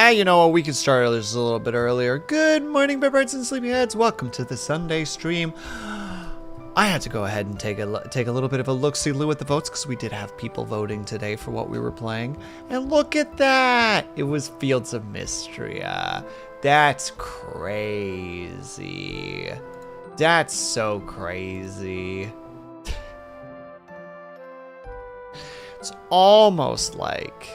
Yeah, you know what? We could start this a little bit earlier. Good morning, bedbirds and sleepyheads. Welcome to the Sunday stream. I had to go ahead and take a little bit of a look-see-loo at the votes because we did have people voting today for what we were playing. And look at that! It was Fields of Mistria. That's crazy. That's so crazy. It's almost like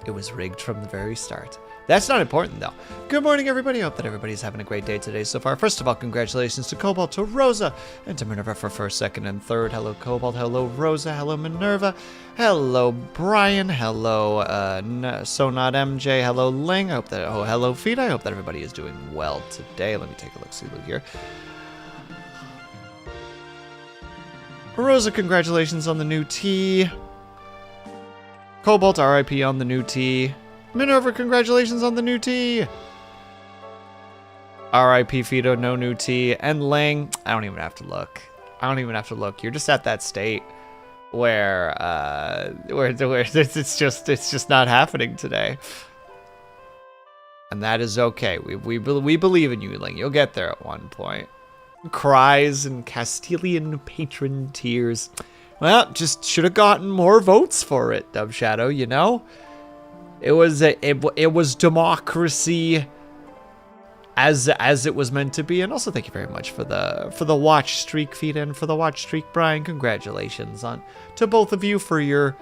it was rigged from the very start. That's not important, though. Good morning, everybody. Hope that everybody's having a great day today so far. First of all, congratulations to Cobalt, to Rosa, and to Minerva for first, second, and third. Hello, Cobalt. Hello, Rosa. Hello, Minerva. Hello, Brian. Hello, So Not MJ. Hello, Ling. I hope that. Oh, hello, Feet. I hope that everybody is doing well today. Let me take a look. See look here. Rosa, congratulations on the new tee. Cobalt, RIP on the new tee. Minerva, congratulations on the new tee. R.I.P. Fido, no new tee. And Lang, I don't even have to look. I don't even have to look. You're just at that state where it's just not happening today. And that is okay. We believe in you, Lang. You'll get there at one point. Cries and Castilian patron tears. Well, just should have gotten more votes for it, Dove Shadow, you know? It was democracy as it was meant to be. And also thank you very much for the watch streak feed and for the watch streak, Brian. Congratulations to both of you for your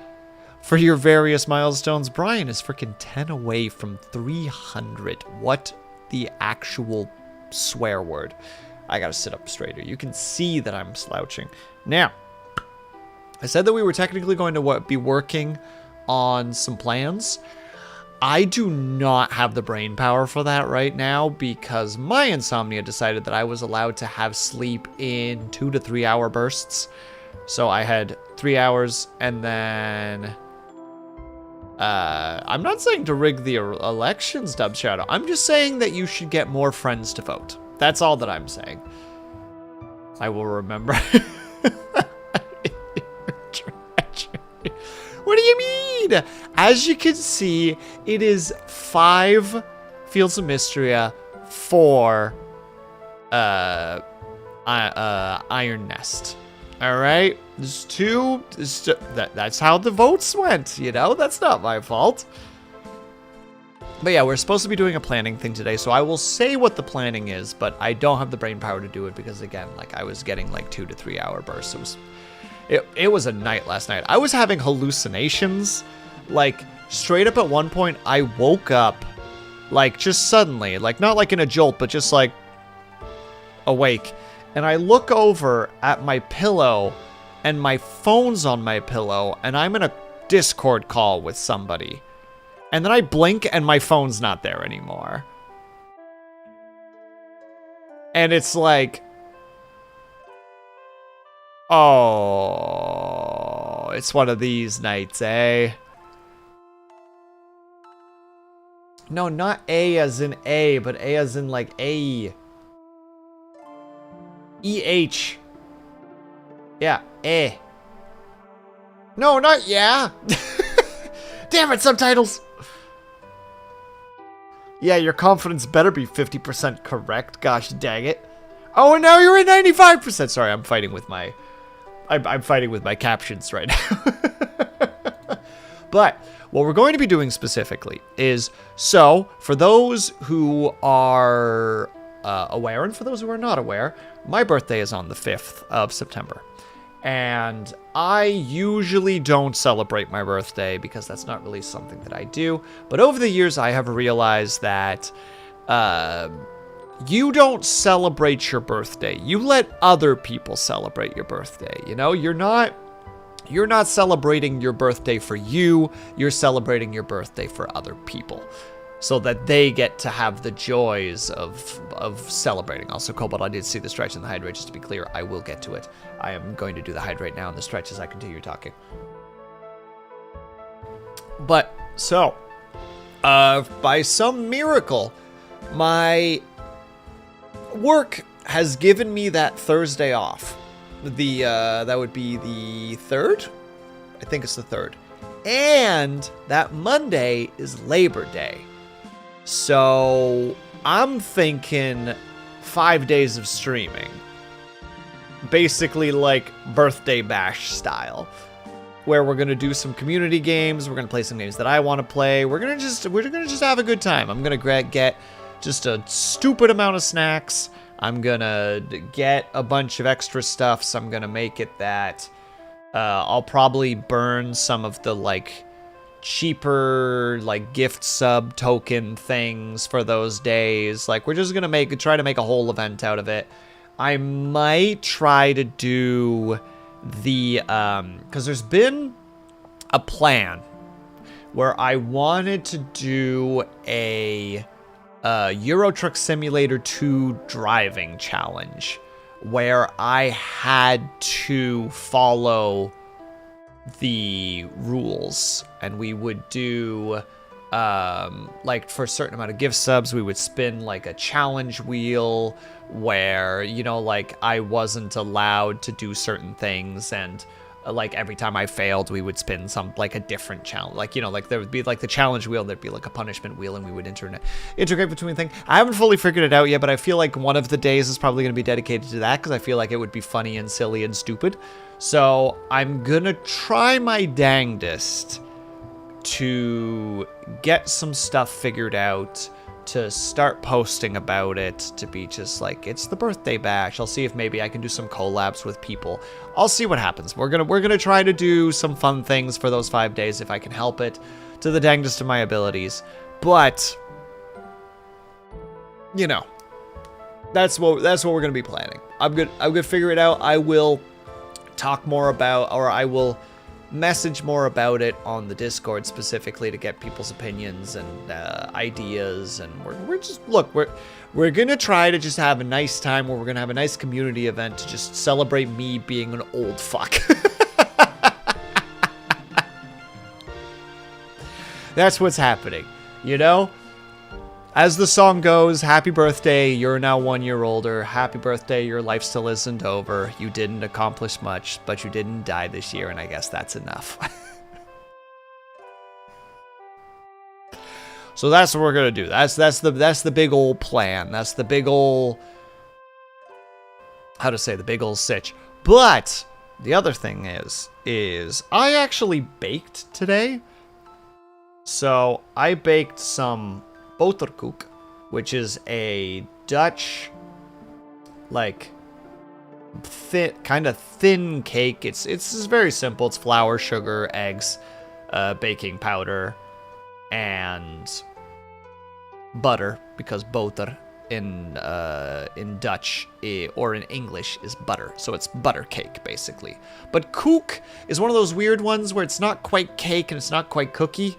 various milestones. Brian is freaking 10 away from 300. What the actual swear word? I gotta sit up straighter. You can see that I'm slouching. Now, I said that we were technically going to be working on some plans. I do not have the brain power for that right now because my insomnia decided that I was allowed to have sleep in 2 to 3 hour bursts. So I had 3 hours and then... I'm not saying to rig the elections, Dub Shadow. I'm just saying that you should get more friends to vote. That's all that I'm saying. I will remember. What do you mean? As you can see, it is 5 Fields of Mistria, 4 Iron Nest. All right, there's 2. That's how the votes went. You know, that's not my fault. But yeah, we're supposed to be doing a planning thing today, so I will say what the planning is, but I don't have the brain power to do it because, again, like I was getting like 2 to 3 hour bursts. It was a night last night. I was having hallucinations. Like, straight up at one point, I woke up, like, just suddenly. Like, not like in a jolt, but just, like, awake. And I look over at my pillow, and my phone's on my pillow, and I'm in a Discord call with somebody. And then I blink, and my phone's not there anymore. And it's like... Oh, it's one of these nights, eh? No, not A as in A, but A as in like A. E-H. Yeah, A. No, not yeah. Damn it, subtitles. Yeah, your confidence better be 50% correct. Gosh dang it. Oh, and now you're at 95%. Sorry, I'm fighting with my... I'm fighting with my captions right now. But what we're going to be doing specifically is, so for those who are aware and for those who are not aware, my birthday is on the 5th of September. And I usually don't celebrate my birthday because that's not really something that I do. But over the years, I have realized that you don't celebrate your birthday. You let other people celebrate your birthday. You know, you're not celebrating your birthday for you. You're celebrating your birthday for other people so that they get to have the joys of celebrating. Also, Cobalt, I did see the stretch and the hydrate. Just to be clear, I will get to it. I am going to do the hydrate now and the stretch as I continue talking. But, so, by some miracle, my work has given me that Thursday off. That would be the 3rd? I think it's the 3rd. And that Monday is Labor Day. So I'm thinking 5 days of streaming. Basically like birthday bash style. Where we're gonna do some community games, we're gonna play some games that I want to play. We're gonna just have a good time. I'm gonna get just a stupid amount of snacks. I'm gonna get a bunch of extra stuff, so I'm gonna make it that I'll probably burn some of the like cheaper like gift sub token things for those days. Like we're just gonna try to make a whole event out of it. I might try to do the because there's been a plan where I wanted to do a Euro Truck Simulator 2 driving challenge where I had to follow the rules, and we would do like for a certain amount of gift subs we would spin like a challenge wheel where, you know, like I wasn't allowed to do certain things, and like every time I failed we would spin some like a different challenge, like, you know, like there would be like the challenge wheel, there'd be like a punishment wheel, and we would integrate between things. I haven't fully figured it out yet, but I feel like one of the days is probably going to be dedicated to that because I feel like it would be funny and silly and stupid. So I'm gonna try my dangdest to get some stuff figured out, to start posting about it, to be just like, it's the birthday bash. I'll see if maybe I can do some collabs with people. I'll see what happens. We're gonna try to do some fun things for those 5 days if I can help it, to the dangest of my abilities. But you know, that's what we're gonna be planning. I'm gonna figure it out. I will talk more about, or I will message more about it on the Discord specifically to get people's opinions and ideas, and we're gonna try to just have a nice time where we're gonna have a nice community event to just celebrate me being an old fuck. That's what's happening, you know? As the song goes, happy birthday, you're now 1 year older. Happy birthday, your life still isn't over. You didn't accomplish much, but you didn't die this year, and I guess that's enough. So that's what we're gonna do. That's the big old plan. That's the big old, how to say, the big old sitch. But the other thing is I actually baked today. So I baked some boterkoek, which is a Dutch, like, kind of thin cake. It's very simple. It's flour, sugar, eggs, baking powder, and butter, because boter in Dutch or in English is butter, so it's butter cake basically. But koek is one of those weird ones where it's not quite cake and it's not quite cookie.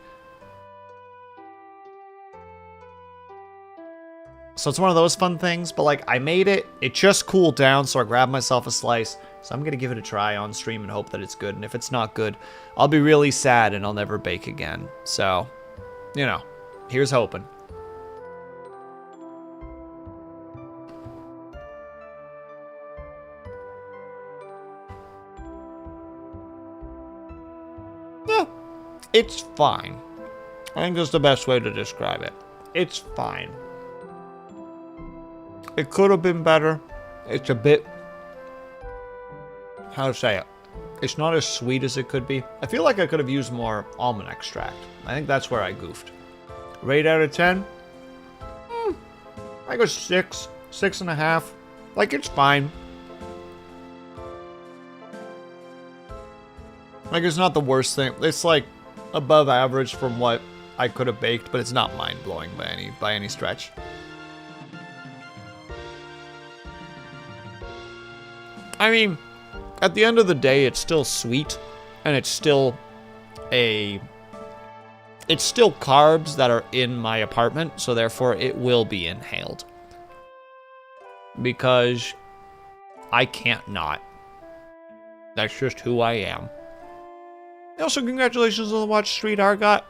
So it's one of those fun things, but like I made it, it just cooled down, so I grabbed myself a slice. So I'm gonna give it a try on stream and hope that it's good. And if it's not good, I'll be really sad and I'll never bake again. So, you know, here's hoping. Yeah, it's fine. I think that's the best way to describe it. It's fine. It could have been better. It's a bit, how to say it? It's not as sweet as it could be. I feel like I could have used more almond extract. I think that's where I goofed. Rate out of 10? I go 6, 6.5. Like, it's fine. Like, it's not the worst thing. It's like above average from what I could have baked, but it's not mind-blowing by any stretch. I mean, at the end of the day, it's still sweet, and it's still carbs that are in my apartment, so therefore it will be inhaled. Because I can't not. That's just who I am. Also, congratulations on the watch Street Argot.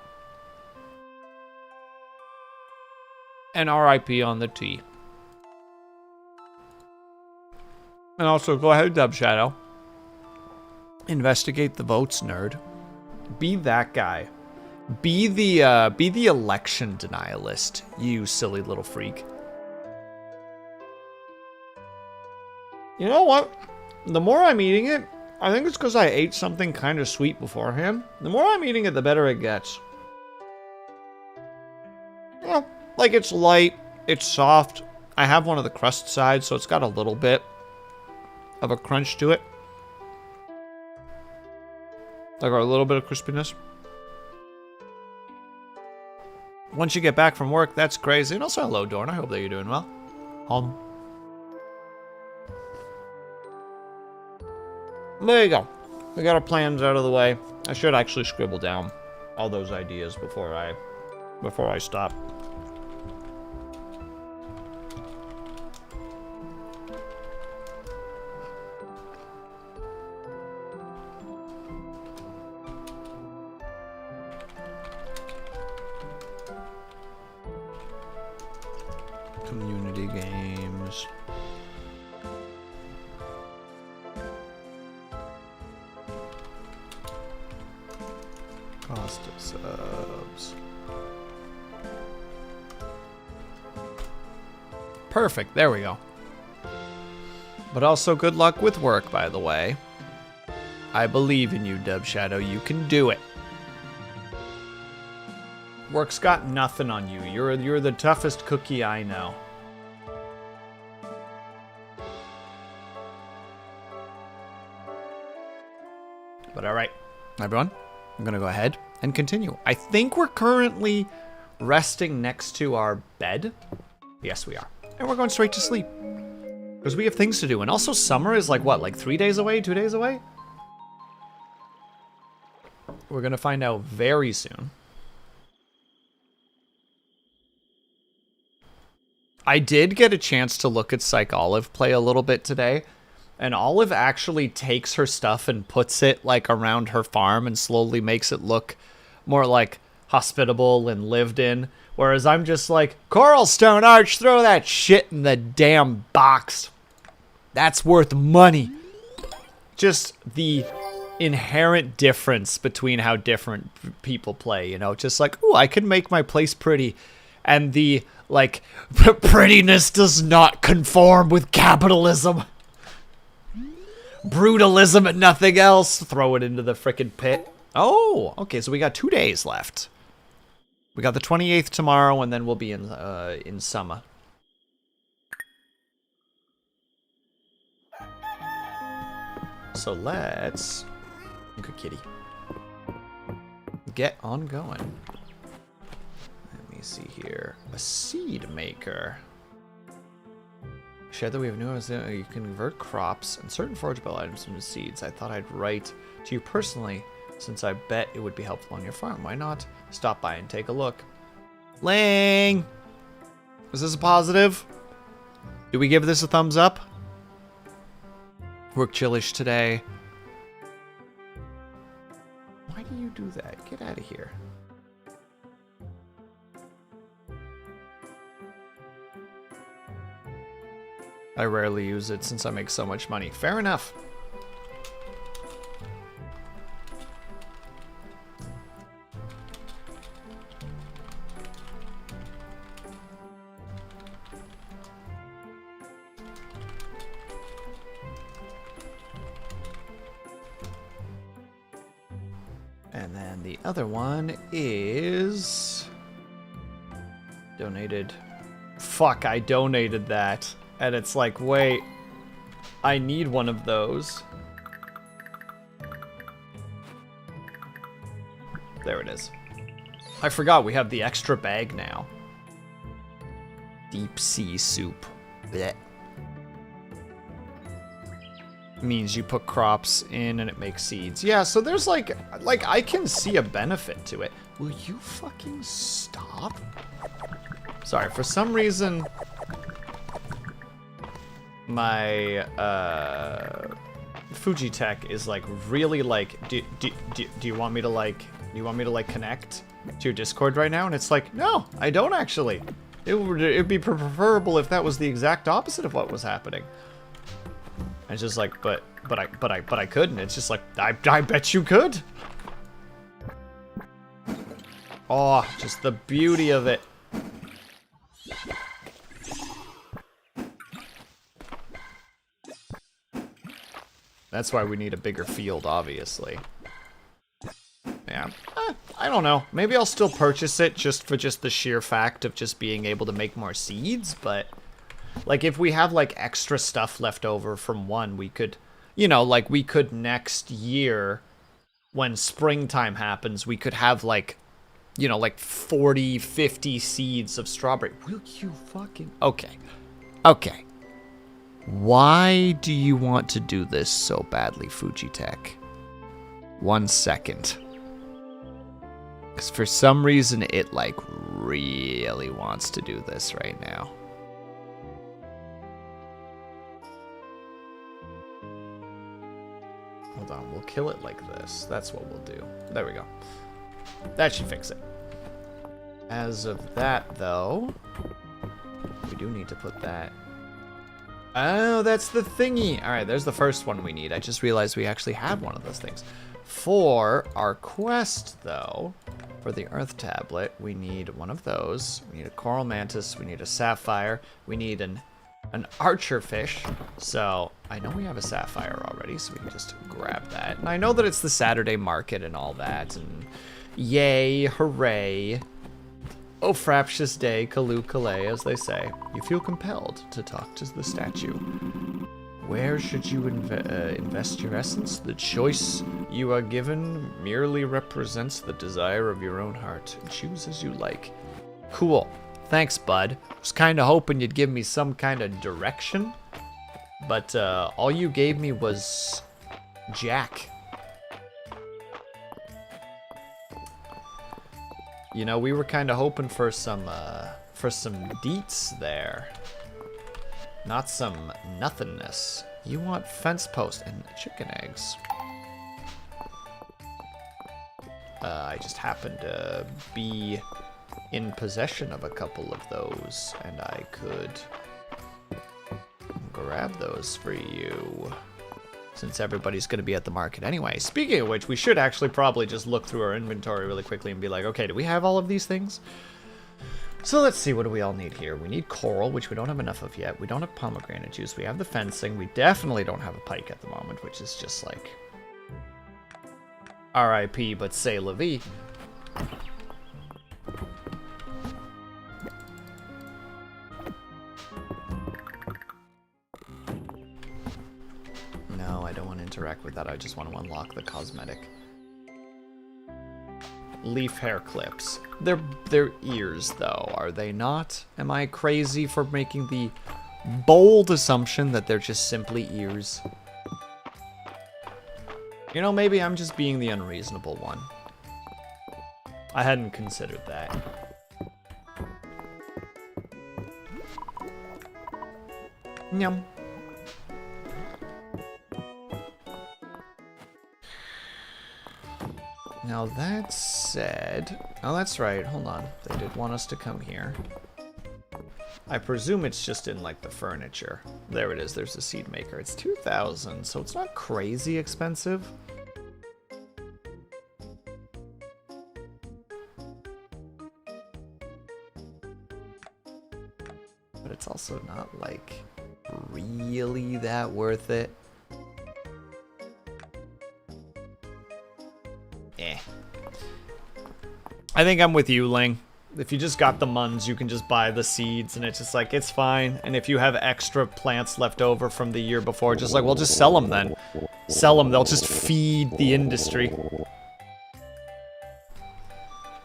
And RIP on the T. And also, go ahead, Dub Shadow. Investigate the votes, nerd. Be that guy. Be the election denialist, you silly little freak. You know what? The more I'm eating it, I think it's because I ate something kind of sweet beforehand. The more I'm eating it, the better it gets. Yeah, like it's light, it's soft. I have one of the crust sides, so it's got a little bit of a crunch to it. Like a little bit of crispiness. Once you get back from work, that's crazy. And also, hello, Dorn. I hope that you're doing well. Home. There you go. We got our plans out of the way. I should actually scribble down all those ideas before I stop. Community games. Cost of subs. Perfect, there we go. But also good luck with work, by the way. I believe in you, Dub Shadow. You can do it. Work's got nothing on you. You're the toughest cookie I know. But all right, everyone, I'm gonna go ahead and continue. I think we're currently resting next to our bed. Yes, we are. And we're going straight to sleep. Because we have things to do. And also summer is like what, like 3 days away, 2 days away? We're gonna find out very soon. I did get a chance to look at Psych Olive play a little bit today, and Olive actually takes her stuff and puts it like around her farm and slowly makes it look more like hospitable and lived in, whereas I'm just like, Coralstone Arch, throw that shit in the damn box. That's worth money. Just the inherent difference between how different people play, you know, just like, ooh, I can make my place pretty, and the like, prettiness does not conform with capitalism. Brutalism and nothing else. Throw it into the frickin' pit. Oh, okay, so we got 2 days left. We got the 28th tomorrow, and then we'll be in summer. So let's, good kitty, get on going. Let me see here. A seed maker. Shared that we have new you can convert crops and certain forageable items into seeds. I thought I'd write to you personally, since I bet it would be helpful on your farm. Why not stop by and take a look? Lang! Is this a positive? Do we give this a thumbs up? Work chillish today. Why do you do that? Get out of here. I rarely use it since I make so much money. Fair enough. And then the other one is donated. Fuck, I donated that. And it's like, wait, I need one of those. There it is. I forgot we have the extra bag now. Deep sea soup. Blech. Means you put crops in and it makes seeds. Yeah, so there's like I can see a benefit to it. Will you fucking stop? Sorry, for some reason my Fujitech is like really like, do you want me to like connect to your Discord right now? And it's like, no, I don't actually. It'd be preferable if that was the exact opposite of what was happening. And it's just like, but I couldn't. It's just like, I bet you could. Oh, just the beauty of it. That's why we need a bigger field, obviously. Yeah, I don't know. Maybe I'll still purchase it just for the sheer fact of just being able to make more seeds, but like if we have like extra stuff left over from one, we could, you know, like we could next year when springtime happens, we could have like, you know, like 40, 50 seeds of strawberry. Will you fucking... Okay. Okay. Why do you want to do this so badly, Fujitech? 1 second. Because for some reason, it, like, really wants to do this right now. Hold on, we'll kill it like this. That's what we'll do. There we go. That should fix it. As of that, though, we do need to put that... Oh, that's the thingy. All right, there's the first one we need. I just realized we actually had one of those things. For our quest, though, for the Earth Tablet, we need one of those. We need a Coral Mantis. We need a Sapphire. We need an Archer Fish. So I know we have a Sapphire already, so we can just grab that. And I know that it's the Saturday market and all that. And yay, hooray. Oh, fraptious day, Kalu Kalay, as they say. You feel compelled to talk to the statue. Where should you invest your essence? The choice you are given merely represents the desire of your own heart. Choose as you like. Cool. Thanks, bud. I was kind of hoping you'd give me some kind of direction, but all you gave me was Jack. You know, we were kind of hoping for some deets there. Not some nothingness. You want fence post and chicken eggs. I just happen to be in possession of a couple of those, and I could grab those for you. Since everybody's going to be at the market anyway. Speaking of which, we should actually probably just look through our inventory really quickly and be like, okay, do we have all of these things? So let's see, what do we all need here? We need coral, which we don't have enough of yet. We don't have pomegranate juice. We have the fencing. We definitely don't have a pike at the moment, which is just like... R.I.P., but say la vie. No, I don't want to interact with that. I just want to unlock the cosmetic. Leaf hair clips. They're ears, though, are they not? Am I crazy for making the bold assumption that they're just simply ears? You know, maybe I'm just being the unreasonable one. I hadn't considered that. Yum. Now that said... Oh, that's right. Hold on. They did want us to come here. I presume it's just in, like, the furniture. There it is. There's the seed maker. It's 2,000, so it's not crazy expensive. But it's also not, like, really that worth it. I think I'm with you, Ling. If you just got the muns, you can just buy the seeds, and it's just like, it's fine. And if you have extra plants left over from the year before, just like, well, just sell them then. Sell them, they'll just feed the industry.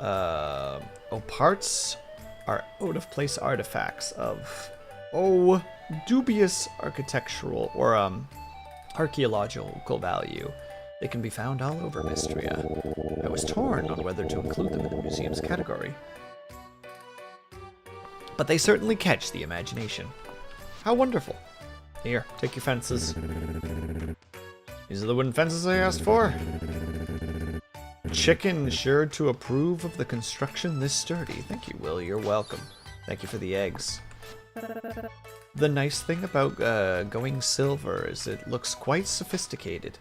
Oh, parts are out-of-place artifacts of, dubious architectural or, archaeological value. They can be found all over Mistria. I was torn on whether to include them in the museum's category. But they certainly catch the imagination. How wonderful. Here, take your fences. These are the wooden fences I asked for. Chicken sure to approve of the construction this sturdy. Thank you, Will. You're welcome. Thank you for the eggs. The nice thing about going silver is it looks quite sophisticated.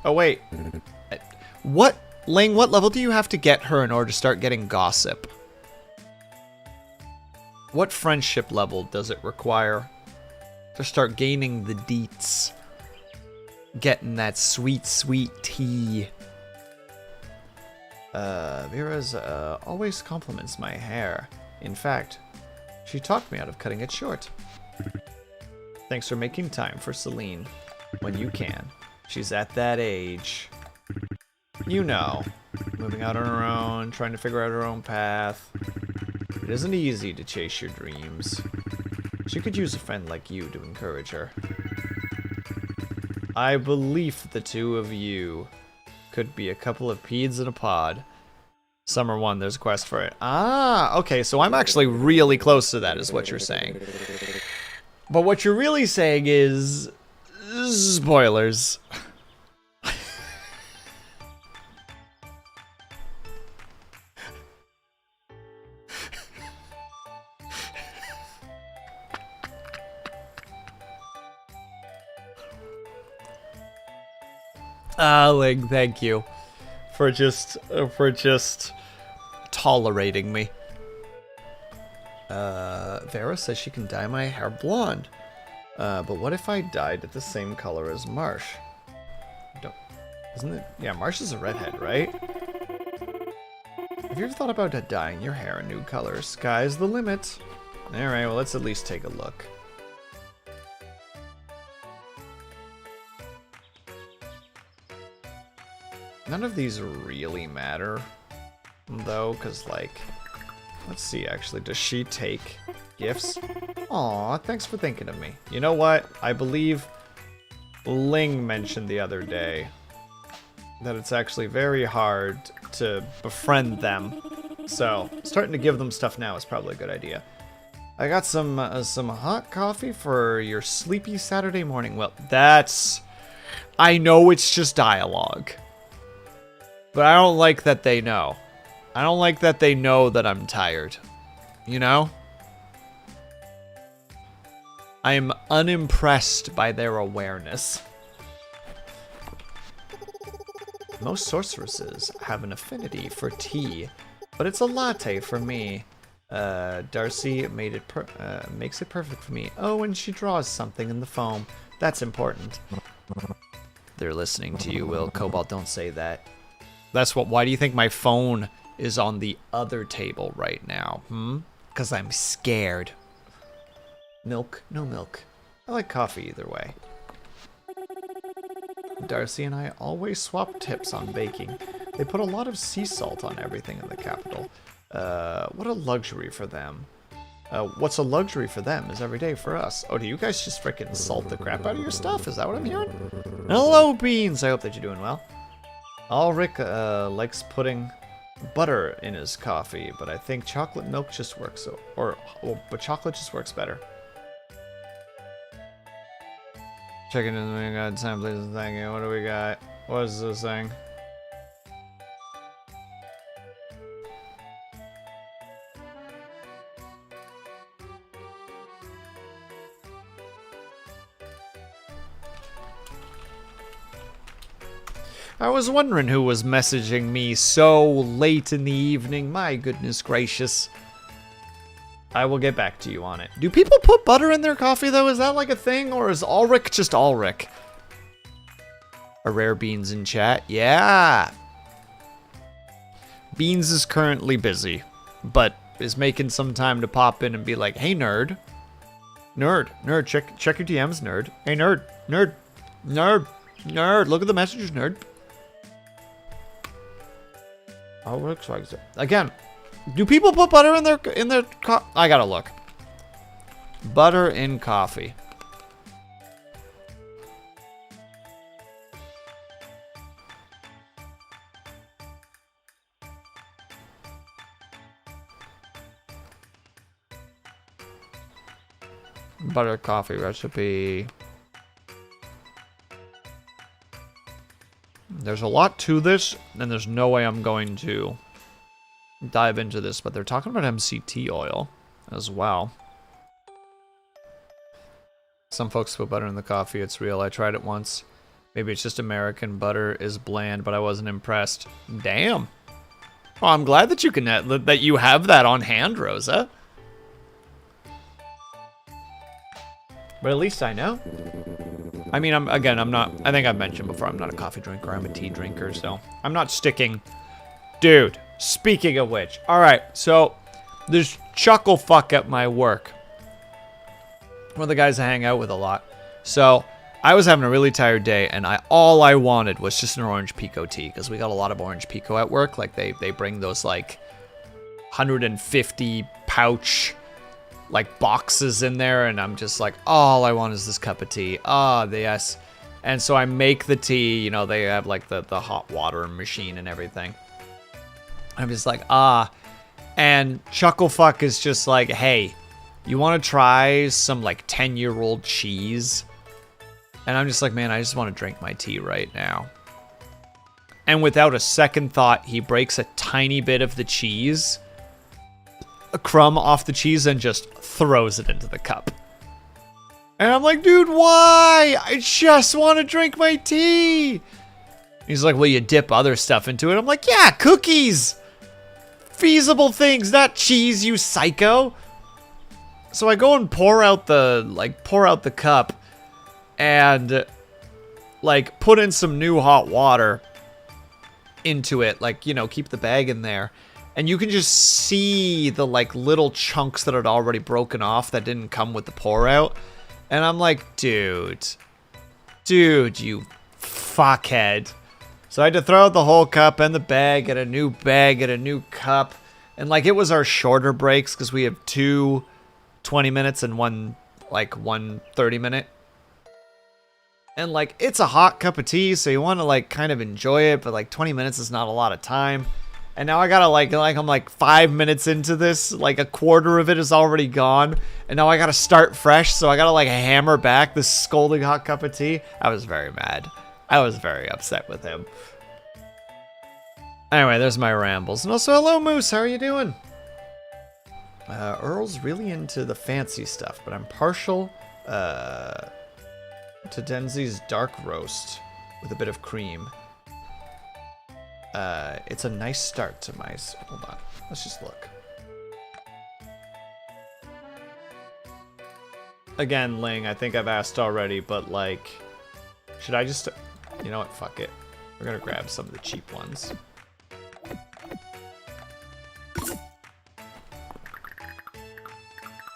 Oh, wait. What? Ling, what level do you have to get her in order to start getting gossip? What friendship level does it require to start gaining the deets? Getting that sweet, sweet tea. Vera's always compliments my hair. In fact, she talked me out of cutting it short. Thanks for making time for Celine when you can. She's at that age. You know, moving out on her own, trying to figure out her own path. It isn't easy to chase your dreams. She could use a friend like you to encourage her. I believe the two of you could be a couple of peas in a pod. Summer 1, there's a quest for it. Ah, okay, so I'm actually really close to that, is what you're saying. But what you're really saying is... spoilers. Ling, thank you for just tolerating me. Vera says she can dye my hair blonde. But what if I dyed it the same color as Marsh? Isn't it? Yeah, Marsh is a redhead, right? Have you ever thought about dyeing your hair a new color? Sky's the limit. Alright, well, let's at least take a look. None of these really matter, though, because, like, let's see, actually, does she take gifts? Aw, thanks for thinking of me. You know what? I believe Ling mentioned the other day that it's actually very hard to befriend them. So, starting to give them stuff now is probably a good idea. I got some hot coffee for your sleepy Saturday morning. Well, that's... I know it's just dialogue. But I don't like that they know. I don't like that they know that I'm tired. You know? I am unimpressed by their awareness. Most sorceresses have an affinity for tea, but it's a latte for me. Darcy made it makes it perfect for me. Oh, and she draws something in the foam. That's important. They're listening to you, Will. Cobalt, don't say that. That's what. Why do you think my phone is on the other table right now? Because I'm scared. Milk? No milk. I like coffee either way. Darcy and I always swap tips on baking. They put a lot of sea salt on everything in the capital. What a luxury for them. What's a luxury for them is every day for us. Oh, do you guys just frickin' salt the crap out of your stuff? Is that what I'm hearing? Hello, Beans! I hope that you're doing well. Ulrich likes putting butter in his coffee, but I think chocolate milk just works. But chocolate just works better. Checking in the god time, please. Thank you. What do we got? What is this thing? I was wondering who was messaging me so late in the evening. My goodness gracious. I will get back to you on it. Do people put butter in their coffee, though? Is that like a thing? Or is Ulrich just Ulrich? A rare Beans in chat? Yeah. Beans is currently busy, but is making some time to pop in and be like, hey, nerd. Nerd. Nerd. Check your DMs, nerd. Hey, nerd. Nerd. Nerd. Nerd. Look at the messages, nerd. Ulrich likes it. Again. Do people put butter in their I gotta look. Butter in coffee. Butter coffee recipe. There's a lot to this, and there's no way I'm going to dive into this, but they're talking about MCT oil as well. Some folks put butter in the coffee. It's real. I tried it once. Maybe it's just American butter is bland, but I wasn't impressed. Damn. Well, I'm glad that you can that you have that on hand, Rosa. But at least I know. I mean, I'm not, I think I've mentioned before, I'm not a coffee drinker, I'm a tea drinker, so I'm not sticking. Dude, speaking of which, all right, so there's Chucklefuck at my work. One of the guys I hang out with a lot. So I was having a really tired day, and all I wanted was just an orange pico tea, because we got a lot of orange pico at work. Like, they bring those, like, 150 pouch, like, boxes in there, and I'm just like, all I want is this cup of tea. Yes. And so I make the tea, you know, they have, like, the hot water machine and everything. I'm just like, and Chucklefuck is just like, hey, you want to try some, like, 10-year-old cheese? And I'm just like, man, I just want to drink my tea right now. And without a second thought, he breaks a tiny bit of the cheese, a crumb off the cheese, and just throws it into the cup. And I'm like, dude, why? I just want to drink my tea. He's like, well, you dip other stuff into it. I'm like, yeah, cookies. Feasible things, not cheese, you psycho. So I go and pour out the cup. And, like, put in some new hot water into it. Like, you know, keep the bag in there. And you can just see the, like, little chunks that had already broken off that didn't come with the pour out. And I'm like, dude, you fuckhead. So I had to throw out the whole cup and the bag, get a new bag, get a new cup. And, like, it was our shorter breaks because we have 2 20 minutes and one 30-minute. And, like, it's a hot cup of tea, so you want to, like, kind of enjoy it, but, like, 20 minutes is not a lot of time. And now I gotta, I'm, like, 5 minutes into this, like, a quarter of it is already gone. And now I gotta start fresh, so I gotta, like, hammer back this scalding hot cup of tea. I was very mad. I was very upset with him. Anyway, there's my rambles. And also, hello, Moose, how are you doing? Earl's really into the fancy stuff, but I'm partial, to Denzi's dark roast with a bit of cream. It's a nice start to my... Hold on. Let's just look. Again, Ling, I think I've asked already, but, like... Should I just... You know what? Fuck it. We're gonna grab some of the cheap ones.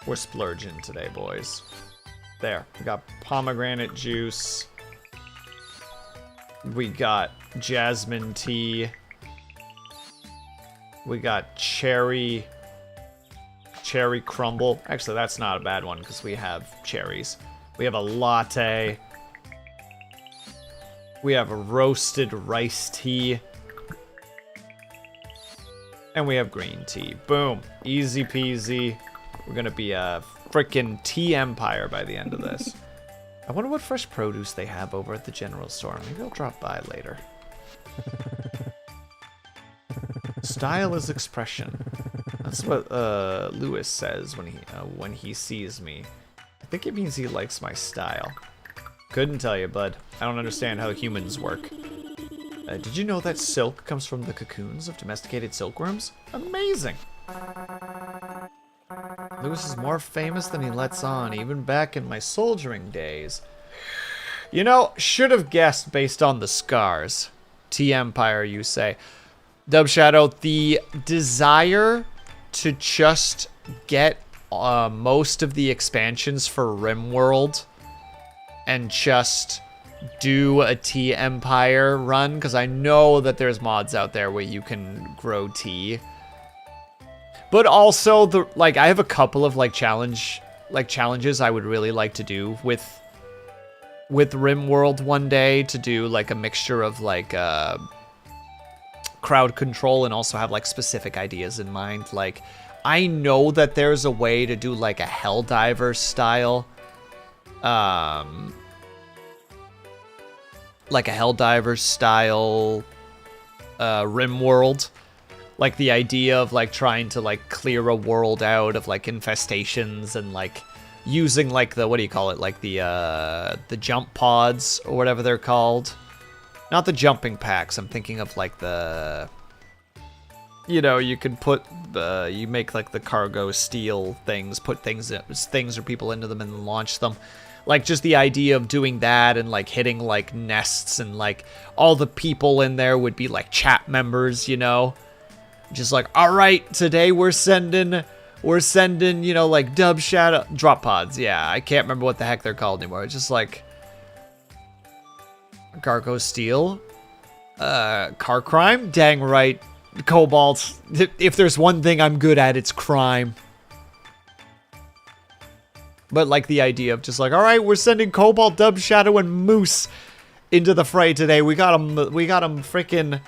We're splurging today, boys. There, we got pomegranate juice. We got jasmine tea. We got cherry crumble. Actually, that's not a bad one because we have cherries. We have a latte. We have a roasted rice tea. And we have green tea. Boom. Easy peasy. We're gonna be a frickin' tea empire by the end of this. I wonder what fresh produce they have over at the general store. Maybe I'll drop by later. Style is expression. That's what Lewis says when he sees me. I think it means he likes my style. Couldn't tell you, bud. I don't understand how humans work. Did you know that silk comes from the cocoons of domesticated silkworms? Amazing! Lewis is more famous than he lets on, even back in my soldiering days. You know, should have guessed based on the scars. T-Empire, you say. Dubshadow, the desire to just get most of the expansions for RimWorld and just do a T-Empire run, because I know that there's mods out there where you can grow tea. But also, I have a couple of, challenges I would really like to do with RimWorld one day, to do, a mixture of, crowd control and also have, specific ideas in mind. I know that there's a way to do, a Helldiver style, RimWorld. The idea of, trying to, clear a world out of, infestations and, using like the, what do you call it? Like the jump pods or whatever they're called. Not the jumping packs. I'm thinking of like the, you know, you could put, you make like the cargo steel things, put things or people into them and then launch them. Like just the idea of doing that and like hitting like nests and like all the people in there would be like chat members, you know? Just like, all right, today we're sending, you know, like dub shadow drop pods. Yeah, I can't remember what the heck they're called anymore. It's just like cargo steel, car crime. Dang right, Cobalt. If there's one thing I'm good at, it's crime. But like the idea of just like, all right, we're sending Cobalt, Dub Shadow, and Moose into the fray today. We got them freaking,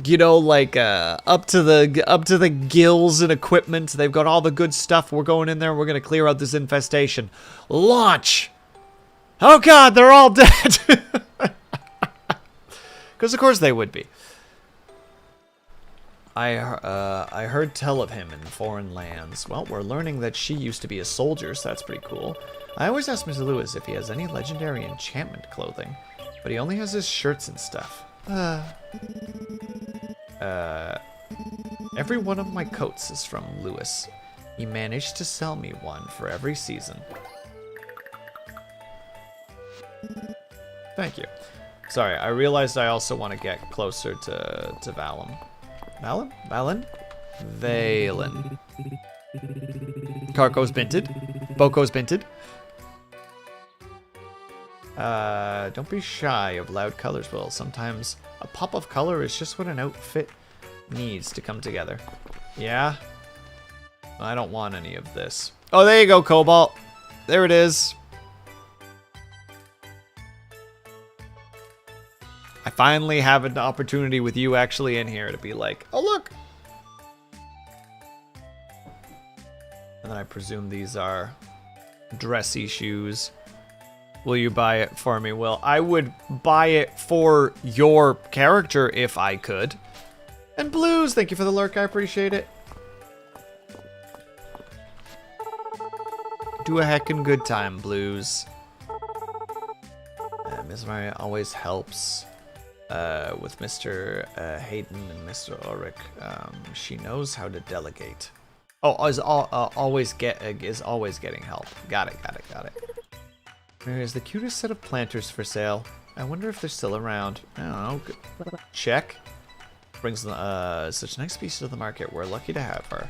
you know, like up to the gills in equipment. They've got all the good stuff. We're going in there. We're gonna clear out this infestation. Launch. Oh God, they're all dead. Because of course they would be. I heard tell of him in foreign lands. Well, we're learning that she used to be a soldier, so that's pretty cool. I always ask Mr. Lewis if he has any legendary enchantment clothing, but he only has his shirts and stuff. Every one of my coats is from Lewis. He managed to sell me one for every season. Thank you. Sorry, I realized I also want to get closer to Valen. Valen? Valen. Carco's binted. Boko's binted. Don't be shy of loud colors, Will. Sometimes a pop of color is just what an outfit needs to come together. Yeah? I don't want any of this. Oh, there you go, Cobalt. There it is. I finally have an opportunity with you actually in here to be like, oh, look. And then I presume these are dressy shoes. Will you buy it for me, Will? I would buy it for your character if I could. And Blues, thank you for the lurk. I appreciate it. Do a heckin' good time, Blues. Miss Maria always helps. With Mr. Hayden and Mr. Ulrich, she knows how to delegate. Oh, is always getting help. Got it. There's the cutest set of planters for sale. I wonder if they're still around. I don't know. Check. Brings such nice species to the market. We're lucky to have her.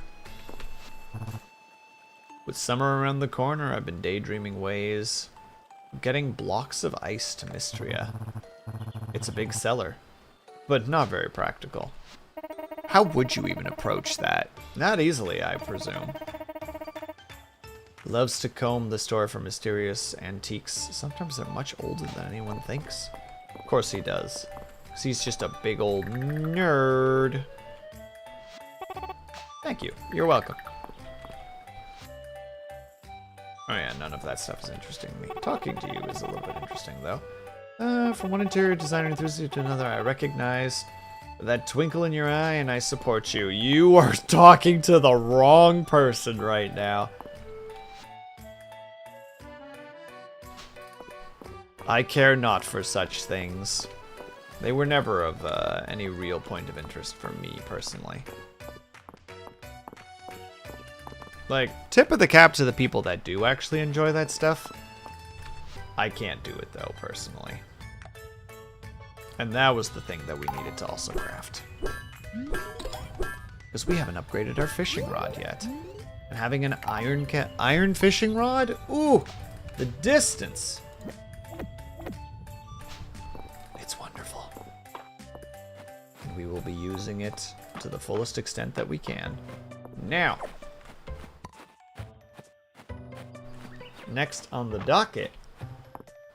With summer around the corner, I've been daydreaming ways of getting blocks of ice to Mistria. It's a big seller, but not very practical. How would you even approach that? Not easily, I presume. Loves to comb the store for mysterious antiques. Sometimes they're much older than anyone thinks. Of course he does, because he's just a big old nerd. Thank you. You're welcome. Oh yeah, none of that stuff is interesting to me. Talking to you is a little bit interesting, though. From one interior designer enthusiast to another, I recognize that twinkle in your eye and I support you. You are talking to the wrong person right now. I care not for such things. They were never of any real point of interest for me, personally. Like, tip of the cap to the people that do actually enjoy that stuff. I can't do it, though, personally. And that was the thing that we needed to also craft. Because we haven't upgraded our fishing rod yet. And having an iron fishing rod? Ooh! The distance! It's wonderful. And we will be using it to the fullest extent that we can. Now! Next on the docket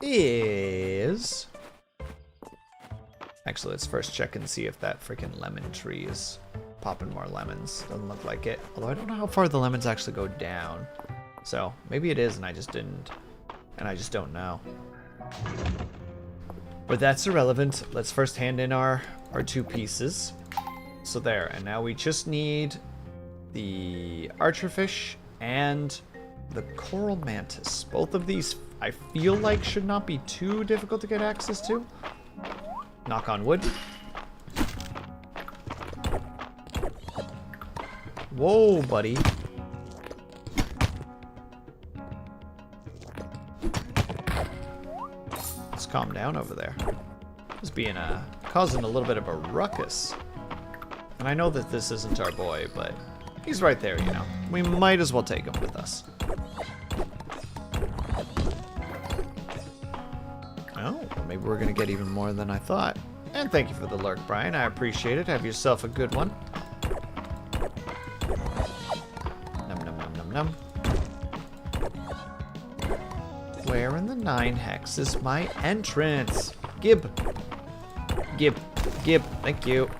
is... Actually, let's first check and see if that freaking lemon tree is popping more lemons. Doesn't look like it. Although I don't know how far the lemons actually go down. So maybe it is and I just didn't. And I just don't know. But that's irrelevant. Let's first hand in our two pieces. So there. And now we just need the archerfish and the coral mantis. Both of these, I feel like, should not be too difficult to get access to. Knock on wood. Whoa, buddy. Let's calm down over there. Just being causing a little bit of a ruckus. And I know that this isn't our boy, but he's right there, you know. We might as well take him with us. Oh, maybe we're gonna get even more than I thought. And thank you for the lurk, Brian. I appreciate it. Have yourself a good one. Num num num num num. Where in the 9 hex is my entrance? Gib. Gib. Gib. Thank you.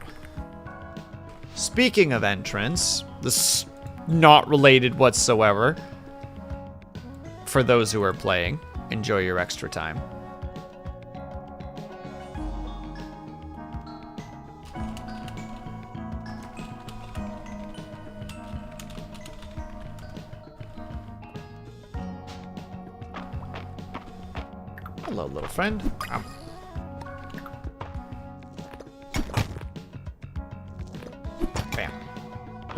Speaking of entrance, this is not related whatsoever. For those who are playing, enjoy your extra time. Hello, little friend. Bam.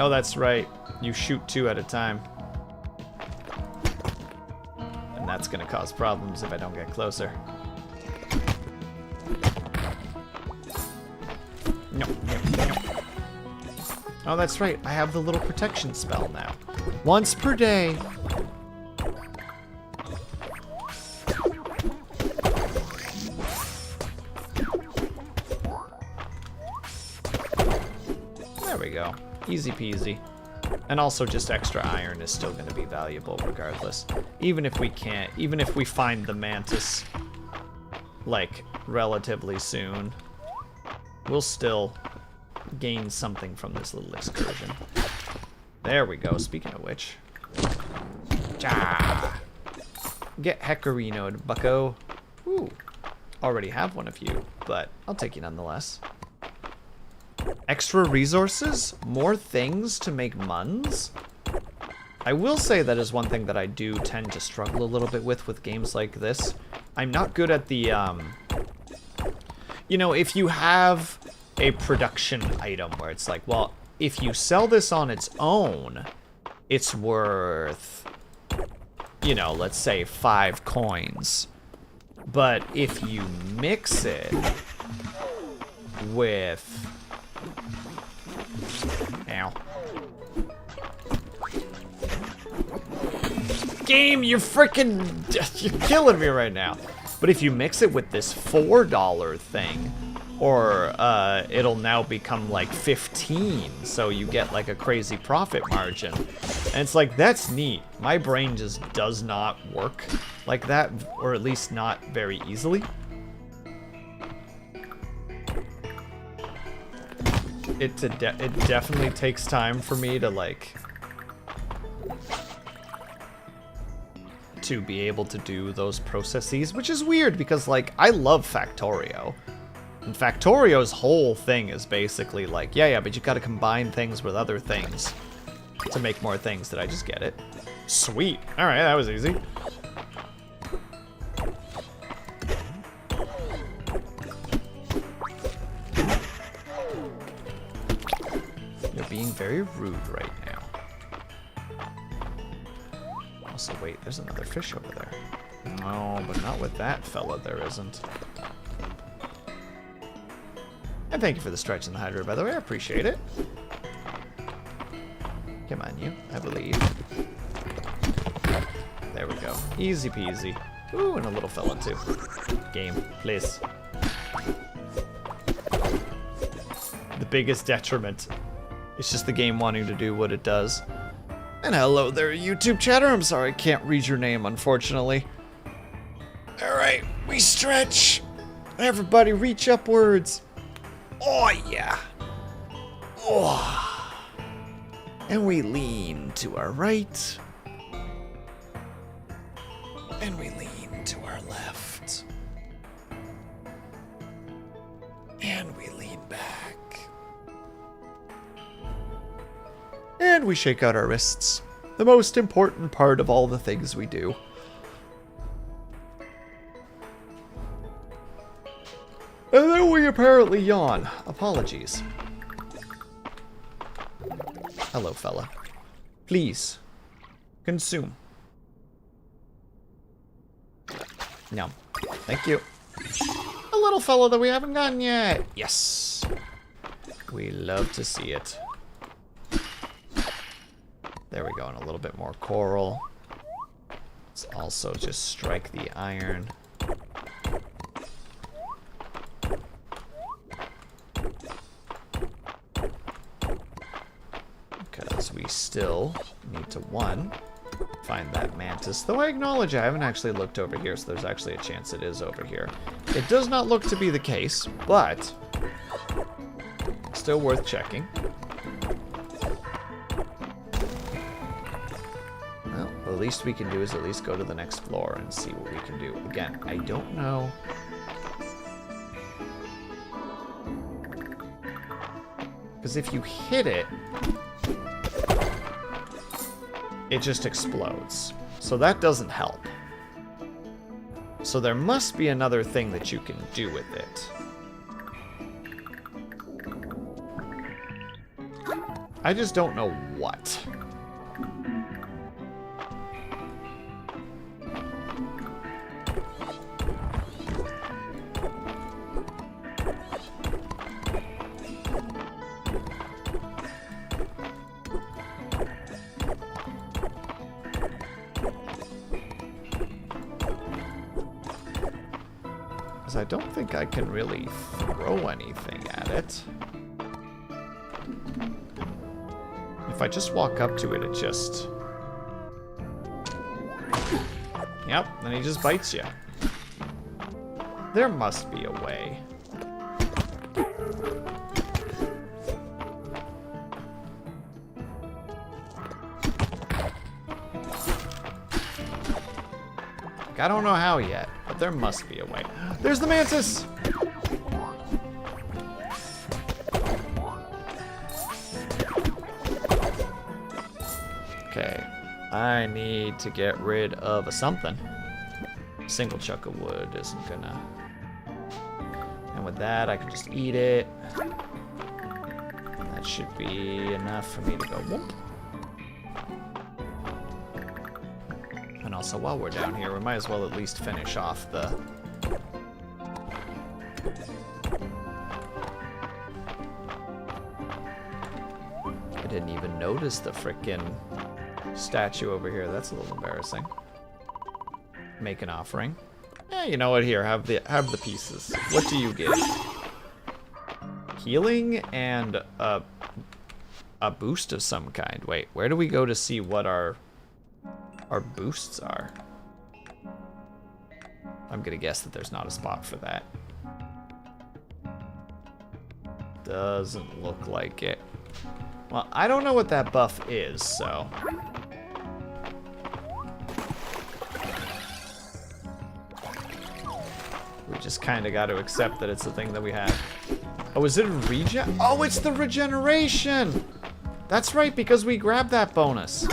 Oh, that's right. You shoot 2 at a time. And that's gonna cause problems if I don't get closer. No, no, no. Oh, that's right. I have the little protection spell now. Once per day. There we go. Easy peasy. And also just extra iron is still going to be valuable regardless. Even if we can't, even if we find the mantis, like, relatively soon, we'll still gain something from this little excursion. There we go, speaking of which. Ja! Get Hecarino'd, bucko. Ooh. Already have one of you, but I'll take you nonetheless. Extra resources? More things to make muns? I will say that is one thing that I do tend to struggle a little bit with games like this. I'm not good at the, you know, if you have a production item where it's like, well, if you sell this on its own, it's worth, you know, let's say 5 coins. But if you mix it with... Ow. Game, you're killing me right now. But if you mix it with this $4 thing, or it'll now become like 15, so you get like a crazy profit margin. And it's like, that's neat. My brain just does not work like that, or at least not very easily. It definitely takes time for me to like to be able to do those processes, which is weird because like I love Factorio. And Factorio's whole thing is basically like, yeah, but you gotta combine things with other things to make more things. Did I just get it? Sweet. Alright, that was easy. You're being very rude right now. Also, wait, there's another fish over there. No, but not with that fella, there isn't. And thank you for the stretch in the Hydra, by the way. I appreciate it. Come on, you. I believe. There we go. Easy peasy. Ooh, and a little fella, too. Game, please. The biggest detriment. It's just the game wanting to do what it does. And hello there, YouTube chatter. I'm sorry I can't read your name, unfortunately. Alright, we stretch. Everybody reach upwards. Oh, yeah. Oh. And we lean to our right. And we lean to our left. And we lean back. And we shake out our wrists. the most important part of all the things we do. And then we apparently yawn. Apologies. Hello, fella. Please. Consume. No. Thank you. A little fella that we haven't gotten yet. Yes. We love to see it. There we go, and a little bit more coral. Let's also just strike the iron. Because we still need to, one, find that mantis. Though I acknowledge I haven't actually looked over here, so there's actually a chance it is over here. It does not look to be the case, but still worth checking. Well, the least we can do is at least go to the next floor and see what we can do. Again, I don't know. Because if you hit it, it just explodes. So that doesn't help. So there must be another thing that you can do with it. I just don't know what. Because I don't think I can really throw anything at it. If I just walk up to it, it just... Yep, then he just bites you. There must be a way. I don't know how yet, but there must be a way. There's the mantis! Okay, I need to get rid of a something. A single chunk of wood isn't gonna... And with that, I can just eat it. That should be enough for me to go whoop. And also, while we're down here, we might as well at least finish off the... I didn't even notice the frickin' statue over here. That's a little embarrassing. Make an offering. Yeah, you know what? Here, have the pieces. What do you get? Healing and a boost of some kind. Wait, where do we go to see what our boosts are? I'm gonna guess that there's not a spot for that. Doesn't look like it. Well, I don't know what that buff is, so... We just kind of got to accept that it's the thing that we have. Oh, is it a regen? Oh, it's the regeneration! That's right, because we grabbed that bonus.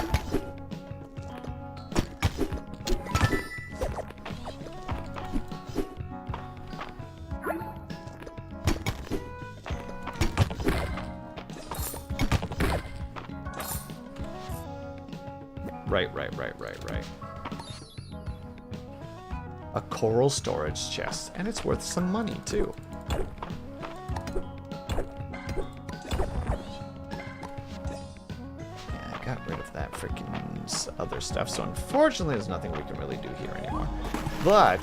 Right. A coral storage chest, and it's worth some money, too. Yeah, I got rid of that freaking other stuff, so unfortunately there's nothing we can really do here anymore. But...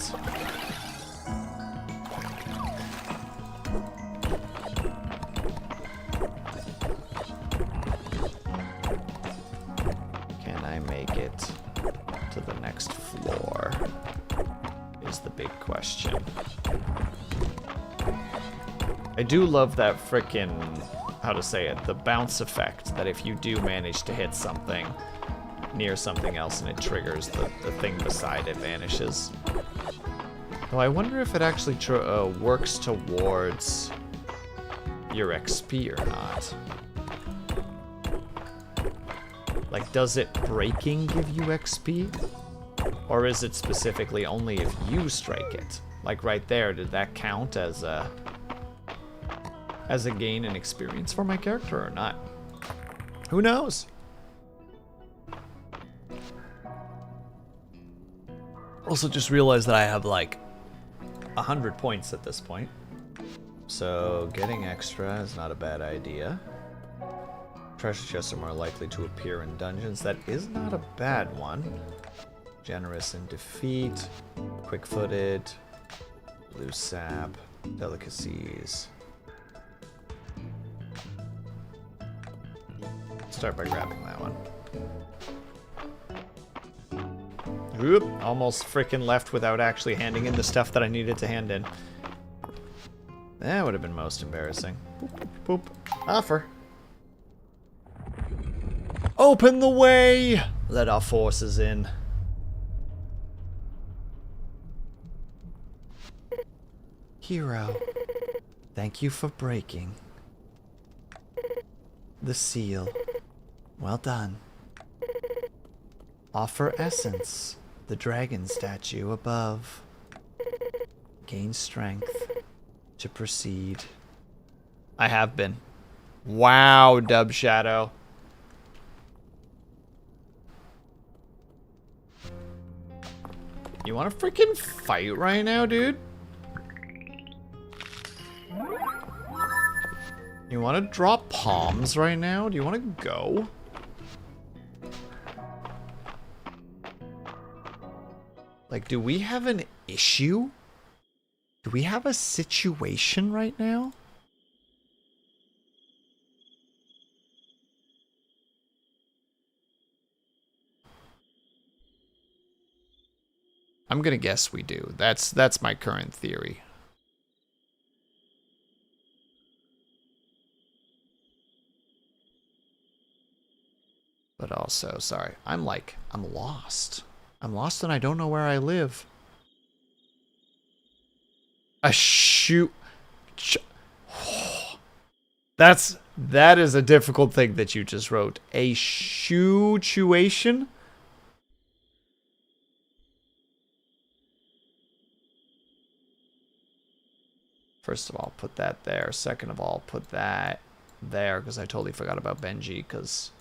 can I make it to the next floor? Is the big question. I do love that frickin', how to say it, the bounce effect, that if you do manage to hit something near something else and it triggers, the thing beside it vanishes. Though I wonder if it actually works towards your XP or not. Like, does it breaking give you XP? Or is it specifically only if you strike it? Like right there, did that count as a gain in experience for my character or not? Who knows? Also just realized that I have like 100 points at this point. So getting extra is not a bad idea. Treasure chests are more likely to appear in dungeons. That is not a bad one. Generous in defeat. Quick-footed. Blue sap. Delicacies. Start by grabbing that one. Oop, almost freaking left without actually handing in the stuff that I needed to hand in. That would have been most embarrassing. Boop, boop, boop. Offer. Open the way! Let our forces in. Hero, thank you for breaking the seal. Well done. Offer essence, the dragon statue above. Gain strength to proceed. I have been. Wow, Dub Shadow. You want to freaking fight right now, dude? You want to drop palms right now? Do you want to go? Like, do we have an issue? Do we have a situation right now? I'm gonna guess we do. That's my current theory. But also, sorry, I'm lost. I'm lost and I don't know where I live. A shoot. That is a difficult thing that you just wrote. A shoe-tuation? First of all, put that there. Second of all, put that there because I totally forgot about Benji because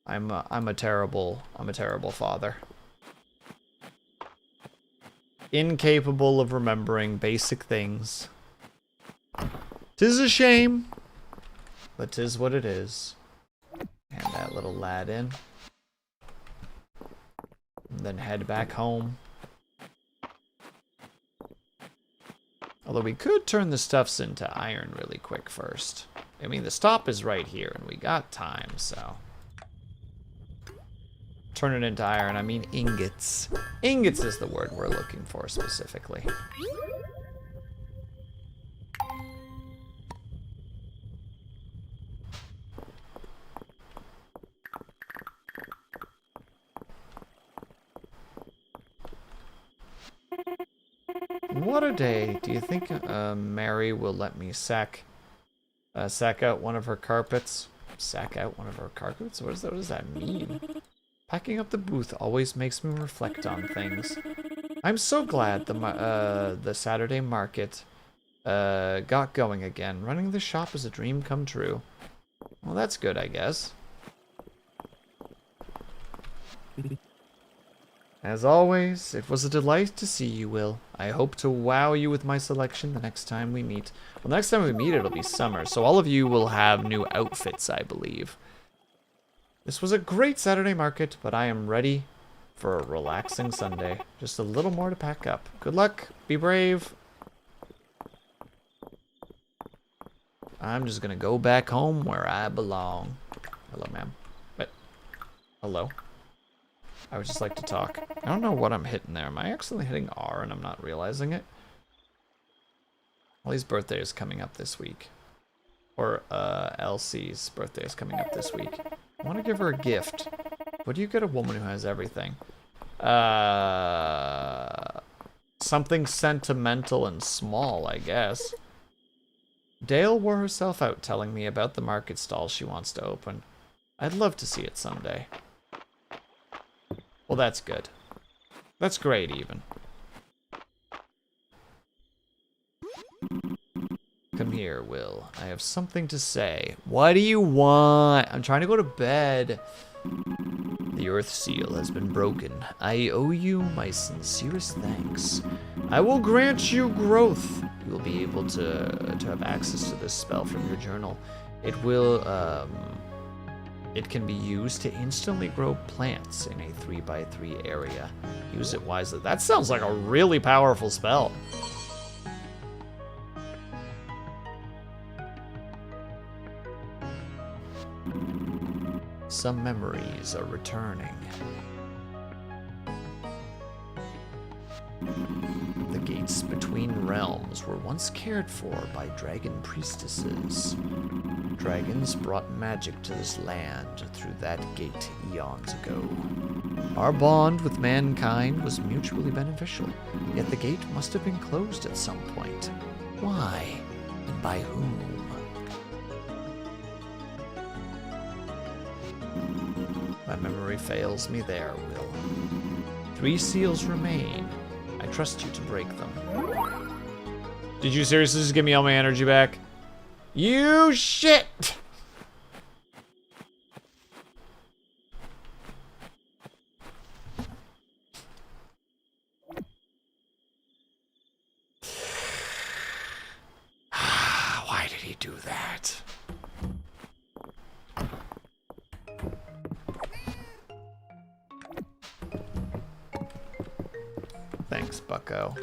I'm a terrible father. Incapable of remembering basic things. 'Tis a shame, but 'tis what it is. Hand that little lad in. And then head back home. Although we could turn the stuffs into iron really quick first. I mean, the stop is right here, and we got time, so... Turn it into iron, I mean ingots. Ingots is the word we're looking for specifically. What a day. Do you think Mary will let me sack out one of her carpets? Sack out one of her carpets? What does that mean? Packing up the booth always makes me reflect on things. I'm so glad the Saturday market got going again. Running the shop is a dream come true. Well, that's good, I guess. As always, it was a delight to see you, Will. I hope to wow you with my selection the next time we meet. Well, next time we meet, it'll be summer, so all of you will have new outfits, I believe. This was a great Saturday market, but I am ready for a relaxing Sunday. Just a little more to pack up. Good luck. Be brave. I'm just gonna go back home where I belong. Hello, ma'am. What? Hello? I would just like to talk. I don't know what I'm hitting there. Am I accidentally hitting R and I'm not realizing it? Ellie's birthday is coming up this week. Or, Elsie's birthday is coming up this week. I want to give her a gift. What do you get a woman who has everything? Something sentimental and small, I guess. Dale wore herself out telling me about the market stall she wants to open. I'd love to see it someday. Well, that's good. That's great, even. Come here, Will. I have something to say. What do you want? I'm trying to go to bed. The earth seal has been broken. I owe you my sincerest thanks. I will grant you growth. You will be able to have access to this spell from your journal. It will, it can be used to instantly grow plants in a 3x3 area. Use it wisely. That sounds like a really powerful spell. Some memories are returning. The gates between realms were once cared for by dragon priestesses. Dragons brought magic to this land through that gate eons ago. Our bond with mankind was mutually beneficial, yet the gate must have been closed at some point. Why? And by whom? My memory fails me there, Will. 3 seals remain. I trust you to break them. Did you seriously just give me all my energy back? You shit! Why did he do that? Thanks, bucko.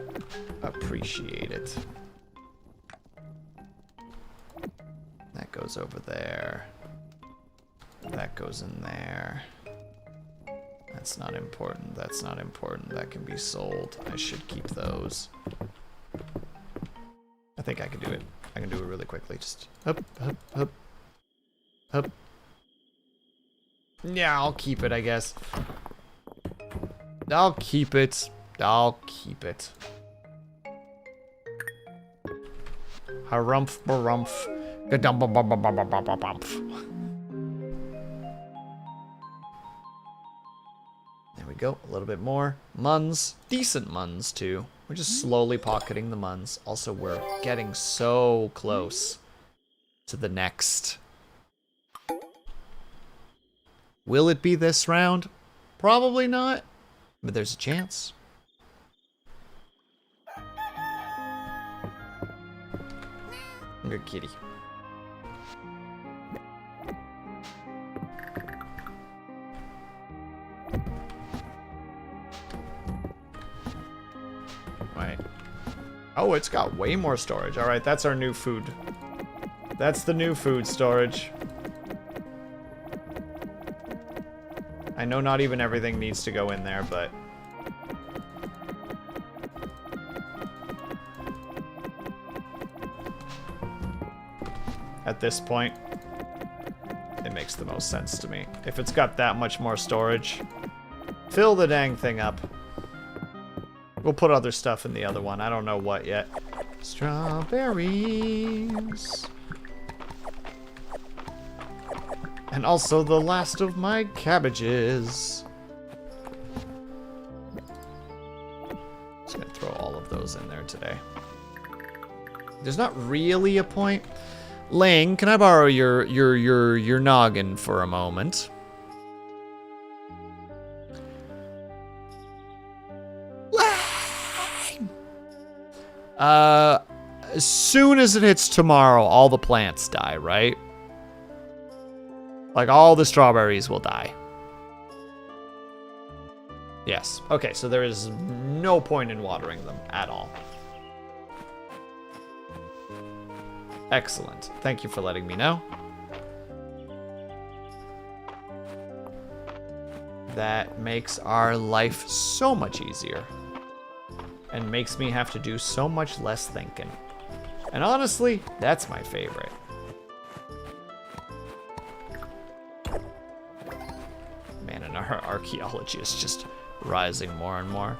Appreciate it. That goes over there. That goes in there. That's not important. That's not important. That can be sold. I should keep those. I think I can do it. I can do it really quickly. Just up, up, up, up. Yeah, I'll keep it, I guess. I'll keep it. I'll keep it. Harumph barumph. Gadump. There we go. A little bit more. Muns. Decent muns, too. We're just slowly pocketing the muns. Also, we're getting so close to the next. Will it be this round? Probably not. But there's a chance. Good kitty. Right. Oh, it's got way more storage. All right, that's our new food. That's the new food storage. I know not even everything needs to go in there, but... at this point, it makes the most sense to me. If it's got that much more storage, fill the dang thing up. We'll put other stuff in the other one. I don't know what yet. Strawberries. And also the last of my cabbages. Just gonna throw all of those in there today. There's not really a point. Lang, can I borrow your noggin for a moment? Lang! As soon as it hits tomorrow, all the plants die, right? Like, all the strawberries will die. Yes. Okay, so there is no point in watering them at all. Excellent. Thank you for letting me know. That makes our life so much easier. And makes me have to do so much less thinking. And honestly, that's my favorite. Man, and our archaeology is just rising more and more.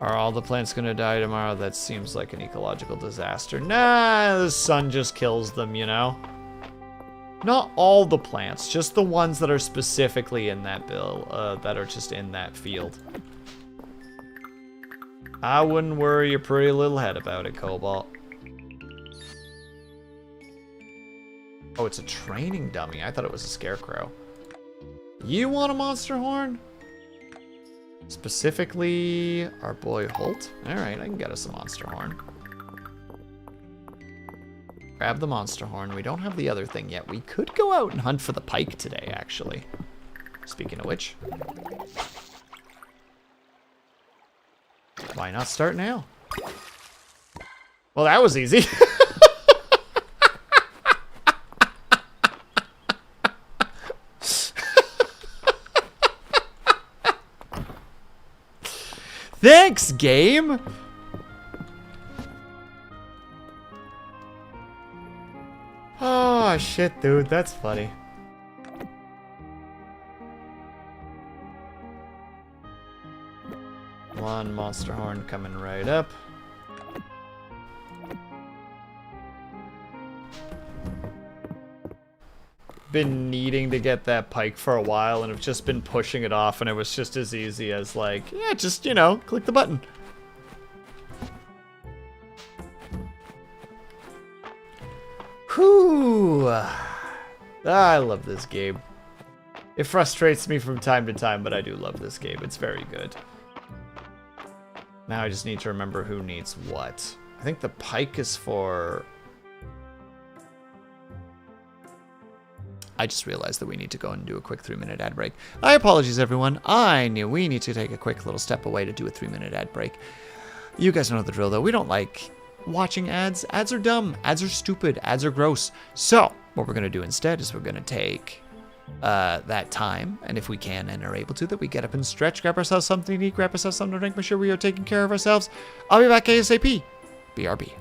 Are all the plants gonna die tomorrow? That seems like an ecological disaster. Nah, the sun just kills them, you know? Not all the plants, just the ones that are specifically in that bill, that are just in that field. I wouldn't worry your pretty little head about it, Cobalt. Oh, it's a training dummy. I thought it was a scarecrow. You want a monster horn? Specifically, our boy Holt. All right, I can get us a monster horn. Grab the monster horn. We don't have the other thing yet. We could go out and hunt for the pike today, actually. Speaking of which. Why not start now? Well, that was easy. Thanks, game! Oh, shit, dude. That's funny. One monster horn coming right up. Been needing to get that pike for a while and have just been pushing it off, and it was just as easy as like, yeah, just, you know, click the button. Whew. I love this game. It frustrates me from time to time, but I do love this game. It's very good. Now I just need to remember who needs what. I think the pike is for... I just realized that we need to go and do a quick 3-minute ad break. I apologize, everyone. I knew we need to take a quick little step away to do a 3-minute ad break. You guys know the drill, though. We don't like watching ads. Ads are dumb. Ads are stupid. Ads are gross. So what we're going to do instead is we're going to take that time, and if we can and are able to, that we get up and stretch, grab ourselves something to eat, grab ourselves something to drink, make sure we are taking care of ourselves. I'll be back ASAP. BRB.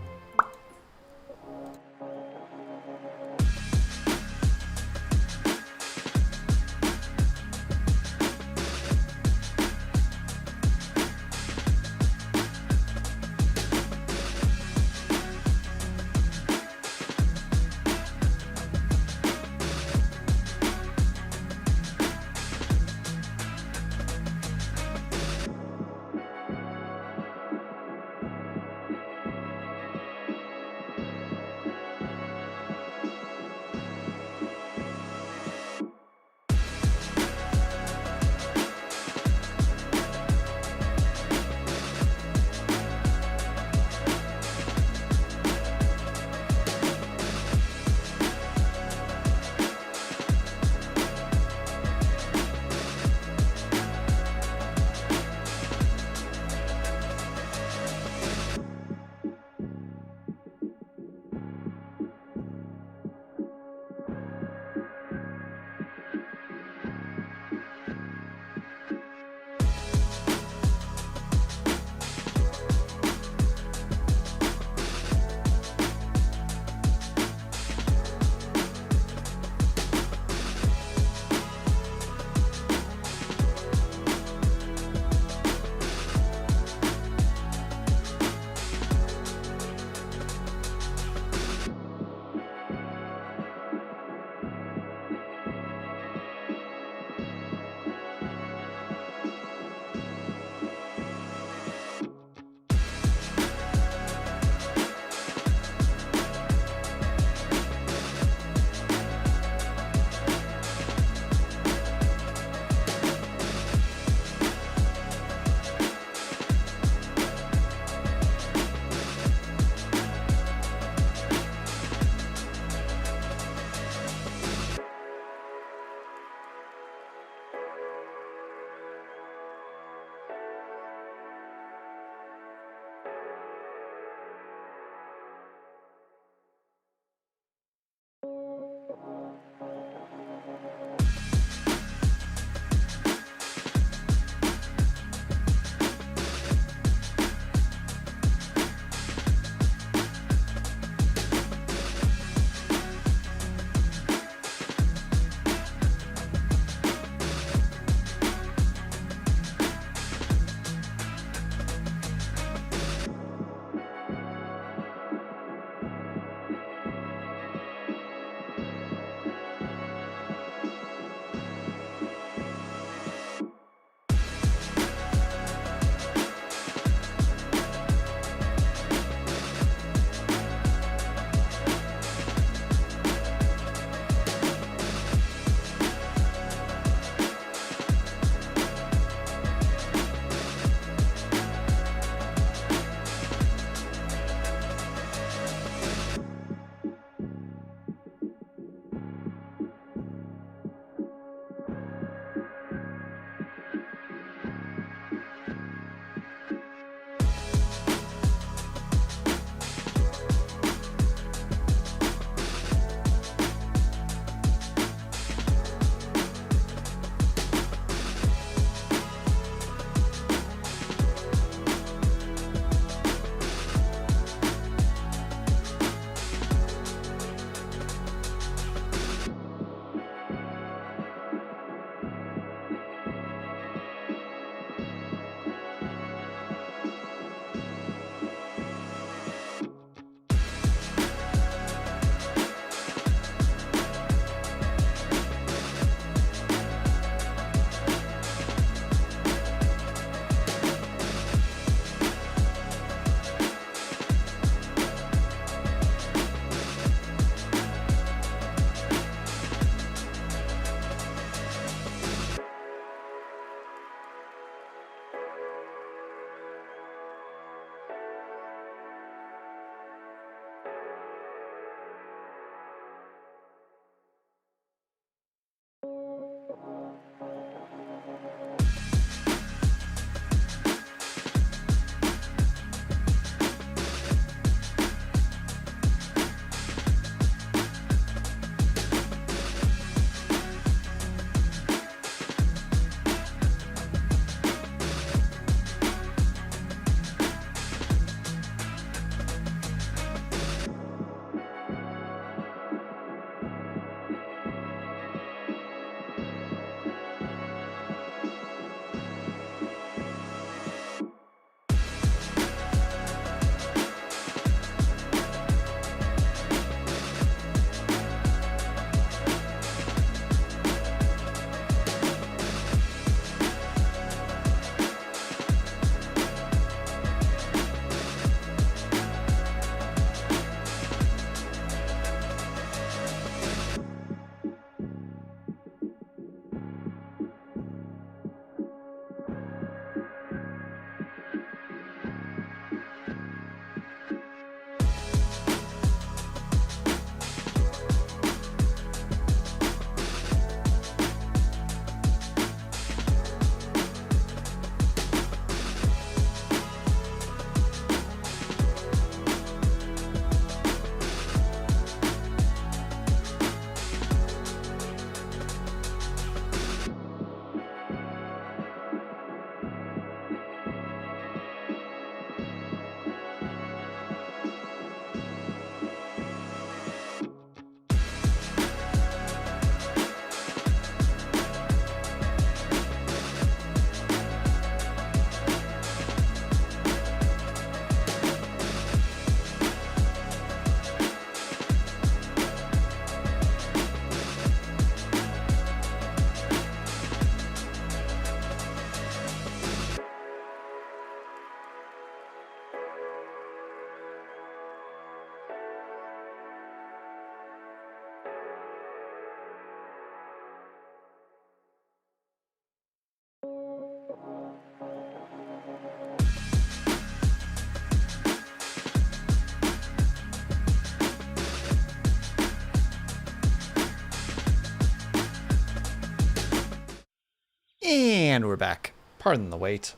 And we're back. Pardon the wait.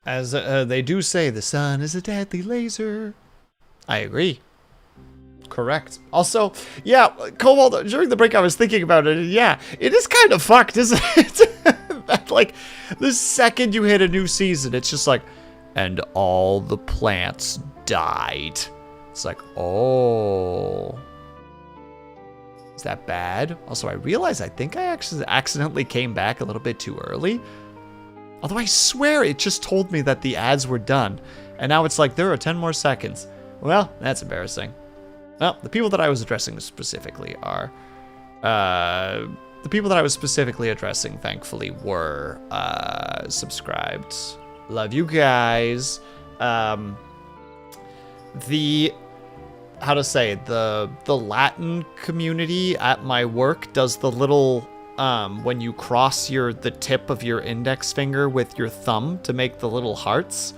As they do say, the sun is a deadly laser. I agree. Correct. Also, yeah, Cobalt, during the break I was thinking about it, and yeah, it is kind of fucked, isn't it? That, like, the second you hit a new season, it's just like, and all the plants died. It's like, oh. Is that bad? Also, I realize I think I actually accidentally came back a little bit too early. Although I swear it just told me that the ads were done. And now it's like, there are 10 more seconds. Well, that's embarrassing. Well, the people that I was addressing specifically are... the people that I was specifically addressing, thankfully, were subscribed. Love you guys. How to say, the Latin community at my work does the little, when you cross the tip of your index finger with your thumb to make the little hearts.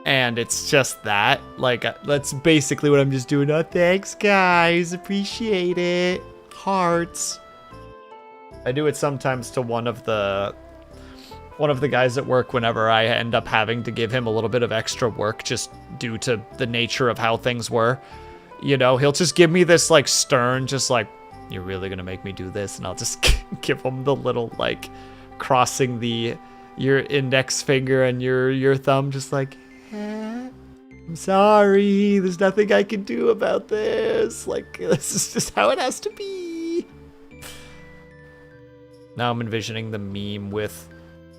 And it's just that, like, that's basically what I'm just doing. Oh, thanks, guys. Appreciate it. Hearts. I do it sometimes to one of the guys at work whenever I end up having to give him a little bit of extra work just due to the nature of how things were. You know, he'll just give me this, like, stern, just like, you're really gonna make me do this? And I'll just give him the little, like, crossing your index finger and your thumb, just like, I'm sorry, there's nothing I can do about this. Like, this is just how it has to be. Now I'm envisioning the meme with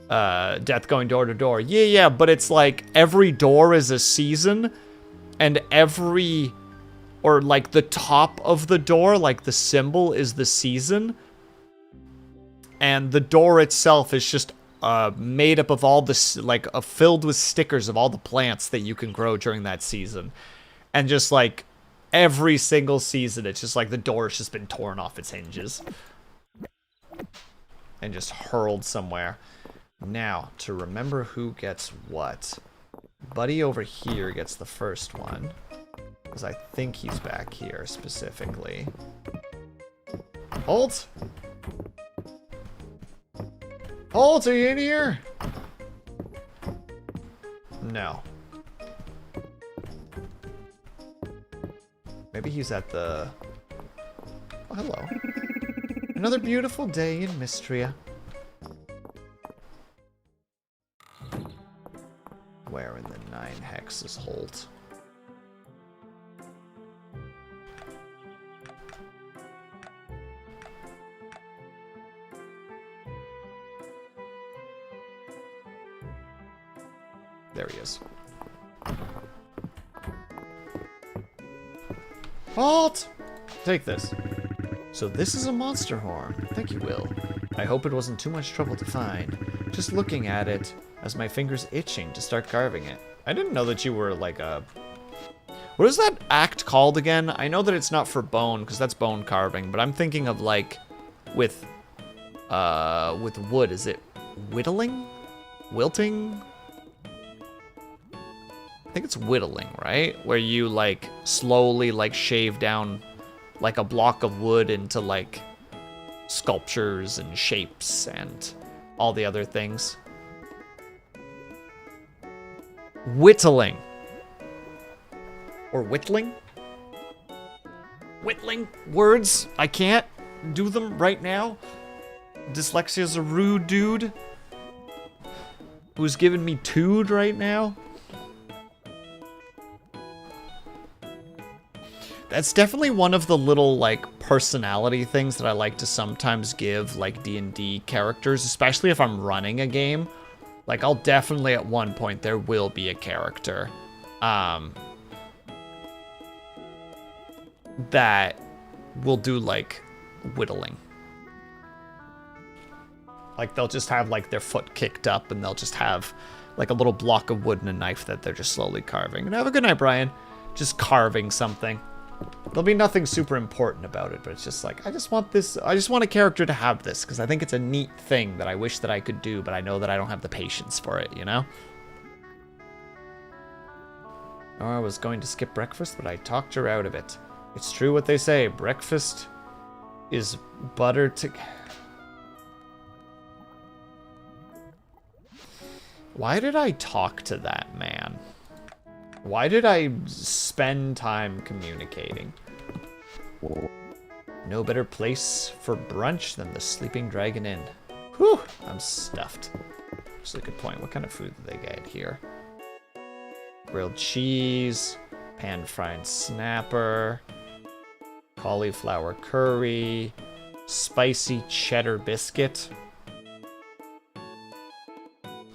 Death going door to door. Yeah, but it's like every door is a season, and or like the top of the door, like the symbol is the season, and the door itself is just made up of all this, like, filled with stickers of all the plants that you can grow during that season. And just, like, every single season, it's just like the door's just been torn off its hinges. And just hurled somewhere. Now, to remember who gets what. Buddy over here gets the first one. Because I think he's back here, specifically. Holt! Holt, are you in here? No. Maybe he's at the... Oh, hello. Another beautiful day in Mistria. Where in the 9 hex is Holt? There he is. Halt! Take this. So this is a monster horn. Thank you, Will. I hope it wasn't too much trouble to find. Just looking at it as my finger's itching to start carving it. I didn't know that you were like a... What is that act called again? I know that it's not for bone, because that's bone carving, but I'm thinking of like with wood. Is it whittling? Wilting? I think it's whittling, right? Where you, like, slowly, like, shave down, like, a block of wood into, like, sculptures and shapes and all the other things. Whittling. Or whittling? Whittling words. I can't do them right now. Dyslexia's a rude dude who's giving me tood right now. That's definitely one of the little, like, personality things that I like to sometimes give, like, D&D characters, especially if I'm running a game. Like, I'll definitely, at one point, there will be a character that will do, like, whittling. Like, they'll just have, like, their foot kicked up, and they'll just have, like, a little block of wood and a knife that they're just slowly carving. And have a good night, Brian. Just carving something. There'll be nothing super important about it, but it's just like, I just want a character to have this, because I think it's a neat thing that I wish that I could do, but I know that I don't have the patience for it, you know? Nora was going to skip breakfast, but I talked her out of it. It's true what they say, breakfast is butter to... Why did I talk to that man? Why did I spend time communicating? No better place for brunch than the Sleeping Dragon Inn. Whew, I'm stuffed. Actually, good point. What kind of food do they get here? Grilled cheese, pan-fried snapper, cauliflower curry, spicy cheddar biscuit.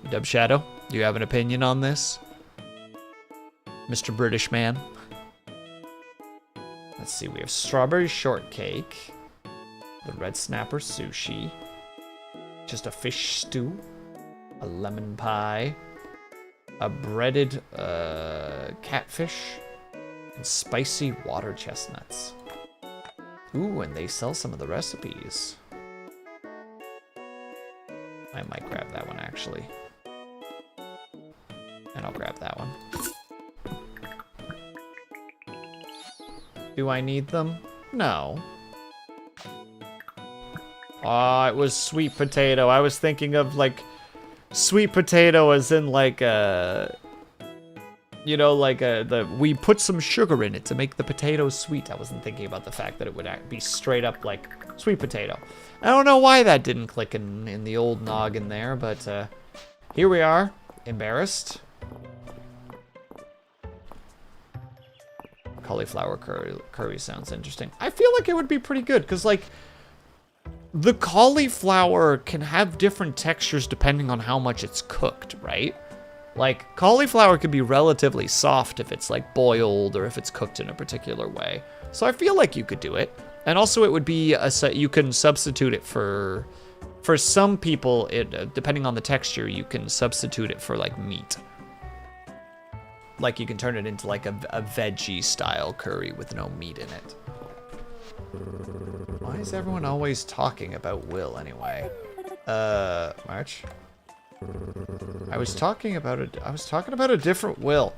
Dub Shadow, do you have an opinion on this? Mr. British man. Let's see, we have strawberry shortcake, the red snapper sushi, just a fish stew, a lemon pie, a breaded catfish, and spicy water chestnuts. Ooh, and they sell some of the recipes. I might grab that one, actually. And I'll grab that one. Do I need them? No. Oh, it was sweet potato. I was thinking of, like, sweet potato as in, like, you know, like, we put some sugar in it to make the potato sweet. I wasn't thinking about the fact that it would be straight up, like, sweet potato. I don't know why that didn't click in the old noggin there, but, here we are. Embarrassed. Cauliflower curry sounds interesting. I feel like it would be pretty good, because, like, the cauliflower can have different textures depending on how much it's cooked, right? Like, cauliflower could be relatively soft if it's, like, boiled or if it's cooked in a particular way. So I feel like you could do it. And also it would be, you can substitute it for some people, depending on the texture, you can substitute it for, like, meat. Like, you can turn it into, like, a veggie-style curry with no meat in it. Why is everyone always talking about Will, anyway? March? I was talking about a different Will.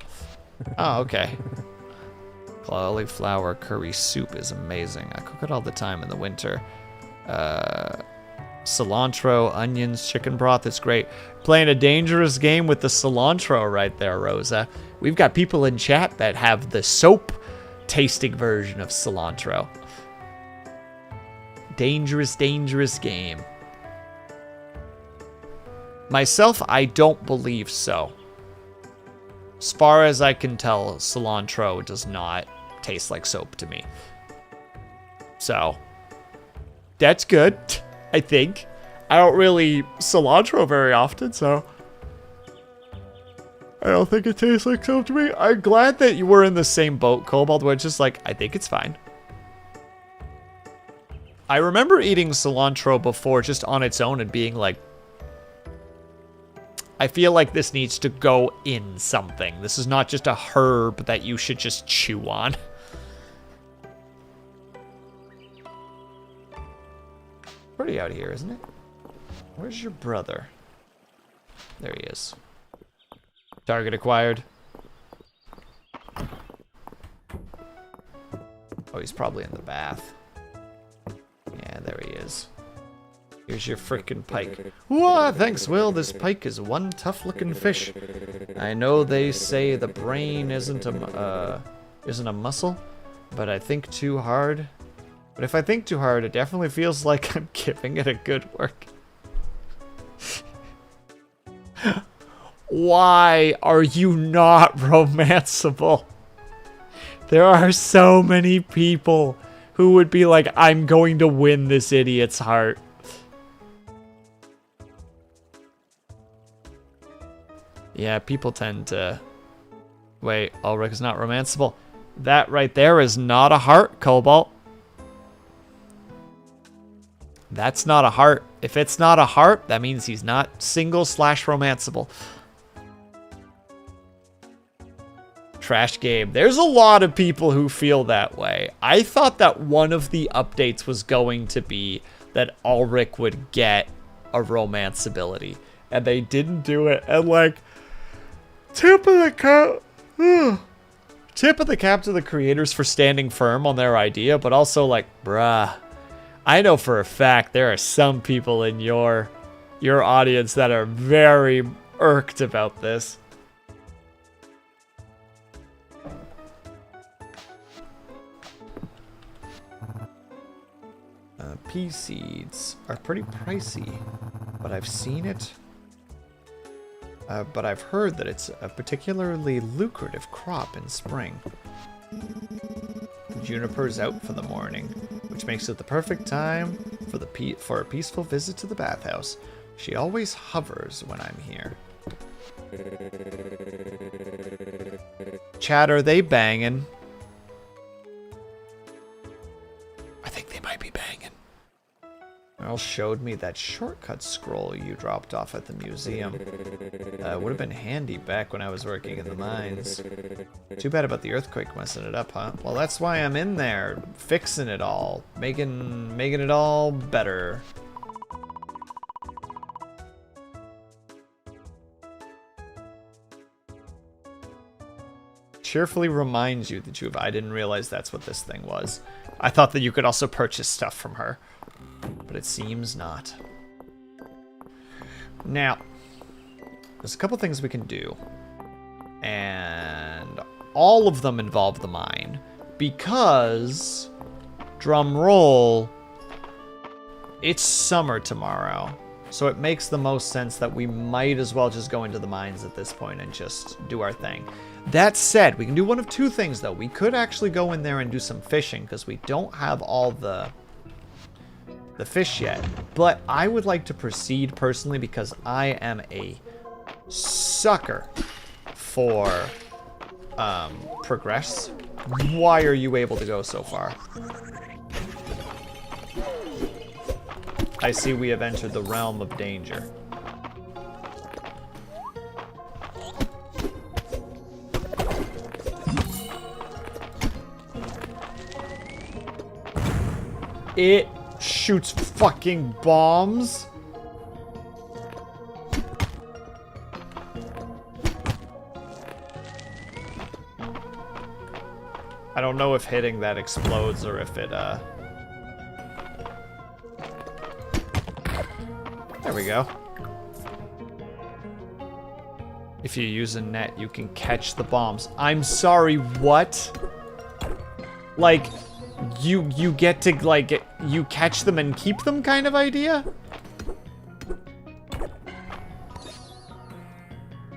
Oh, okay. Cauliflower curry soup is amazing. I cook it all the time in the winter. Cilantro, onions, chicken broth, it's great. Playing a dangerous game with the cilantro right there, Rosa. We've got people in chat that have the soap tasting version of cilantro. Dangerous, dangerous game. Myself, I don't believe so. As far as I can tell, cilantro does not taste like soap to me. So, that's good, I think. I don't really cilantro very often, so I don't think it tastes like soap to me. I'm glad that you were in the same boat, Cobalt, where it's just like, I think it's fine. I remember eating cilantro before just on its own and being like, I feel like this needs to go in something. This is not just a herb that you should just chew on. Pretty out here, isn't it? Where's your brother? There he is. Target acquired. Oh, he's probably in the bath. Yeah, there he is. Here's your frickin' pike. Whoa, thanks, Will. This pike is one tough-looking fish. I know they say the brain isn't a muscle, but I think too hard. But if I think too hard, it definitely feels like I'm giving it a good work. Why are you not romanceable? There are so many people who would be like, I'm going to win this idiot's heart. Yeah, people tend to... Wait, Ulrich is not romanceable. That right there is not a heart, Cobalt. That's not a heart. If it's not a heart, that means he's not single/romanceable. Trash game. There's a lot of people who feel that way. I thought that one of the updates was going to be that Ulrich would get a romance ability, and they didn't do it. And like, tip of the cap to the creators for standing firm on their idea, but also like, bruh, I know for a fact there are some people in your audience that are very irked about this. Pea seeds are pretty pricey, but I've seen it. But I've heard that it's a particularly lucrative crop in spring. Juniper's out for the morning, which makes it the perfect time for a peaceful visit to the bathhouse. She always hovers when I'm here. Chat, are they banging? I think they might be banging. Earl showed me that shortcut scroll you dropped off at the museum. Would have been handy back when I was working in the mines. Too bad about the earthquake messing it up, huh? Well, that's why I'm in there, fixing it all, making it all better. Cheerfully reminds you that I didn't realize that's what this thing was. I thought that you could also purchase stuff from her, but it seems not. Now, there's a couple things we can do, and all of them involve the mine, because, drum roll, it's summer tomorrow, so it makes the most sense that we might as well just go into the mines at this point and just do our thing. That said, we can do one of two things, though. We could actually go in there and do some fishing, because we don't have all the fish yet. But I would like to proceed personally, because I am a sucker for progress. Why are you able to go so far? I see we have entered the realm of danger. It shoots fucking bombs. I don't know if hitting that explodes or if it, There we go. If you use a net, you can catch the bombs. I'm sorry, what? Like, you get to, like, you catch them and keep them kind of idea?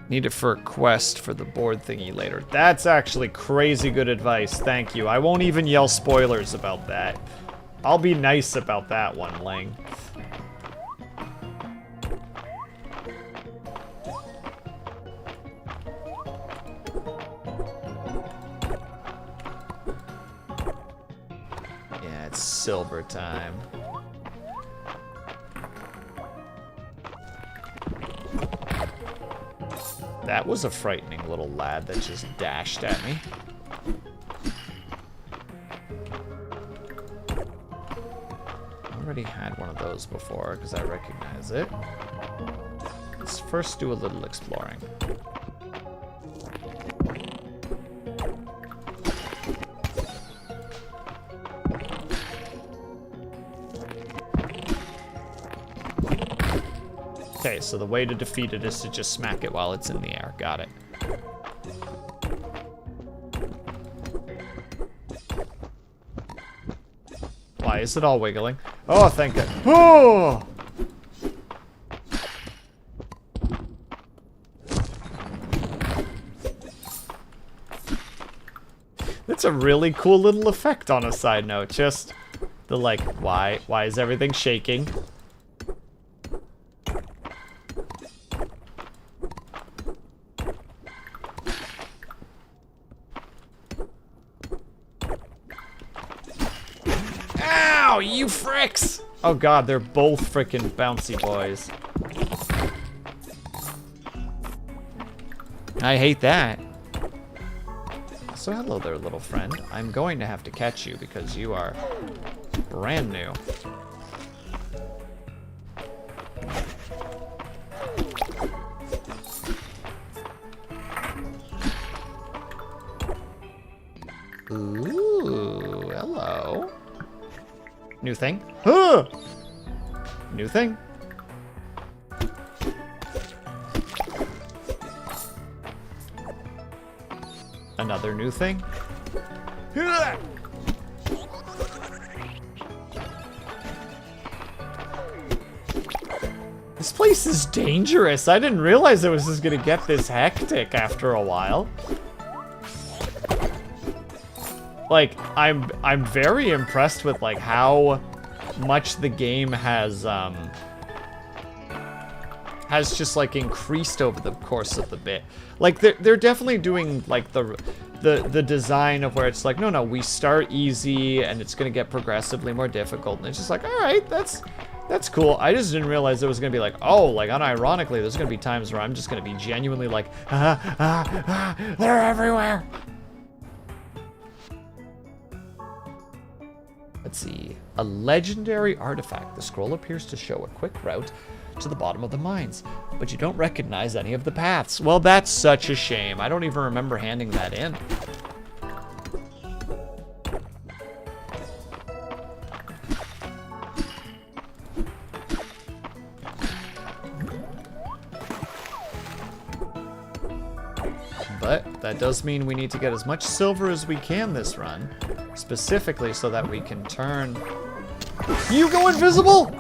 Need it for a quest for the board thingy later. That's actually crazy good advice, thank you. I won't even yell spoilers about that. I'll be nice about that one, Lang. Yeah, it's silver time. That was a frightening little lad that just dashed at me. Already had one of those before because I recognize it. Let's first do a little exploring. Okay, so the way to defeat it is to just smack it while it's in the air. Got it. Why is it all wiggling? Oh, thank God. Oh! That's a really cool little effect on a side note. Just the like, why is everything shaking? Ow, you fricks! Oh God, they're both frickin' bouncy boys. I hate that. So hello there, little friend. I'm going to have to catch you because you are brand new. Ooh, hello. New thing? Ah! New thing. Another new thing. This place is dangerous. I didn't realize it was just gonna get this hectic after a while. Like, I'm very impressed with like how much the game has just like increased over the course of the bit. Like they're definitely doing like the design of where it's like, no, we start easy and it's gonna get progressively more difficult, and it's just like, all right, that's cool. I just didn't realize it was gonna be like, oh, like unironically, there's gonna be times where I'm just gonna be genuinely like, they're everywhere. Let's see. A legendary artifact. The scroll appears to show a quick route to the bottom of the mines, but you don't recognize any of the paths. Well, that's such a shame. I don't even remember handing that in. But that does mean we need to get as much silver as we can this run, specifically so that we can turn... You go invisible!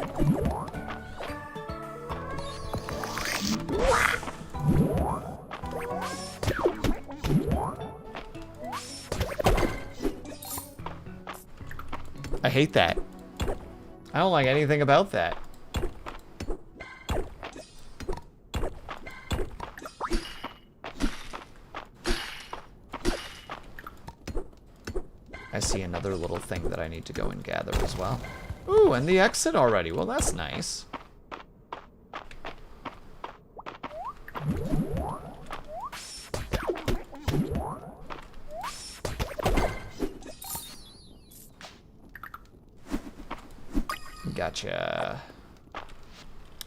I hate that. I don't like anything about that. I see another little thing that I need to go and gather as well. Ooh, and the exit already. Well, that's nice. Gotcha.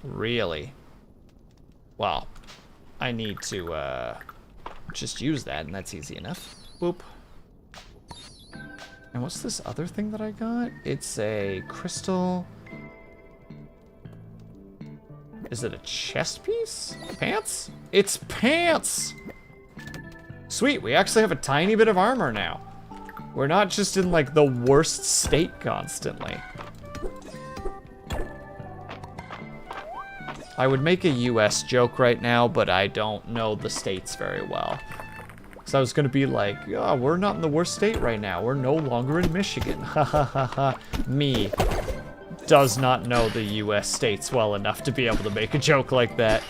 Really? Well, I need to just use that, and that's easy enough. Boop. And what's this other thing that I got? It's a crystal... Is it a chest piece? Pants? It's pants! Sweet, we actually have a tiny bit of armor now. We're not just in, like, the worst state constantly. I would make a US joke right now, but I don't know the states very well. So I was gonna be like, oh, we're not in the worst state right now. We're no longer in Michigan. Ha ha ha ha. Me does not know the US states well enough to be able to make a joke like that.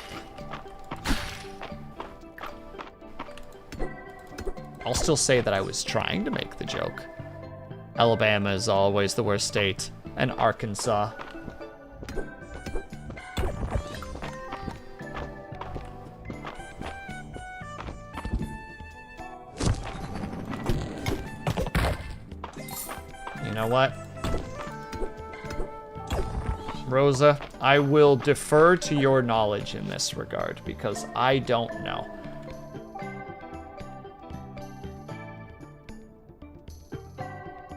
I'll still say that I was trying to make the joke. Alabama is always the worst state, and Arkansas. You know what? Rosa, I will defer to your knowledge in this regard, because I don't know.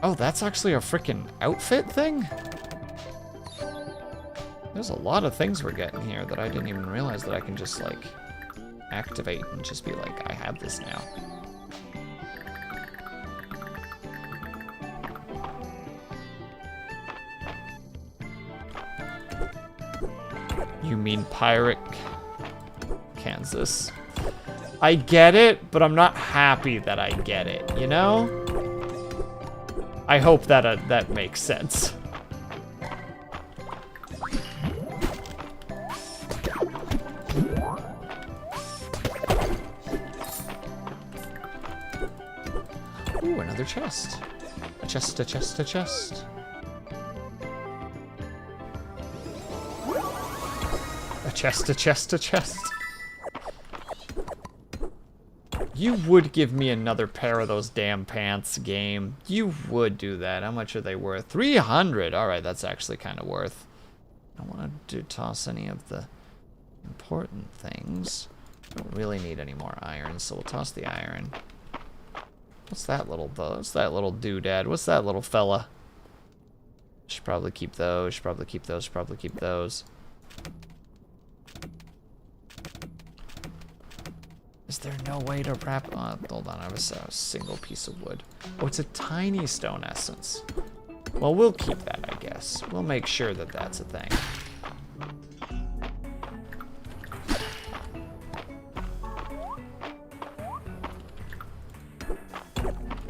Oh, that's actually a freaking outfit thing? There's a lot of things we're getting here that I didn't even realize that I can just, like, activate and just be like, I have this now. You mean Pirate Kansas? I get it, but I'm not happy that I get it, you know? I hope that that makes sense. Ooh, another chest. A chest, a chest, a chest. A chest, a chest, a chest. You would give me another pair of those damn pants, game. You would do that. How much are they worth? 300. All right, that's actually kind of worth. I don't want to toss any of the important things. Don't really need any more iron, so we'll toss the iron. What's that little doodad? What's that little fella? Should probably keep those. Should probably keep those. Should probably keep those. Is there no way to wrap... hold on, I have a single piece of wood. Oh, it's a tiny stone essence. Well, we'll keep that, I guess. We'll make sure that that's a thing.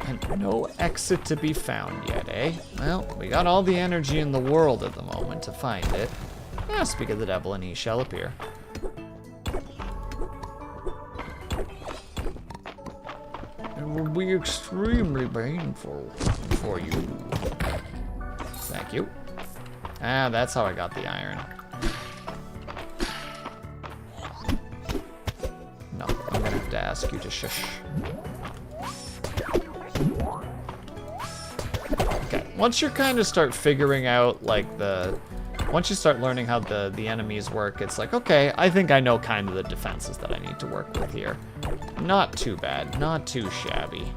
And no exit to be found yet, eh? Well, we got all the energy in the world at the moment to find it. Yeah, speak of the devil, and he shall appear. It will be extremely painful for you. Thank you. Ah, that's how I got the iron. No, I'm gonna have to ask you to shush. Okay, once you kind of start figuring out, like, once you start learning how the enemies work, it's like, okay, I think I know kind of the defenses that I need to work with here. Not too bad, not too shabby.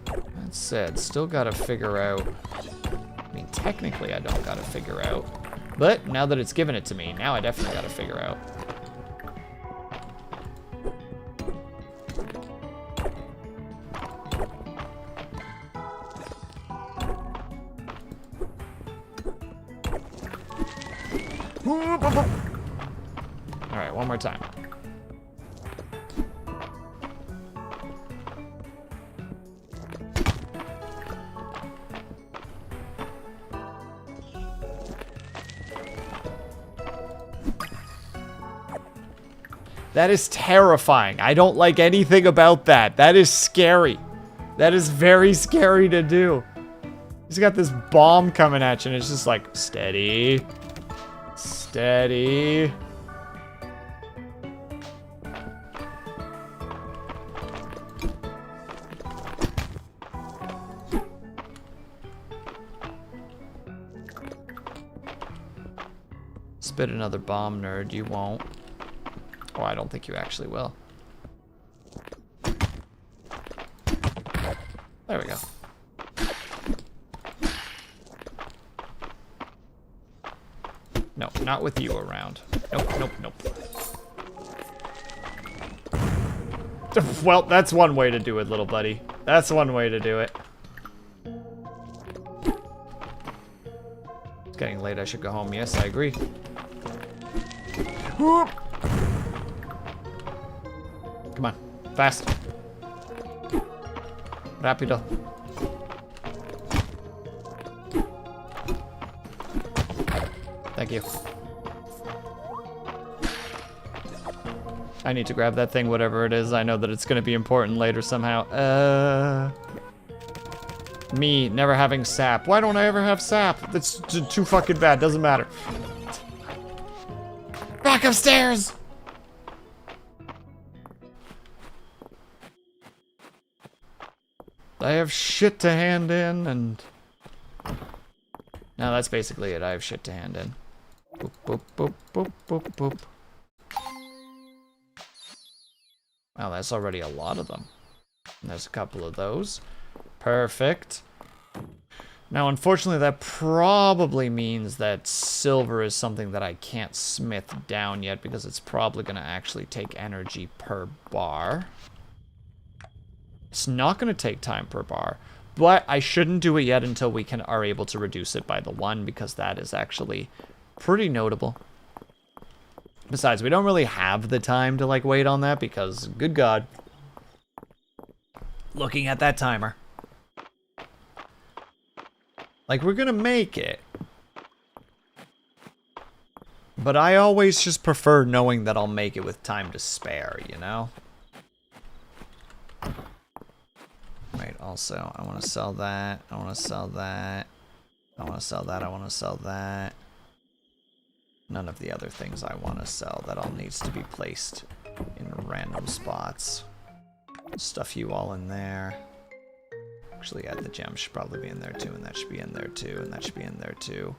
That said, still gotta figure out, I mean, technically I don't gotta figure out, but now that it's given it to me, now I definitely gotta figure out. Alright, one more time. That is terrifying. I don't like anything about that. That is scary. That is very scary to do. He's got this bomb coming at you and it's just like, steady. Steady. Spit another bomb, nerd. You won't. Oh, I don't think you actually will. There we go. No, not with you around. Nope, nope, nope. Well, that's one way to do it, little buddy. That's one way to do it. It's getting late, I should go home. Yes, I agree. Whoop. Come on, fast. Rapido. Thank you. I need to grab that thing, whatever it is. I know that it's gonna be important later somehow. Me never having sap. Why don't I ever have sap? That's too fucking bad, doesn't matter. Back upstairs! I have shit to hand in, and... No, that's basically it. I have shit to hand in. Boop, boop, boop, boop, boop, boop. Wow, that's already a lot of them. And there's a couple of those. Perfect. Now, unfortunately, that probably means that silver is something that I can't smith down yet because it's probably going to actually take energy per bar. It's not going to take time per bar, but I shouldn't do it yet until we are able to reduce it by the 1 because that is actually pretty notable. Besides, we don't really have the time to like wait on that because, good God, looking at that timer. Like, we're gonna make it. But I always just prefer knowing that I'll make it with time to spare, you know? Wait, also, I want to sell that. I want to sell that. I want to sell that. I want to sell that. None of the other things I want to sell. That all needs to be placed in random spots. Stuff you all in there. Actually, yeah, the gem should probably be in there too, and that should be in there too, and that should be in there too.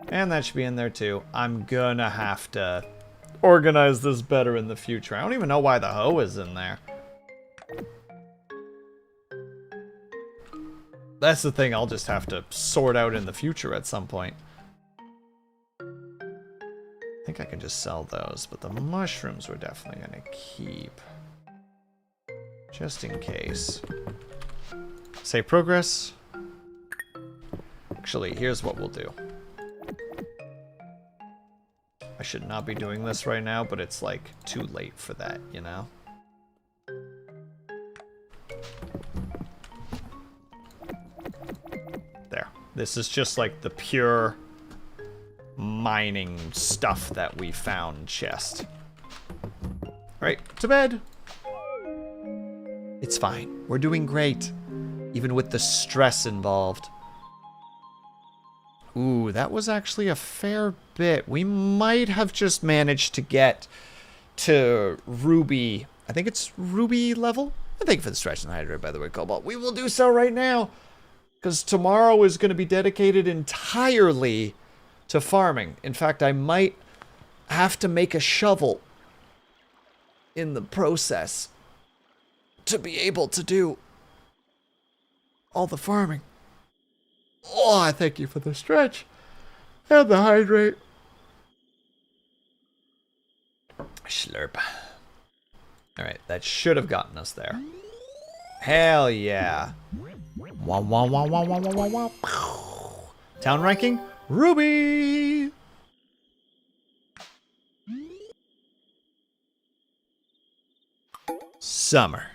And that should be in there too. I'm gonna have to organize this better in the future. I don't even know why the hoe is in there. That's the thing I'll just have to sort out in the future at some point. I think I can just sell those, but the mushrooms we're definitely gonna keep. Just in case. Save progress. Actually, here's what we'll do. I should not be doing this right now, but it's like too late for that, you know? There. This is just like the pure mining stuff that we found chest. Right, to bed. It's fine. We're doing great. Even with the stress involved. Ooh, that was actually a fair bit. We might have just managed to get to Ruby. I think it's Ruby level. And thank you for the stretch and hydrate, by the way, Cobalt. We will do so right now. Because tomorrow is going to be dedicated entirely to farming. In fact, I might have to make a shovel in the process to be able to do all the farming. Oh, I thank you for the stretch and the hydrate. Slurp. Alright, that should have gotten us there. Hell yeah. Wah, wah, wah, wah, wah, wah, wah, wah. Town ranking, Ruby. Summer.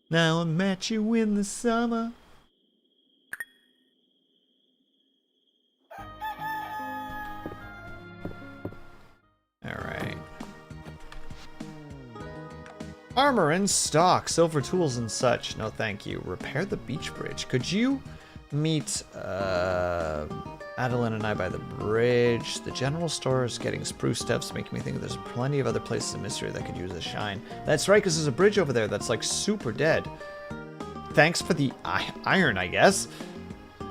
Now I met you in the summer. Alright. Armor in stock, silver tools and such. No thank you. Repair the beach bridge. Could you meet Adeline and I by the bridge? The general store is getting spruced up, so making me think there's plenty of other places in Mistria that could use a shine. That's right, because there's a bridge over there that's like super dead. Thanks for the iron, I guess.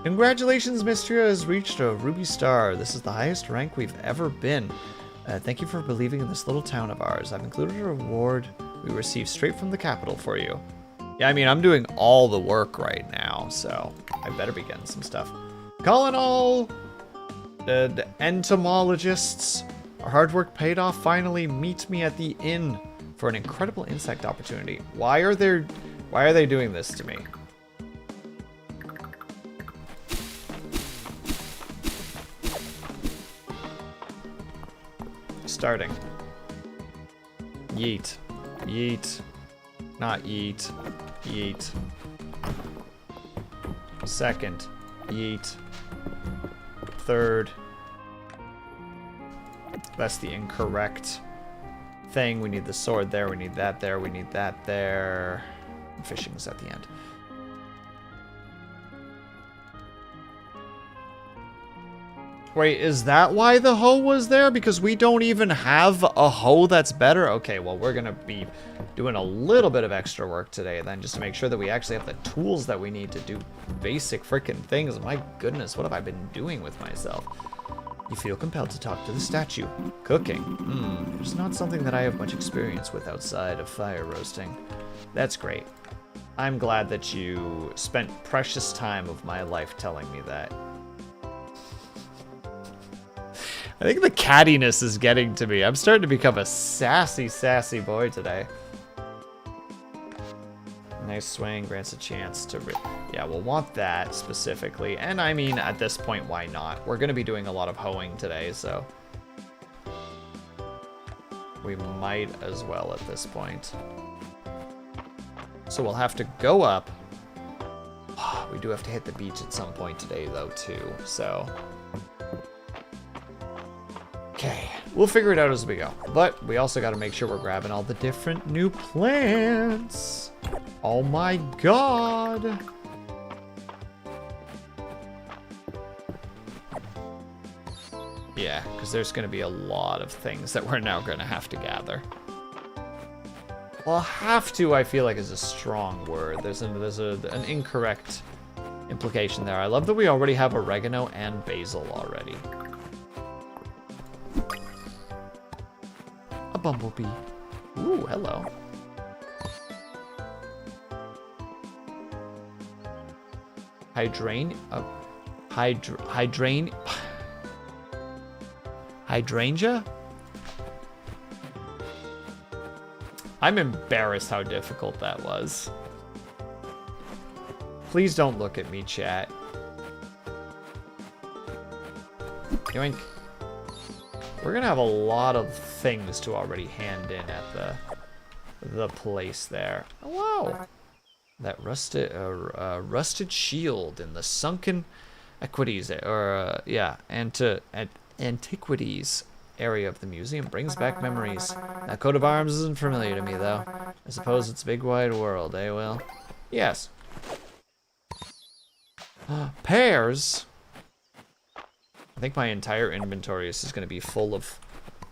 Congratulations, Mistria has reached a ruby star. This is the highest rank we've ever been. Thank you for believing in this little town of ours. I've included a reward we received straight from the capital for you. Yeah, I mean, I'm doing all the work right now, so I better be getting some stuff. Calling all the entomologists. Our hard work paid off. Finally, meet me at the inn for an incredible insect opportunity. Why are they doing this to me? Starting. Yeet. Yeet. Not yeet. Yeet. Second. Yeet. Third. That's the incorrect thing. We need the sword there. We need that there. We need that there. And fishing's at the end. Wait, is that why the hoe was there? Because we don't even have a hoe that's better? Okay, well, we're going to be doing a little bit of extra work today then, just to make sure that we actually have the tools that we need to do basic freaking things. My goodness, what have I been doing with myself? You feel compelled to talk to the statue. Cooking. It's not something that I have much experience with outside of fire roasting. That's great. I'm glad that you spent precious time of my life telling me that. I think the cattiness is getting to me. I'm starting to become a sassy, sassy boy today. Nice swing, grants a chance to... Yeah, we'll want that specifically. And I mean, at this point, why not? We're going to be doing a lot of hoeing today, so... we might as well at this point. So we'll have to go up. We do have to hit the beach at some point today, though, too, so... Okay, we'll figure it out as we go. But we also got to make sure we're grabbing all the different new plants. Oh my god. Yeah, because there's going to be a lot of things that we're now going to have to gather. Well, have to, I feel like, is a strong word. There's an incorrect implication there. I love that we already have oregano and basil already. A bumblebee. Ooh, hello. Hydrangea? I'm embarrassed how difficult that was. Please don't look at me, chat. Yoink. We're gonna have a lot of things to already hand in at the place there. Oh, wow. That rusted shield in the sunken equities, antiquities area of the museum brings back memories. That coat of arms isn't familiar to me, though. I suppose it's a big wide world, eh, Will? Yes. Pears? I think my entire inventory is just going to be full of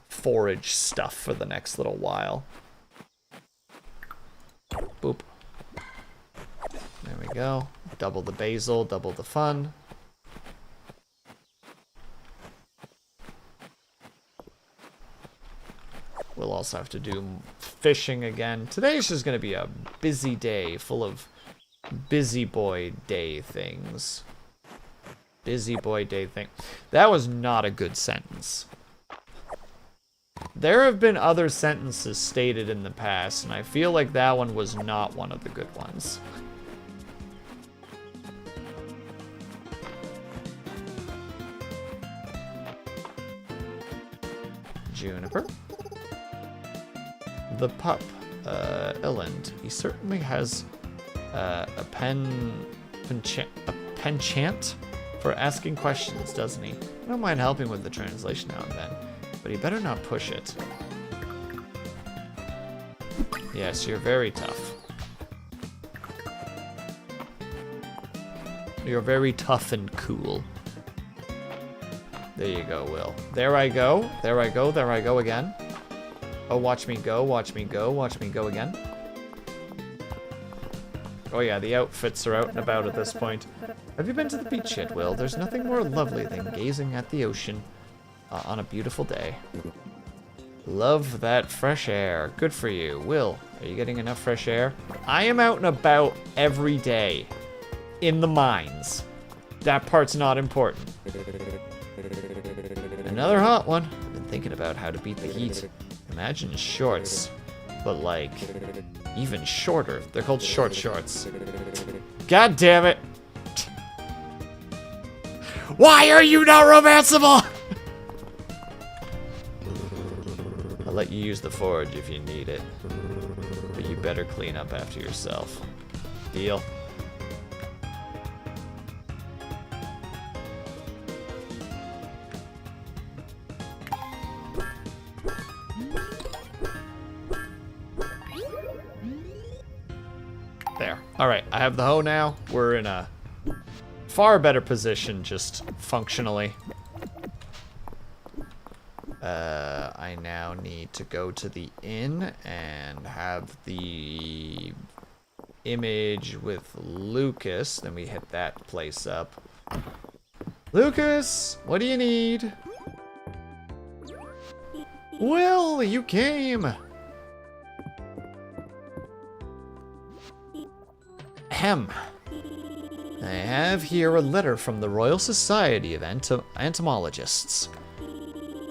forage stuff for the next little while. Boop. There we go. Double the basil, double the fun. We'll also have to do fishing again. Today's just going to be a busy day full of busy boy day things. Busy boy day thing. That was not a good sentence. There have been other sentences stated in the past, and I feel like that one was not one of the good ones. Juniper. The pup, Elend. He certainly has a penchant for asking questions, doesn't he? I don't mind helping with the translation now and then, but he better not push it. Yes, you're very tough. You're very tough and cool. There you go, Will. There I go. There I go. There I go again. Oh, watch me go. Watch me go. Watch me go again. Oh yeah, the outfits are out and about at this point. Have you been to the beach yet, Will? There's nothing more lovely than gazing at the ocean on a beautiful day. Love that fresh air. Good for you. Will, are you getting enough fresh air? I am out and about every day. In the mines. That part's not important. Another hot one. I've been thinking about how to beat the heat. Imagine shorts, but like, even shorter. They're called short shorts. God damn it. Why are you not romanceable? I'll let you use the forge if you need it. But you better clean up after yourself. Deal? There. Alright, I have the hoe now. We're in a far better position, just functionally. I now need to go to the inn and have the image with Lucas. Then we hit that place up. Lucas, what do you need? Will, you came. Ahem. I have here a letter from the Royal Society of Entomologists.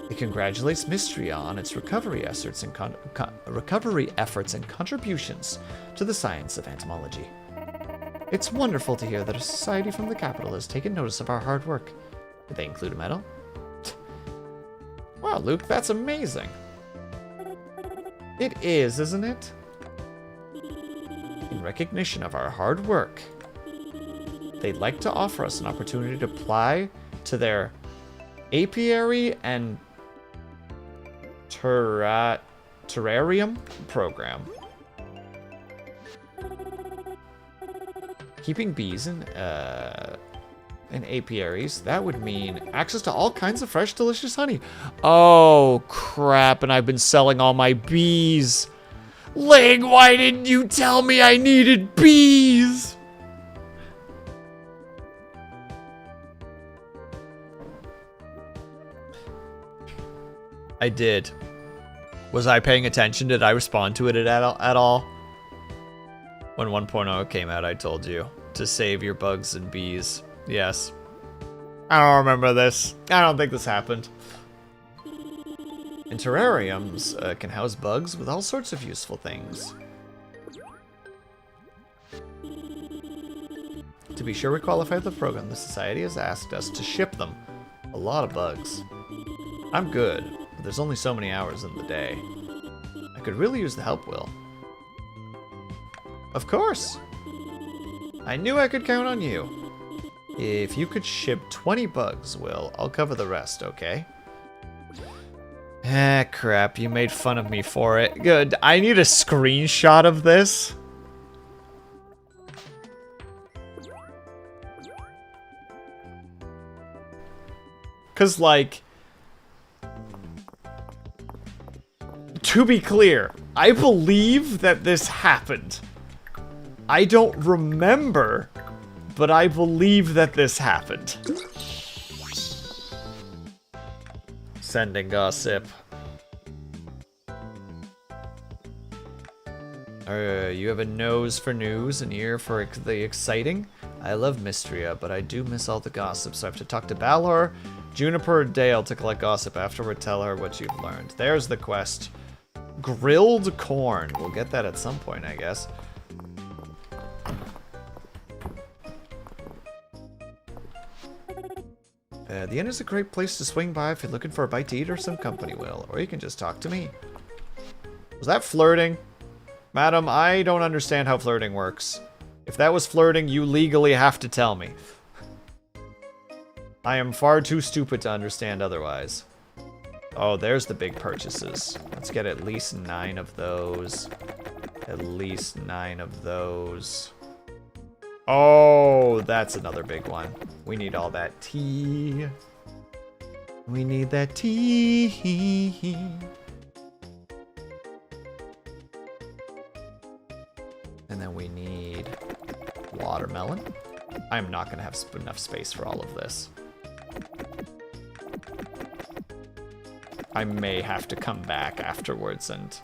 It congratulates Mistria on its recovery efforts and contributions to the science of entomology. It's wonderful to hear that a society from the capital has taken notice of our hard work. Did they include a medal? Wow, Luke, that's amazing. It is, isn't it? In recognition of our hard work, they'd like to offer us an opportunity to apply to their apiary and terrarium program. Keeping bees in apiaries, that would mean access to all kinds of fresh, delicious honey. Oh, crap, and I've been selling all my bees. Ling, why didn't you tell me I needed bees? I did. Was I paying attention? Did I respond to it at all? When 1.0 came out, I told you to save your bugs and bees. Yes. I don't remember this. I don't think this happened. And terrariums can house bugs with all sorts of useful things. To be sure we qualify for the program, the Society has asked us to ship them. A lot of bugs. I'm good, but there's only so many hours in the day. I could really use the help, Will. Of course! I knew I could count on you. If you could ship 20 bugs, Will, I'll cover the rest, okay? Ah, crap, you made fun of me for it. Good, I need a screenshot of this. Cause, like, to be clear, I believe that this happened. I don't remember, but I believe that this happened. Sending gossip. You have a nose for news, an ear for the exciting. I love Mistria, but I do miss all the gossip, so I have to talk to Balor, Juniper, or Dale to collect gossip. Afterward, tell her what you've learned. There's the quest. Grilled corn. We'll get that at some point, I guess. The inn is a great place to swing by if you're looking for a bite to eat or some company, Will. Or you can just talk to me. Was that flirting? Madam, I don't understand how flirting works. If that was flirting, you legally have to tell me. I am far too stupid to understand otherwise. Oh, there's the big purchases. Let's get at least 9 of those. At least 9 of those. Oh, that's another big one. We need all that tea. We need that tea. And then we need watermelon. I'm not gonna have enough space for all of this. I may have to come back afterwards and...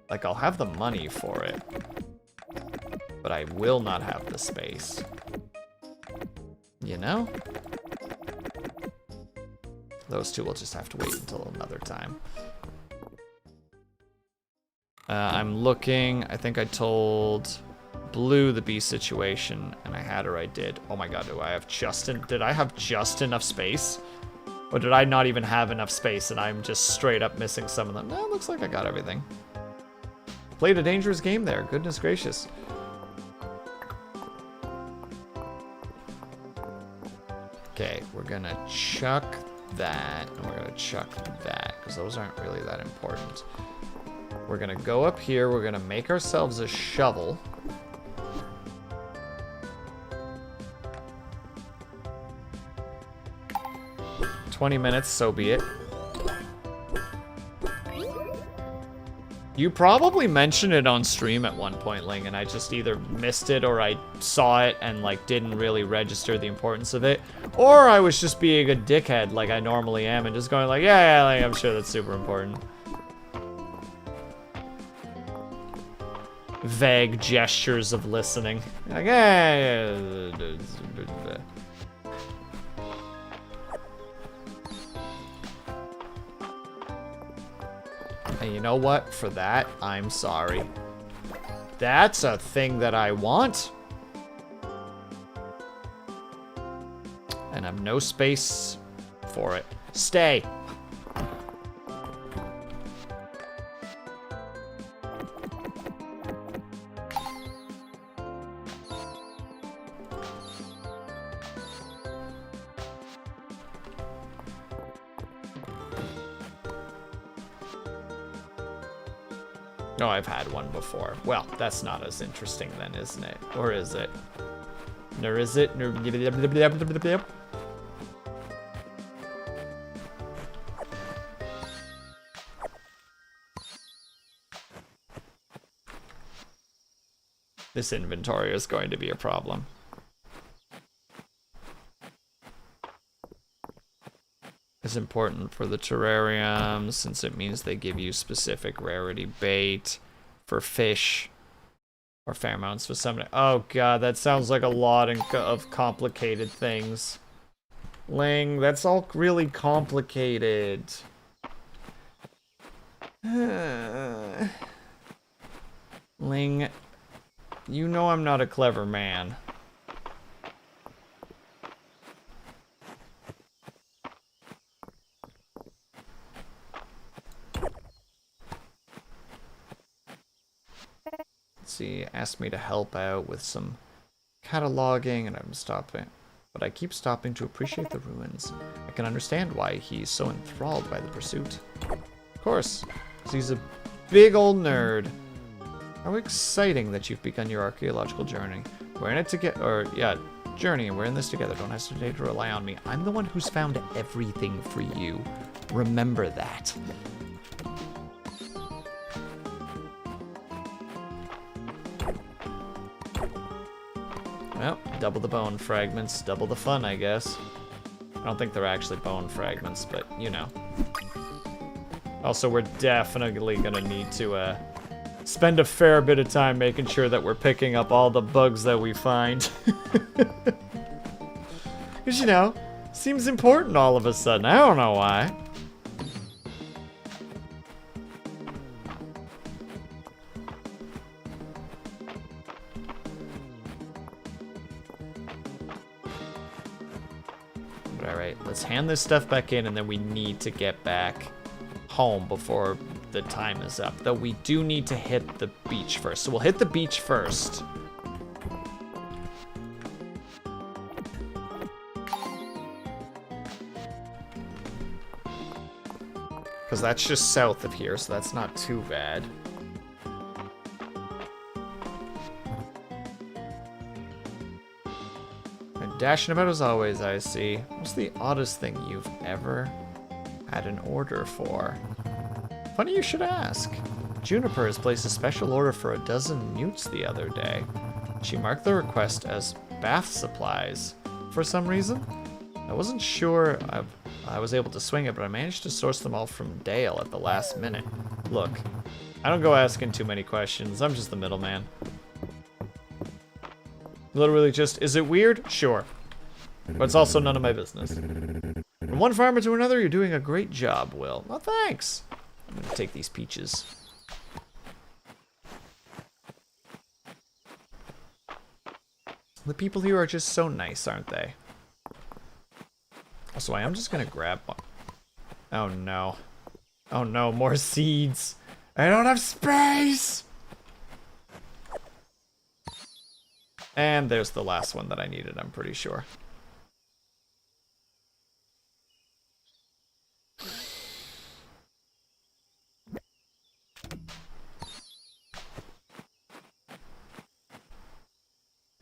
like, I'll have the money for it. But I will not have the space. You know? Those two will just have to wait until another time. I'm looking. I think I told Blue the bee situation, and I had her. I did. Oh my god, do I have did I have just enough space? Or did I not even have enough space and I'm just straight up missing some of them? No, it looks like I got everything. Played a dangerous game there. Goodness gracious. Okay, we're gonna chuck that, and we're gonna chuck that, because those aren't really that important. We're gonna go up here, we're gonna make ourselves a shovel. "20 minutes, so be it." You probably mentioned it on stream at one point, Ling, and I just either missed it or I saw it and like didn't really register the importance of it. Or I was just being a dickhead like I normally am and just going like, yeah, like, I'm sure that's super important. Vague gestures of listening. Like, yeah. And you know what? For that, I'm sorry. That's a thing that I want. And I have no space for it. Stay. No, I've had one before. Well, that's not as interesting then, isn't it? Or is it? Nor is it? This inventory is going to be a problem. is important for the terrarium since it means they give you specific rarity bait for fish or pheromones for summoning. Oh god, that sounds like a lot of complicated things. Ling, that's all really complicated. Ling, you know I'm not a clever man. Let's see, asked me to help out with some cataloging, and I'm stopping. But I keep stopping to appreciate the ruins. I can understand why he's so enthralled by the pursuit. Of course, 'cause he's a big old nerd. How exciting that you've begun your archaeological journey. We're in it together, journey, and we're in this together. Don't hesitate to rely on me. I'm the one who's found everything for you. Remember that. Well, double the bone fragments, double the fun, I guess. I don't think they're actually bone fragments, but you know. Also, we're definitely gonna need to spend a fair bit of time making sure that we're picking up all the bugs that we find. Because, you know, seems important all of a sudden. I don't know why. But alright, let's hand this stuff back in, and then we need to get back home before the time is up. Though we do need to hit the beach first. So we'll hit the beach first. Because that's just south of here, so that's not too bad. And dashing about as always, I see. What's the oddest thing you've ever had an order for? Funny you should ask. Juniper has placed a special order for 12 newts the other day. She marked the request as bath supplies for some reason. I wasn't sure I was able to swing it, but I managed to source them all from Dale at the last minute. Look, I don't go asking too many questions. I'm just the middleman. Literally just, is it weird? Sure. But it's also none of my business. From one farmer to another, you're doing a great job, Will. Well, thanks. I'm gonna take these peaches. The people here are just so nice, aren't they? Also, I am just gonna grab one. Oh no. Oh no, more seeds. I don't have space! And there's the last one that I needed, I'm pretty sure.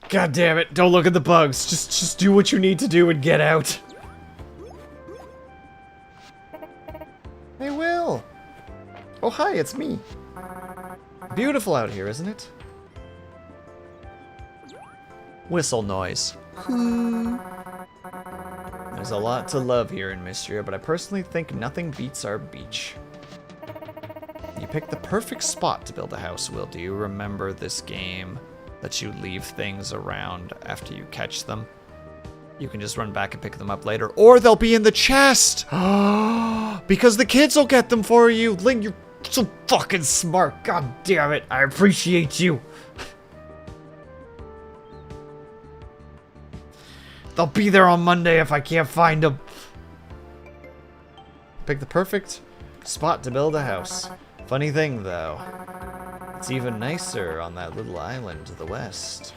God damn it, don't look at the bugs. Just do what you need to do and get out. Hey, Will. Oh, hi, it's me. Beautiful out here, isn't it? Whistle noise. There's a lot to love here in Mistria, but I personally think nothing beats our beach. You picked the perfect spot to build a house, Will. Do you remember this game? That you leave things around after you catch them. You can just run back and pick them up later, or they'll be in the chest! Because the kids will get them for you! Ling, you're so fucking smart! God damn it, I appreciate you! They'll be there on Monday if I can't find them. Pick the perfect spot to build a house. Funny thing, though. It's even nicer on that little island to the west.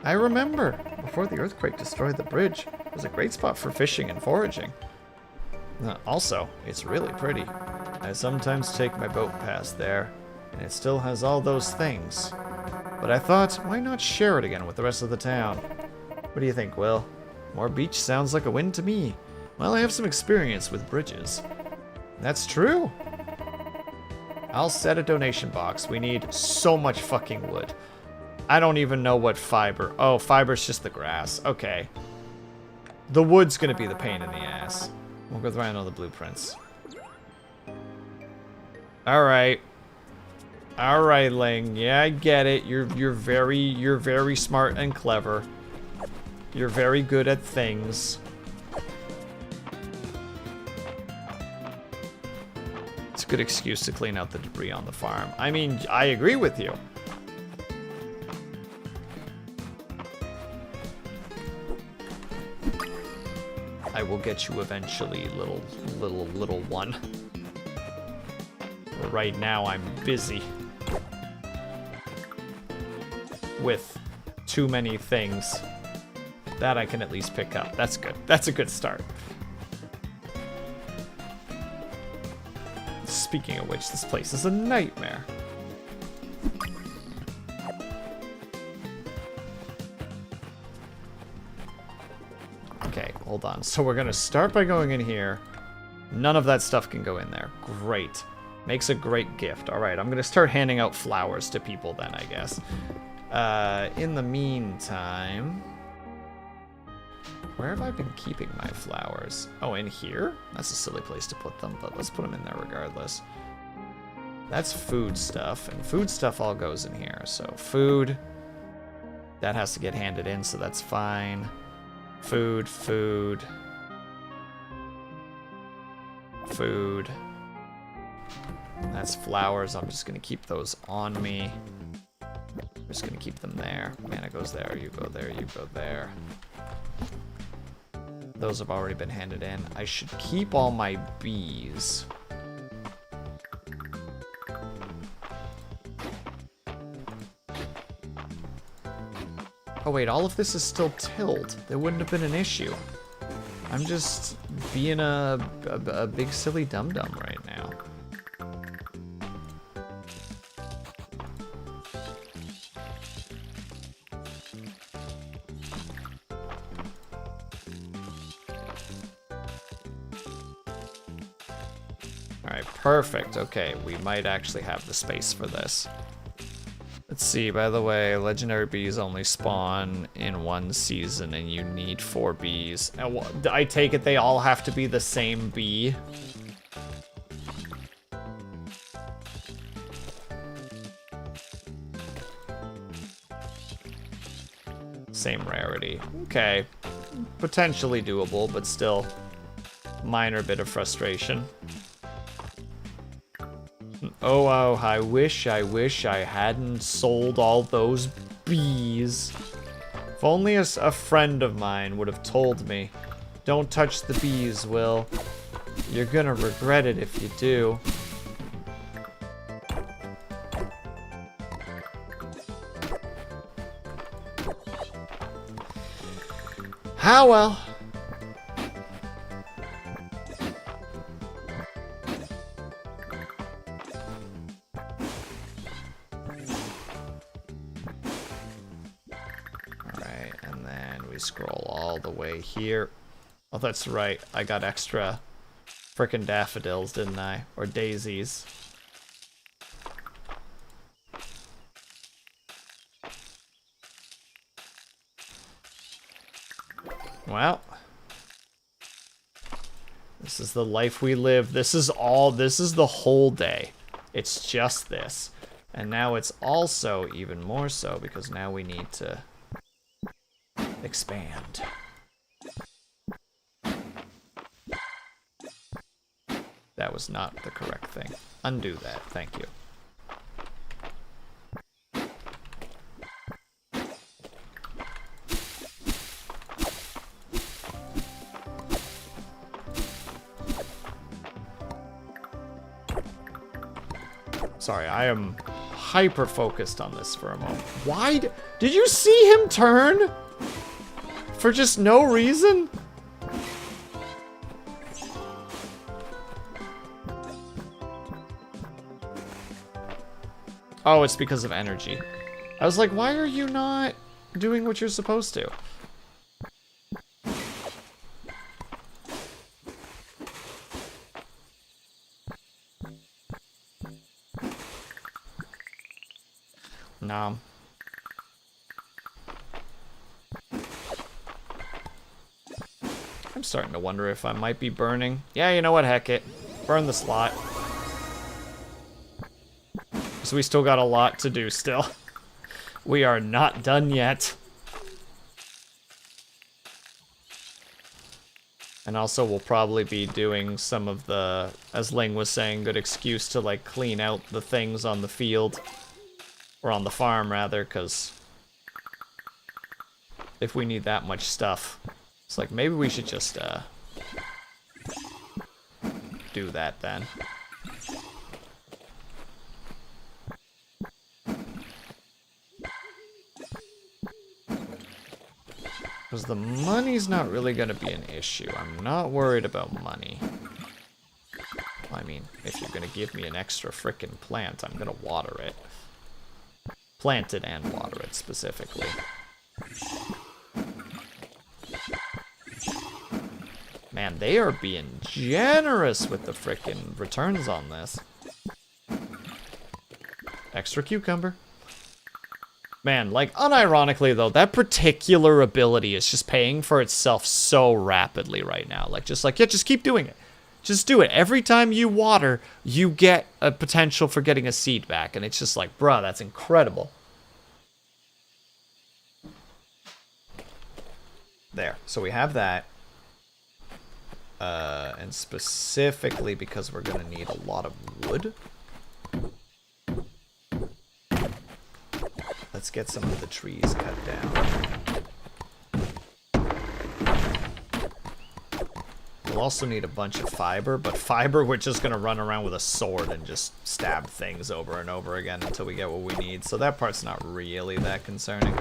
I remember, before the earthquake destroyed the bridge, it was a great spot for fishing and foraging. Also, it's really pretty. I sometimes take my boat past there, and it still has all those things. But I thought, why not share it again with the rest of the town? What do you think, Will? More beach sounds like a win to me. Well, I have some experience with bridges. That's true. I'll set a donation box. We need so much fucking wood. I don't even know what fiber. Oh, fiber's just the grass. Okay. The wood's gonna be the pain in the ass. We'll go through all the blueprints. Alright. Alright, Ling. Yeah, I get it. You're very smart and clever. You're very good at things. It's a good excuse to clean out the debris on the farm. I mean, I agree with you. I will get you eventually, little one. But right now, I'm busy with too many things that I can at least pick up. That's good. That's a good start. Speaking of which, this place is a nightmare. Okay, hold on. So we're gonna start by going in here. None of that stuff can go in there. Great. Makes a great gift. All right, I'm gonna start handing out flowers to people then, I guess. In the meantime, where have I been keeping my flowers? Oh, in here? That's a silly place to put them, but let's put them in there regardless. That's food stuff, and food stuff all goes in here. So food, that has to get handed in, so that's fine. Food, food, food. That's flowers. I'm just gonna keep those on me. I'm just gonna keep them there. Mana goes there, you go there, you go there. Those have already been handed in. I should keep all my bees. Oh wait, all of this is still tilled. There wouldn't have been an issue. I'm just being a big silly dum-dum right now. Alright, perfect. Okay, we might actually have the space for this. Let's see, by the way, legendary bees only spawn in one season and you need 4 bees. I take it they all have to be the same bee? Same rarity. Okay. Potentially doable, but still minor bit of frustration. Oh, I wish I hadn't sold all those bees. If only a friend of mine would have told me, don't touch the bees, Will. You're gonna regret it if you do. Ah, well. Scroll all the way here. Oh, that's right. I got extra frickin' daffodils, didn't I? Or daisies. Well, this is the life we live. This is the whole day. It's just this. And now it's also even more so because now we need to expand. That was not the correct thing. Undo that. Thank you. Sorry, I am hyper focused on this for a moment. Why did you see him turn? For just no reason? Oh, it's because of energy. I was like, why are you not doing what you're supposed to? No. I I'm starting to wonder if I might be burning. Yeah, you know what? Heck it. Burn the slot. So we still got a lot to do still. We are not done yet. And also we'll probably be doing some of the, as Ling was saying, good excuse to like clean out the things on the field. Or on the farm rather, because if we need that much stuff, it's like maybe we should just do that then. Because the money's not really going to be an issue. I'm not worried about money. I mean, if you're going to give me an extra frickin' plant, I'm going to water it. Plant it and water it specifically. Man, they are being generous with the frickin' returns on this. Extra cucumber. Man, like, unironically, though, that particular ability is just paying for itself so rapidly right now. Like, yeah, just keep doing it. Just do it. Every time you water, you get a potential for getting a seed back. And it's just like, bruh, that's incredible. There. So we have that. And specifically because we're going to need a lot of wood. Let's get some of the trees cut down. We'll also need a bunch of fiber, but fiber we're just going to run around with a sword and just stab things over and over again until we get what we need. So that part's not really that concerning.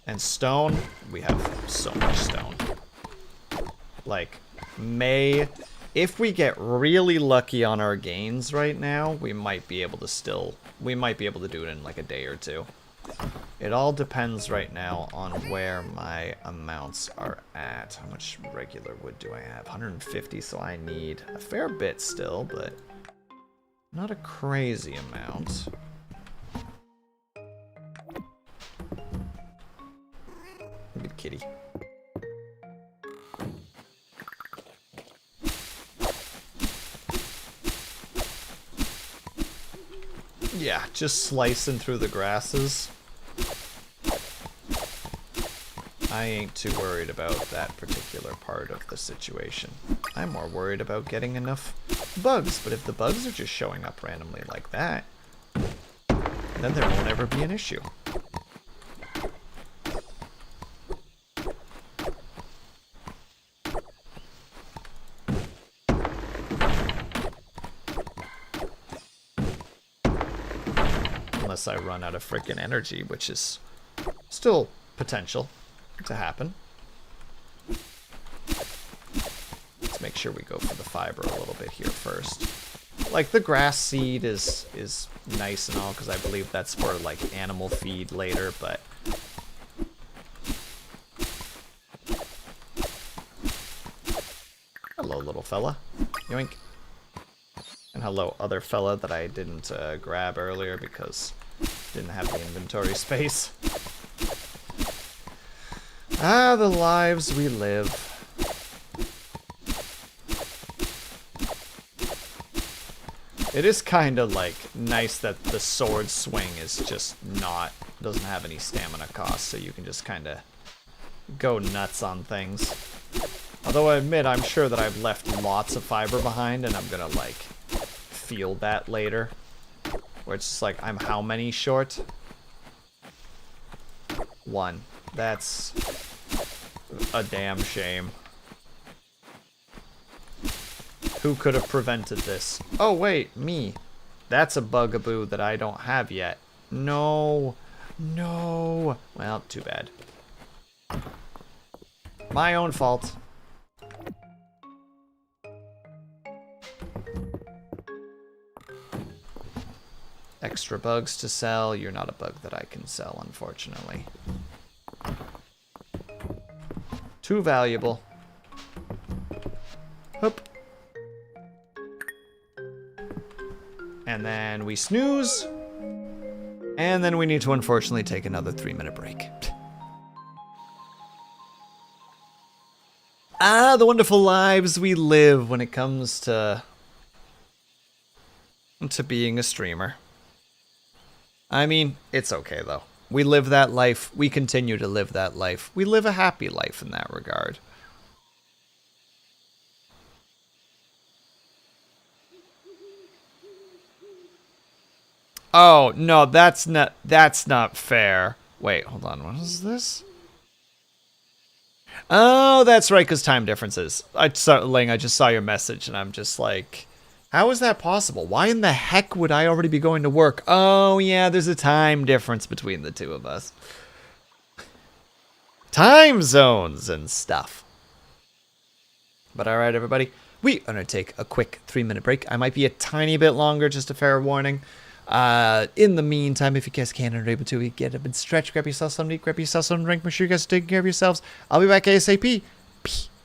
And stone, we have so much stone. Like, if we get really lucky on our gains right now, we might be able to do it in like a day or two. It all depends right now on where my amounts are at. How much regular wood do I have? 150, so I need a fair bit still, but not a crazy amount. Good kitty. Yeah, just slicing through the grasses. I ain't too worried about that particular part of the situation. I'm more worried about getting enough bugs, but if the bugs are just showing up randomly like that, then there won't ever be an issue. Unless I run out of frickin' energy, which is still potential to happen. Let's make sure we go for the fiber a little bit here first. Like, the grass seed is nice and all, because I believe that's for, like, animal feed later, but... Hello, little fella. Yoink. And hello, other fella that I didn't grab earlier because didn't have the inventory space. Ah, the lives we live. It is kind of like nice that the sword swing is just doesn't have any stamina cost, so you can just kind of go nuts on things. Although I admit, I'm sure that I've left lots of fiber behind, and I'm gonna like feel that later. Where it's just like, I'm how many short? 1. That's a damn shame. Who could have prevented this? Oh wait, me. That's a bugaboo that I don't have yet. No. No. Well, too bad. My own fault. Extra bugs to sell. You're not a bug that I can sell, unfortunately. Too valuable. Hoop. And then we snooze. And then we need to unfortunately take another 3-minute break. the wonderful lives we live when it comes to being a streamer. I mean, it's okay though. We live that life. We continue to live that life. We live a happy life in that regard. Oh, no, that's not fair. Wait, hold on. What is this? Oh, that's right, because time differences. Ling, I just saw your message, and I'm just like, how is that possible? Why in the heck would I already be going to work? Oh, yeah, there's a time difference between the two of us. Time zones and stuff. But all right, everybody. We are going to take a quick 3-minute break. I might be a tiny bit longer, just a fair warning. In the meantime, if you guys can and are able to, get up and stretch, grab yourself something to eat, grab yourself some drink. Make sure you guys are taking care of yourselves. I'll be back ASAP. PRP.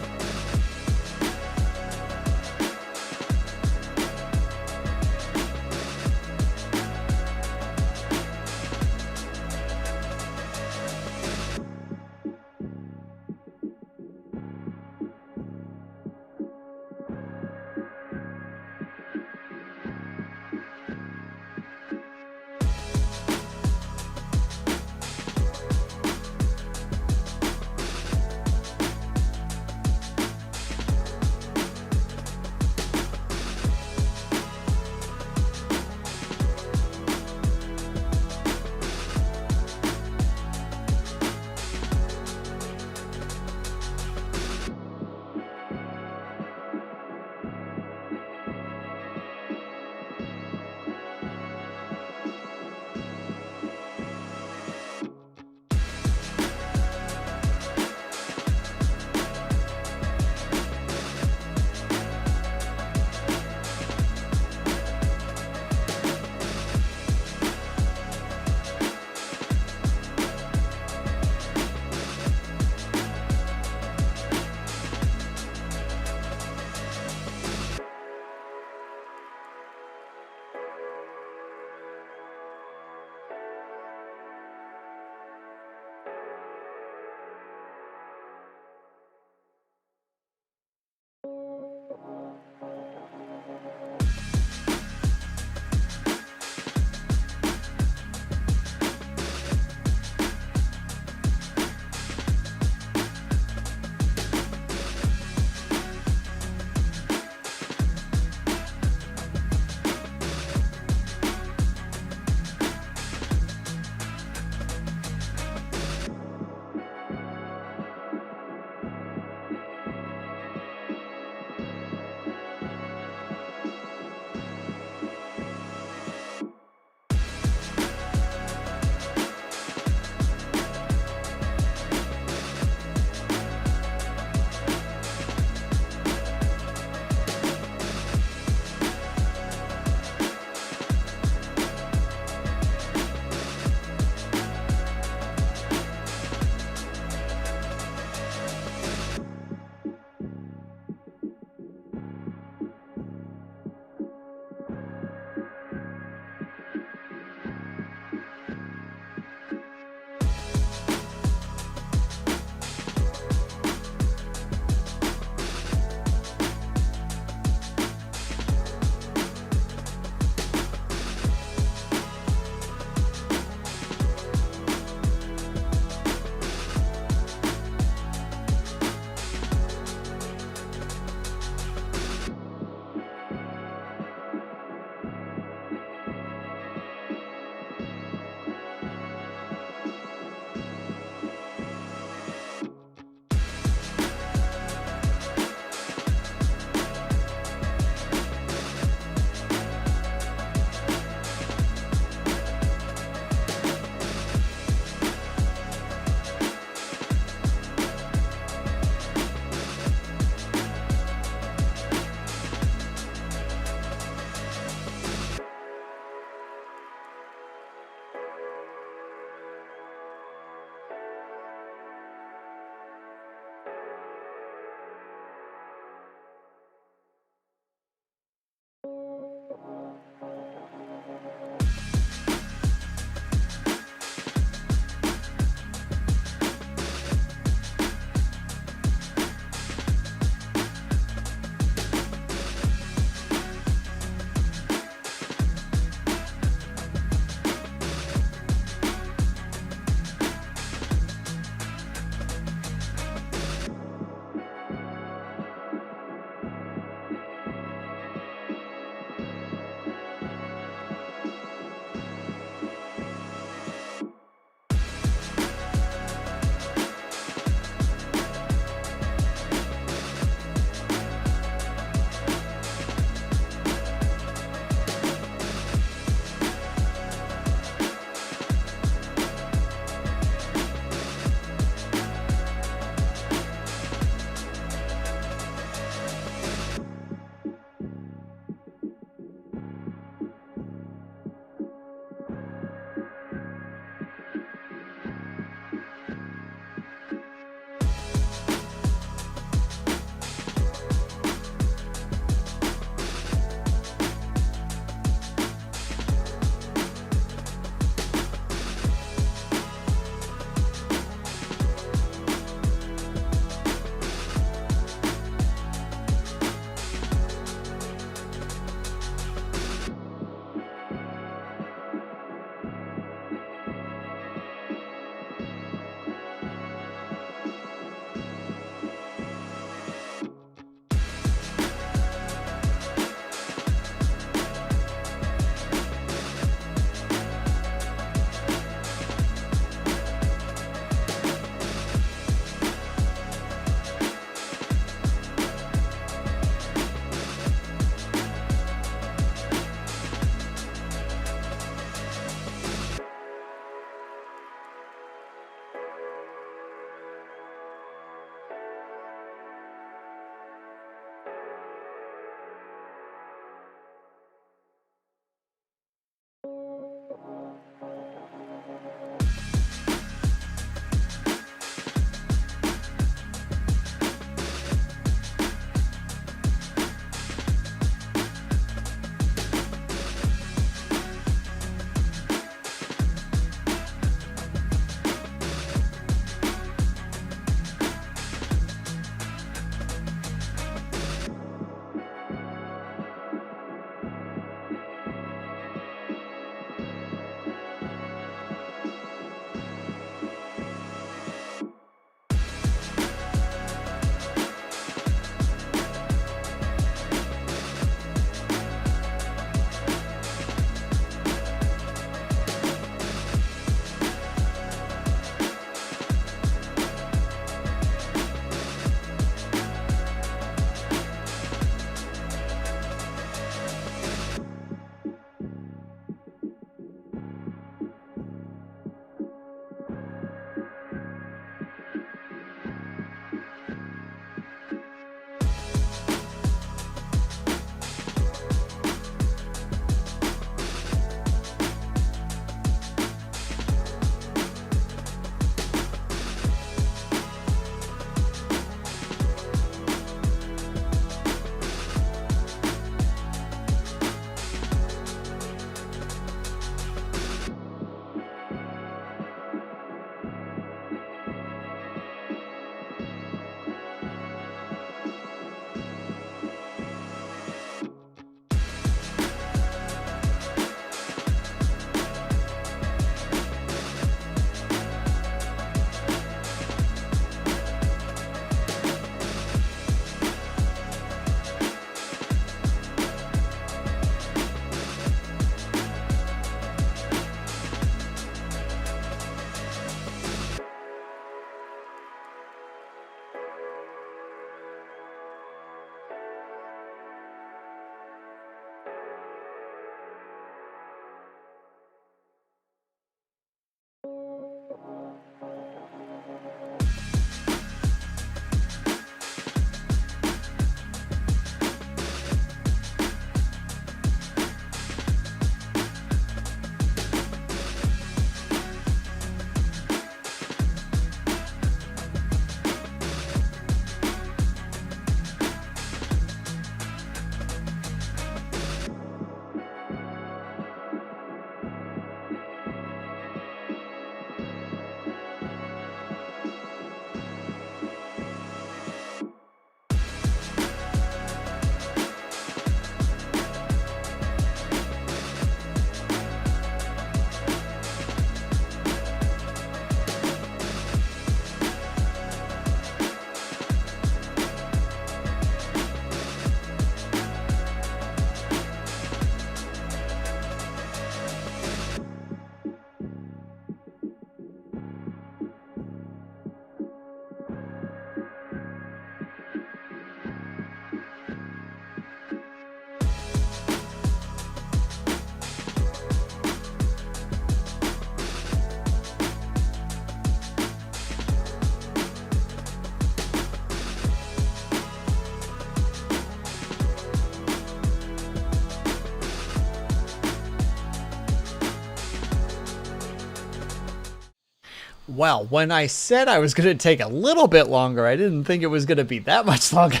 Well, when I said I was going to take a little bit longer, I didn't think it was going to be that much longer.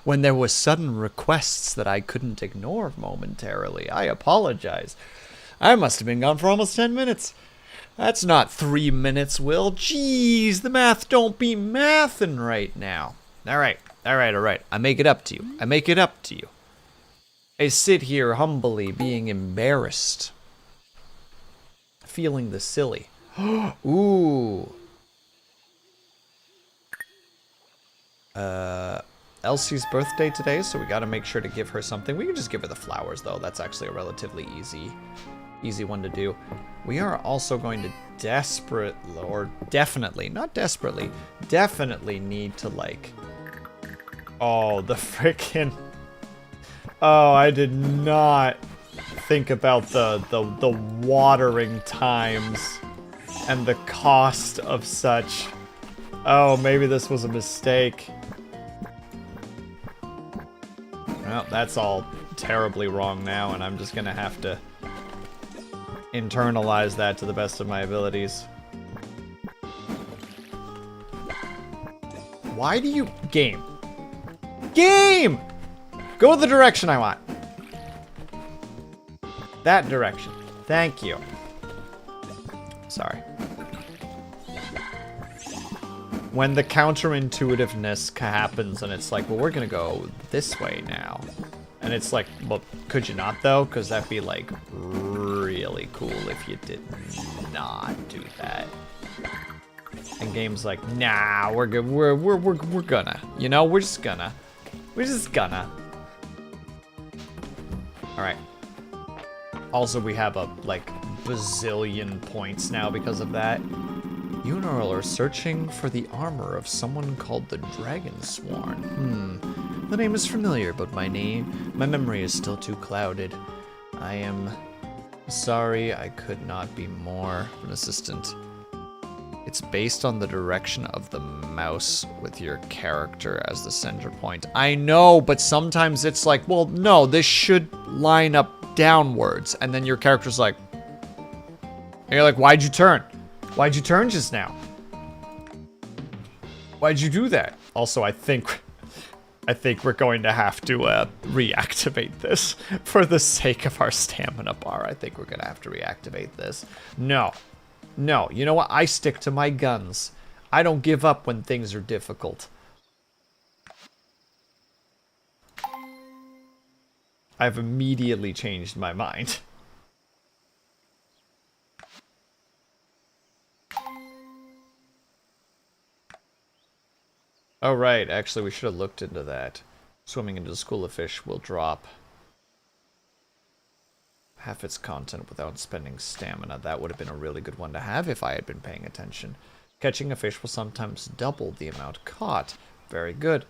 When there were sudden requests that I couldn't ignore momentarily, I apologize. I must have been gone for almost 10 minutes. That's not 3 minutes, Will. Jeez, the math don't be mathin' right now. All right. I make it up to you. I sit here humbly being embarrassed. Feeling the silly. Ooh. Elsie's birthday today, so we gotta make sure to give her something. We can just give her the flowers, though. That's actually a relatively easy one to do. We are also going to definitely need to, like... Oh, the frickin'... Oh, I did not think about the watering times and the cost of such. Oh, maybe this was a mistake. Well, that's all terribly wrong now, and I'm just gonna have to internalize that to the best of my abilities. Why do you... Game! Go the direction I want. That direction. Thank you. Sorry. When the counterintuitiveness happens and it's like, well, we're gonna go this way now. And it's like, well, could you not though? Because that'd be like really cool if you did not do that. And game's like, nah, we're good. We're gonna. You know, we're just gonna. Alright. Also, we have a, like, bazillion points now because of that. You and Earl are searching for the armor of someone called the Dragonsworn. The name is familiar, but my memory is still too clouded. I am sorry I could not be more of an assistant. It's based on the direction of the mouse with your character as the center point. I know, but sometimes it's like, well, no, this should line up downwards. And then your character's like, and you're like, why'd you turn? Why'd you turn just now? Why'd you do that? Also, I think we're going to have to reactivate this for the sake of our stamina bar. I think we're going to have to reactivate this. No, you know what? I stick to my guns. I don't give up when things are difficult. I've immediately changed my mind. Oh, right. Actually, we should have looked into that. Swimming into the school of fish will drop half its content without spending stamina. That would have been a really good one to have if I had been paying attention. Catching a fish will sometimes double the amount caught. Very good.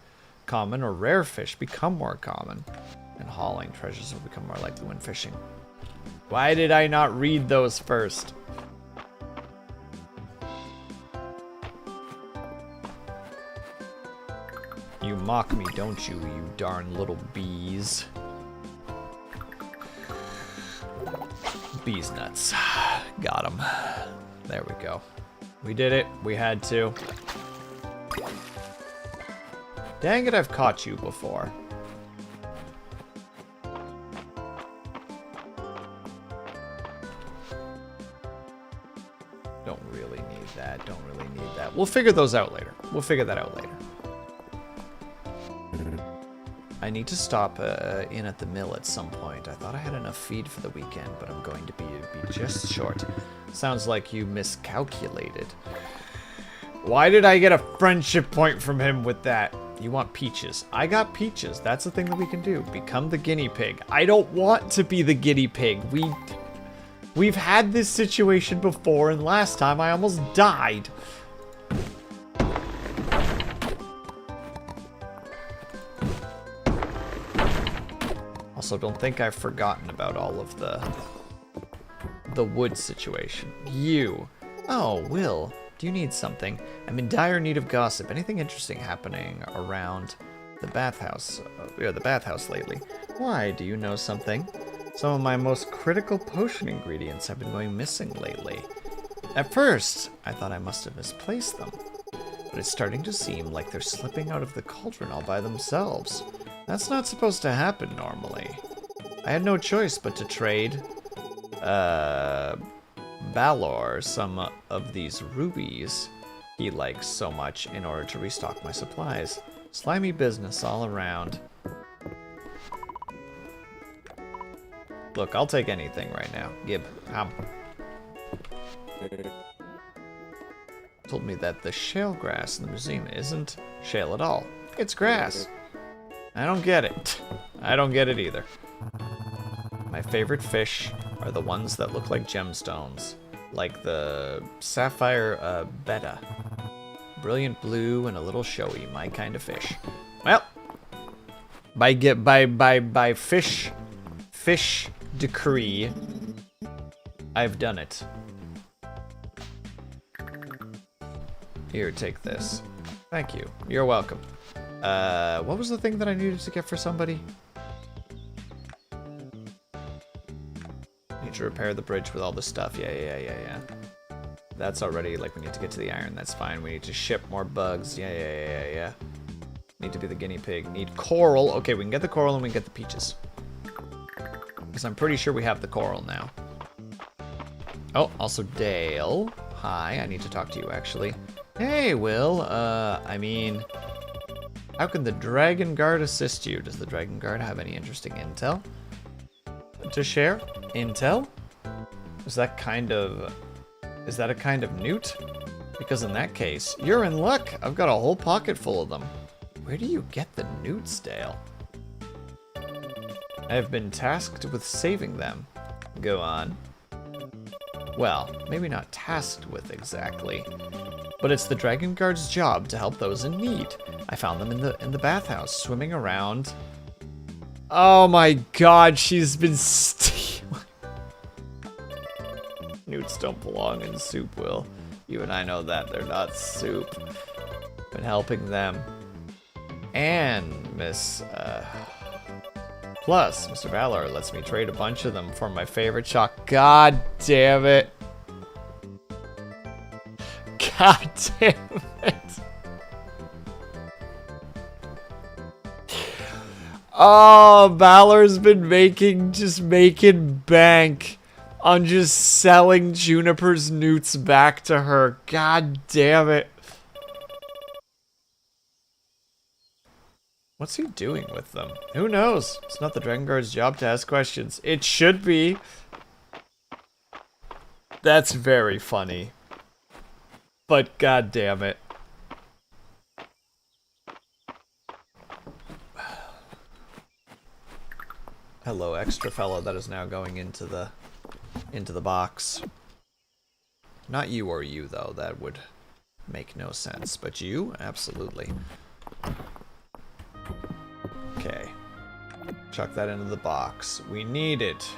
Common or rare fish become more common. And hauling treasures will become more likely when fishing. Why did I not read those first? You mock me, don't you, you darn little bees. Bees nuts. Got him. There we go. We did it. We had to. Dang it, I've caught you before. Don't really need that. Don't really need that. We'll figure those out later. We'll figure that out later. I need to stop in at the mill at some point. I thought I had enough feed for the weekend, but I'm going to be just short. Sounds like you miscalculated. Why did I get a friendship point from him with that? You want peaches. I got peaches. That's the thing that we can do. Become the guinea pig. I don't want to be the guinea pig. We've had this situation before, and last time I almost died. Also, don't think I've forgotten about all of the wood situation. You. Oh, Will. Do you need something? I'm in dire need of gossip. Anything interesting happening around the bathhouse? The bathhouse lately. Why? Do you know something? Some of my most critical potion ingredients have been going missing lately. At first, I thought I must have misplaced them, but it's starting to seem like they're slipping out of the cauldron all by themselves. That's not supposed to happen normally. I had no choice but to trade, Balor some of these rubies he likes so much in order to restock my supplies. Slimy business all around. Look, I'll take anything right now. Gib. Told me that the shale grass in the museum isn't shale at all. It's grass. I don't get it. I don't get it either. My favorite fish are the ones that look like gemstones, like the sapphire betta. Brilliant blue and a little showy, my kind of fish. Well, by fish decree, I've done it. Here, take this. Thank you. You're welcome. What was the thing that I needed to get for somebody? Need to repair the bridge with all the stuff. Yeah. That's already, like, we need to get to the iron. That's fine. We need to ship more bugs. Yeah. Need to be the guinea pig. Need coral. Okay, we can get the coral and we can get the peaches. Because I'm pretty sure we have the coral now. Oh, also Dale. Hi, I need to talk to you, actually. Hey, Will. I mean, how can the Dragon Guard assist you? Does the Dragon Guard have any interesting intel to share? Intel? Is that a kind of newt? Because in that case, you're in luck. I've got a whole pocket full of them. Where do you get the newts, Dale? I have been tasked with saving them. Go on. Well, maybe not tasked with exactly, but it's the Dragon Guard's job to help those in need. I found them in the bathhouse, swimming around. Oh my god, she's been stealing. Newts don't belong in soup, Will. You and I know that. They're not soup. Been helping them. And Plus, Mr. Valor lets me trade a bunch of them for my favorite chalk. God damn it. God damn it. Oh, Valor's been making bank on just selling Juniper's newts back to her. God damn it. What's he doing with them? Who knows? It's not the Dragon Guard's job to ask questions. It should be. That's very funny. But god damn it. Hello, extra fellow that is now going into the box. Not you or you, though. That would make no sense. But you? Absolutely. Okay. Chuck that into the box. We need it.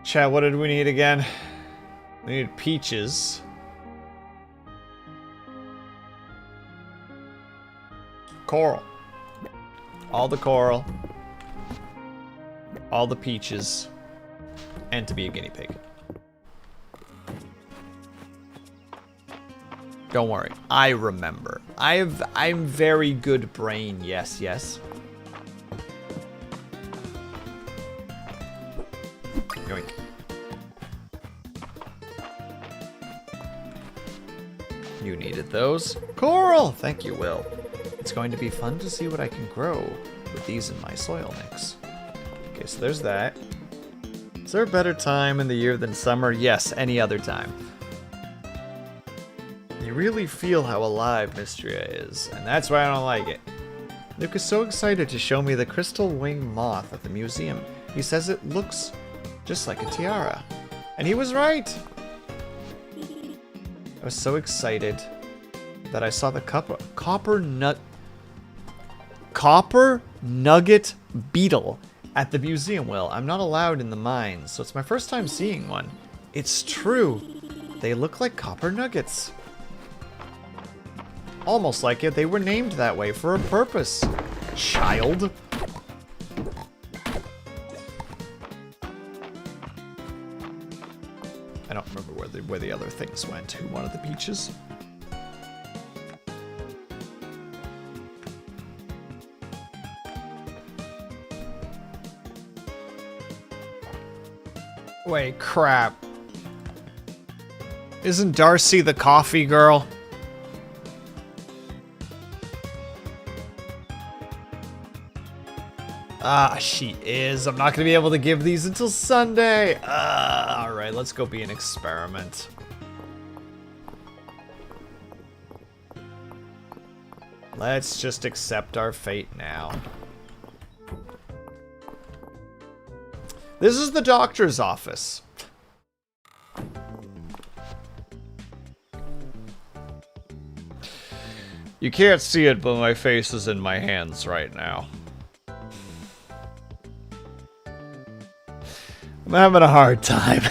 Chat, what did we need again? We needed peaches. Coral. All the coral. All the peaches. And to be a guinea pig. Don't worry, I remember. I'm very good brain, yes. Yoink. You needed those. Coral! Thank you, Will. It's going to be fun to see what I can grow with these in my soil mix. Okay, so there's that. Is there a better time in the year than summer? Yes, any other time. You really feel how alive Mistria is, and that's why I don't like it. Luke is so excited to show me the crystal wing moth at the museum. He says it looks just like a tiara. And he was right! I was so excited that I saw the copper nugget beetle at the museum. Well, I'm not allowed in the mines, so it's my first time seeing one. It's true. They look like copper nuggets. Almost like it. They were named that way for a purpose, child. where the other things went. Who wanted the peaches? Wait, crap. Isn't Darcy the coffee girl? Ah, she is. I'm not going to be able to give these until Sunday. Alright, let's go be an experiment. Let's just accept our fate now. This is the doctor's office. You can't see it, but my face is in my hands right now. I'm having a hard time.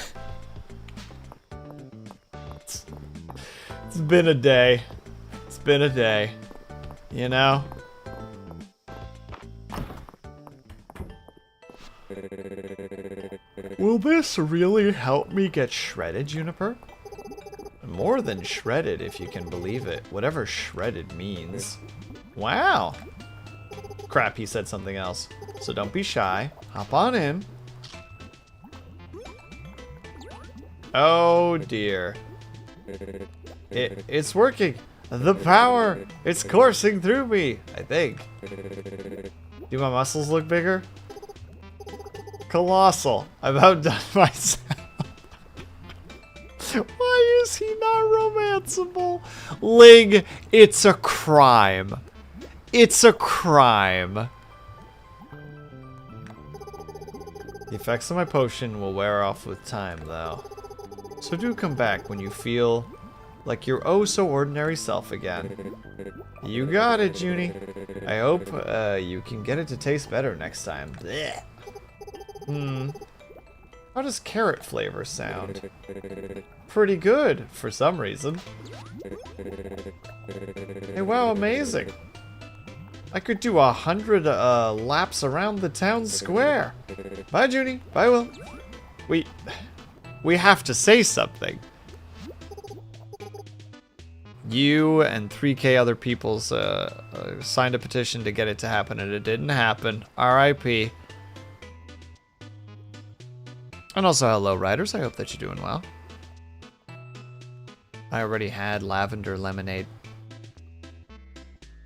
It's been a day. It's been a day. You know? Will this really help me get shredded, Juniper? More than shredded, if you can believe it. Whatever shredded means. Wow. Crap, he said something else. So don't be shy. Hop on in. Oh dear. It's working. The power. It's coursing through me, I think. Do my muscles look bigger? Colossal. I've outdone myself. Why is he not romanceable? Ling, it's a crime. It's a crime. The effects of my potion will wear off with time, though. So do come back when you feel like your oh-so-ordinary self again. You got it, Junie. I hope you can get it to taste better next time. Blech. How does carrot flavor sound? Pretty good, for some reason. Hey, wow, amazing. I could do 100 laps around the town square. Bye, Junie. Bye, Will. We have to say something. You and 3K other people signed a petition to get it to happen, and it didn't happen. R.I.P. And also, hello, Riders. I hope that you're doing well. I already had lavender lemonade.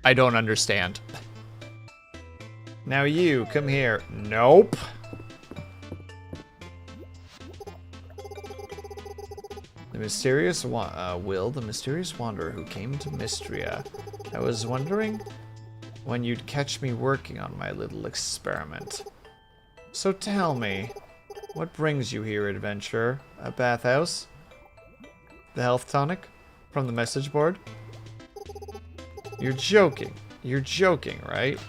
I don't understand. Now you, come here. Nope. The mysterious Will, the mysterious wanderer who came to Mistria. I was wondering when you'd catch me working on my little experiment. So tell me, what brings you here, adventurer? A bathhouse? The health tonic? From the message board? You're joking. You're joking, right?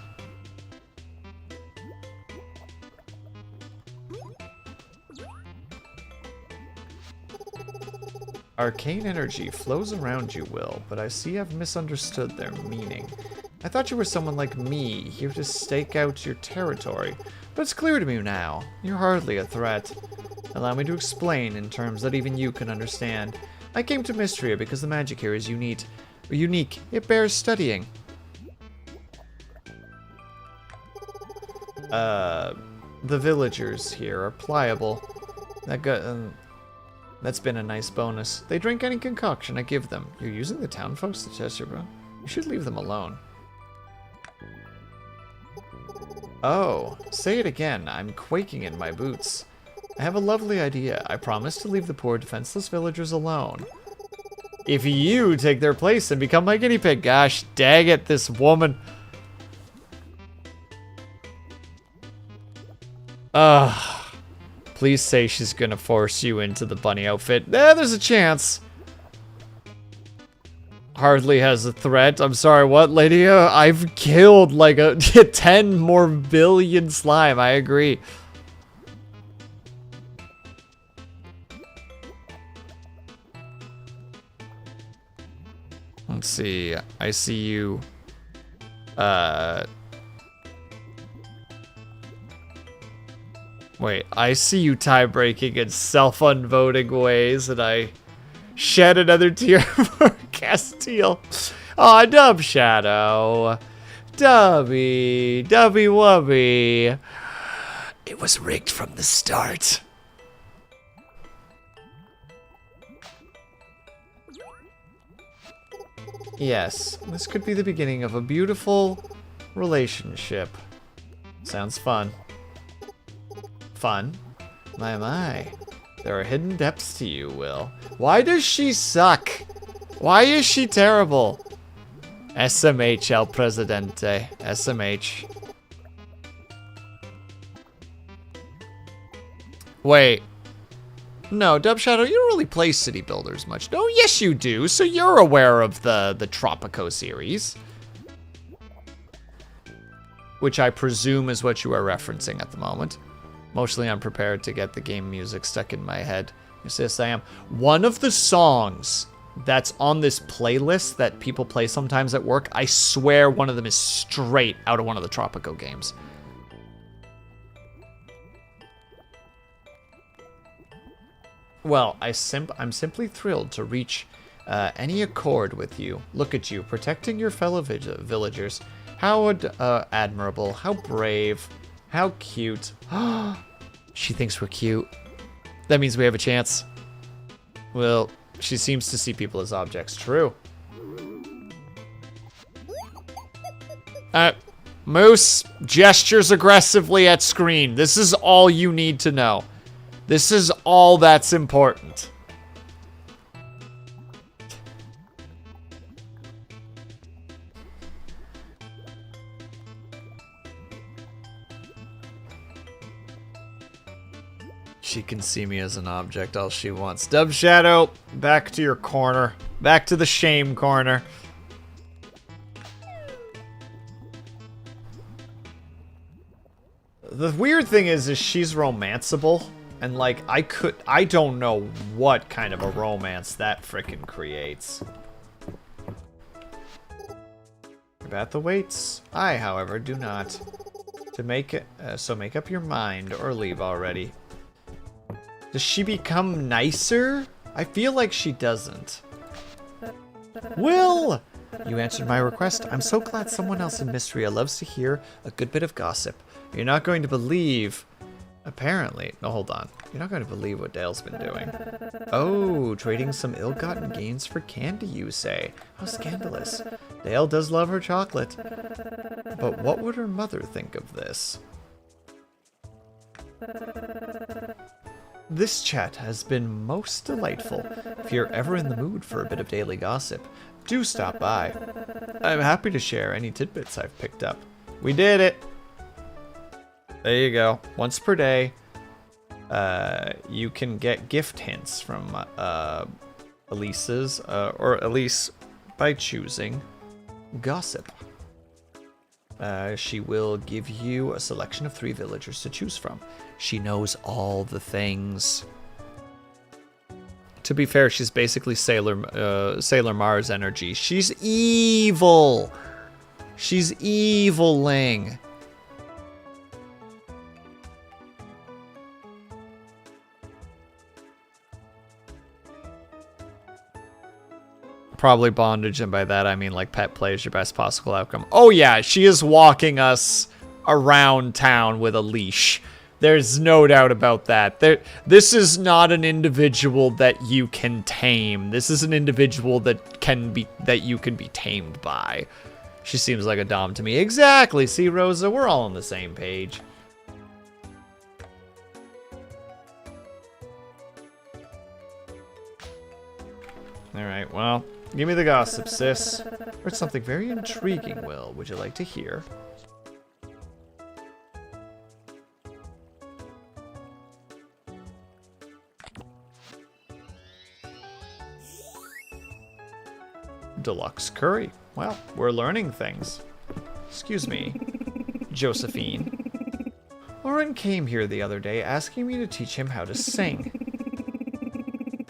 Arcane energy flows around you, Will, but I see I've misunderstood their meaning. I thought you were someone like me, here to stake out your territory, but it's clear to me now. You're hardly a threat. Allow me to explain in terms that even you can understand. I came to Mistria because the magic here is unique. It bears studying. The villagers here are pliable. That's been a nice bonus. They drink any concoction I give them. You're using the town folks to test your bro? You should leave them alone. Oh, say it again. I'm quaking in my boots. I have a lovely idea. I promise to leave the poor defenseless villagers alone. If you take their place and become my guinea pig. Gosh, dang it, this woman. Please say she's gonna force you into the bunny outfit. There's a chance. Hardly has a threat. I'm sorry, what, Lydia? I've killed like 10 more billion slime. I agree. Let's see. I see you. Wait, I see you tie-breaking in self-unvoting ways, and I Shed another tear for Castile. Aw, Dub Shadow. Dubby. Dubby Wubby. It was rigged from the start. Yes, this could be the beginning of a beautiful relationship. Sounds fun. Fun? My. There are hidden depths to you, Will. Why does she suck? Why is she terrible? SMH, El Presidente. SMH. Wait. No, Dub Shadow, you don't really play City Builders much. No, yes you do. So you're aware of the Tropico series. Which I presume is what you are referencing at the moment. Mostly unprepared to get the game music stuck in my head. Yes, I am. One of the songs that's on this playlist that people play sometimes at work, I swear one of them is straight out of one of the Tropico games. Well, I'm simply thrilled to reach any accord with you. Look at you, protecting your fellow villagers. How admirable, how brave, how cute. She thinks we're cute. That means we have a chance. Well, she seems to see people as objects. True. Moose gestures aggressively at screen. This is all you need to know. This is all that's important. She can see me as an object all she wants. Dub Shadow, back to your corner. Back to the shame corner. The weird thing is she's romanceable. And like, I don't know what kind of a romance that frickin' creates. About the weights. I, however, do not. To make it, so make up your mind or leave already. Does she become nicer? I feel like she doesn't. Will! You answered my request. I'm so glad someone else in Mistria loves to hear a good bit of gossip. You're not going to believe... Apparently. No, hold on. You're not going to believe what Dale's been doing. Oh, trading some ill-gotten gains for candy, you say. How scandalous. Dale does love her chocolate. But what would her mother think of this? This chat has been most delightful. If you're ever in the mood for a bit of daily gossip, do stop by. I'm happy to share any tidbits I've picked up. We did it! There you go. Once per day, you can get gift hints from Elise's, or Elise by choosing gossip. She will give you a selection of 3 villagers to choose from. She knows all the things. To be fair, she's basically Sailor Mars energy. She's evil! She's evil-ling. Probably bondage, and by that I mean like pet play is your best possible outcome. Oh yeah, she is walking us around town with a leash. There's no doubt about that. This is not an individual that you can tame. This is an individual that you can be tamed by. She seems like a dom to me. Exactly. See, Rosa, we're all on the same page. All right, well, give me the gossip, sis. Heard something very intriguing, Will. Would you like to hear? Deluxe curry. Well, we're learning things. Excuse me, Josephine. Oren came here the other day asking me to teach him how to sing.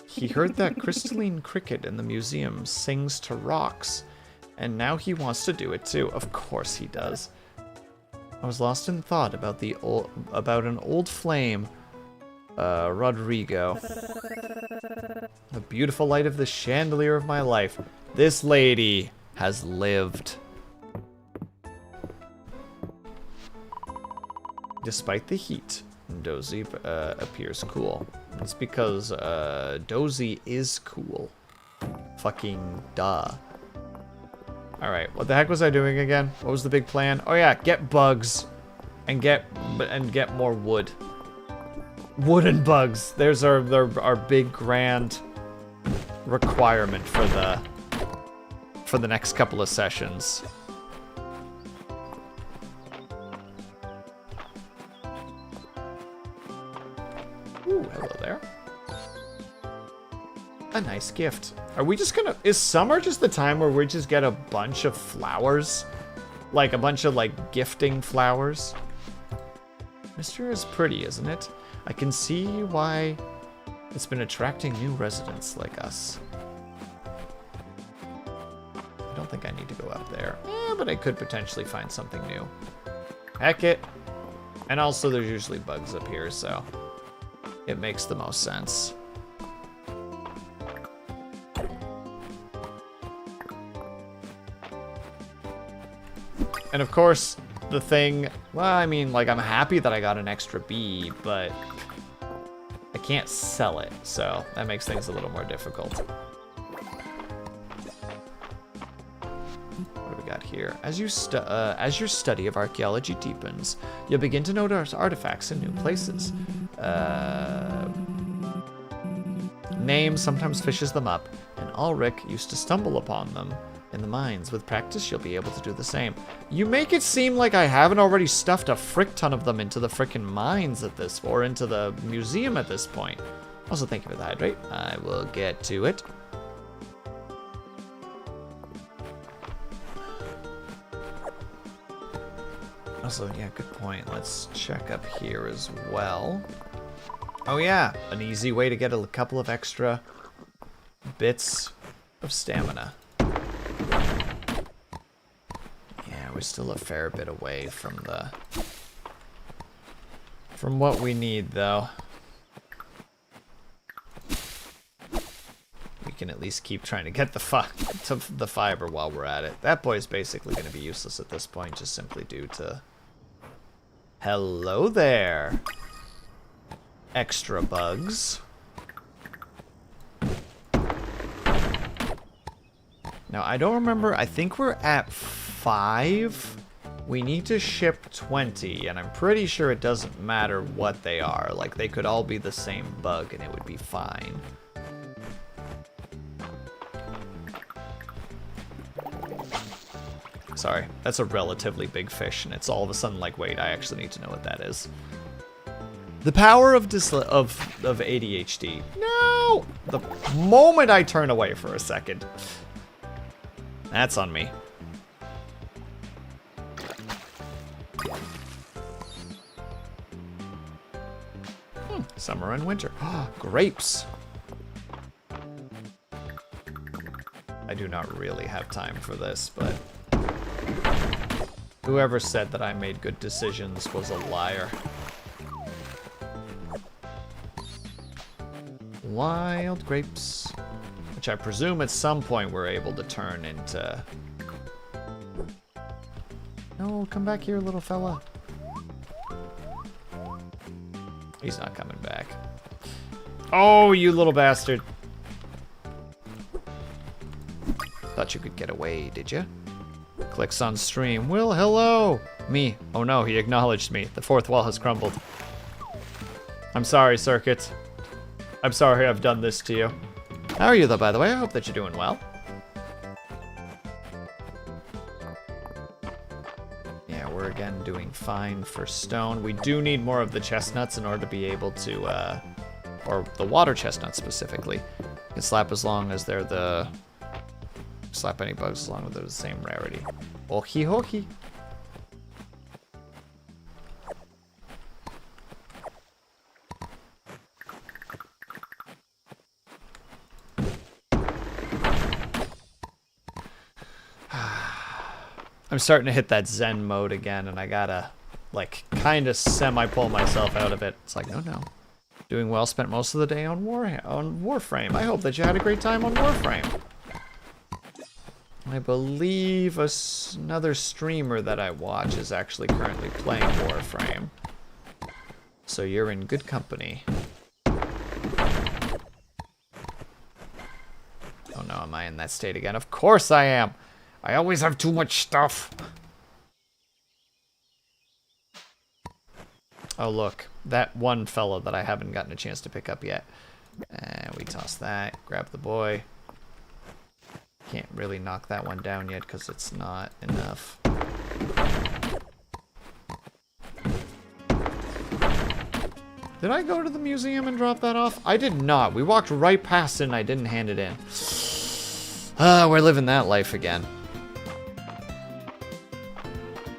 He heard that crystalline cricket in the museum sings to rocks, and now he wants to do it too. Of course he does. I was lost in thought about an old flame Rodrigo. The beautiful light of the chandelier of my life. This lady has lived. Despite the heat, Dozy appears cool. It's because Dozy is cool. Fucking duh. Alright, what the heck was I doing again? What was the big plan? Oh yeah, get bugs. And get more wood. Wooden bugs. There's our big grand requirement for the next couple of sessions. Ooh, hello there. A nice gift. Are we just gonna... Is summer just the time where we just get a bunch of flowers? Like, a bunch of, like, gifting flowers? Mistria is pretty, isn't it? I can see why it's been attracting new residents like us. I don't think I need to go up there. But I could potentially find something new. Heck it. And also, there's usually bugs up here, so... it makes the most sense. And of course, the thing... Well, I mean, like, I'm happy that I got an extra bee, but... I can't sell it, so that makes things a little more difficult. What do we got here? As your study of archaeology deepens, you'll begin to notice artifacts in new places. Name sometimes fishes them up, and Ulrich used to stumble upon them in the mines. With practice, you'll be able to do the same. You make it seem like I haven't already stuffed a frick ton of them into the frickin' mines at this, or into the museum at this point. Also, thank you for the hydrate. I will get to it. Also, yeah, good point. Let's check up here as well. Oh yeah, an easy way to get a couple of extra bits of stamina. Yeah, we're still a fair bit away from what we need, though. We can at least keep trying to get the fiber while we're at it. That boy's basically going to be useless at this point, just simply due to... Hello there! Extra bugs. Now, I don't remember. I think we're at 5. We need to ship 20, and I'm pretty sure it doesn't matter what they are. Like, they could all be the same bug, and it would be fine. Sorry, that's a relatively big fish, and it's all of a sudden like, wait, I actually need to know what that is. The power of ADHD. No! The moment I turn away for a second. That's on me. Summer and winter. Grapes. I do not really have time for this, but... whoever said that I made good decisions was a liar. Wild grapes. Which I presume at some point we're able to turn into... No, come back here, little fella. He's not coming back. Oh, you little bastard. Thought you could get away, did you? Clicks on stream. Will, hello! Me. Oh no, he acknowledged me. The fourth wall has crumbled. I'm sorry, Circuit. I'm sorry I've done this to you. How are you, though, by the way? I hope that you're doing well. Yeah, we're again doing fine for stone. We do need more of the chestnuts in order to be able to, or the water chestnuts specifically. You can slap as long as they're the... Slap any bugs as long as they're the same rarity. Okie dokie. I'm starting to hit that Zen mode again, and I gotta, like, kind of semi-pull myself out of it. It's like, no, no. Doing well, spent most of the day on Warframe. I hope that you had a great time on Warframe. I believe another streamer that I watch is actually currently playing Warframe. So you're in good company. Oh no, am I in that state again? Of course I am! I always have too much stuff! Oh look, that one fella that I haven't gotten a chance to pick up yet. And we toss that, grab the boy. Can't really knock that one down yet because it's not enough. Did I go to the museum and drop that off? I did not. We walked right past it and I didn't hand it in. We're living that life again.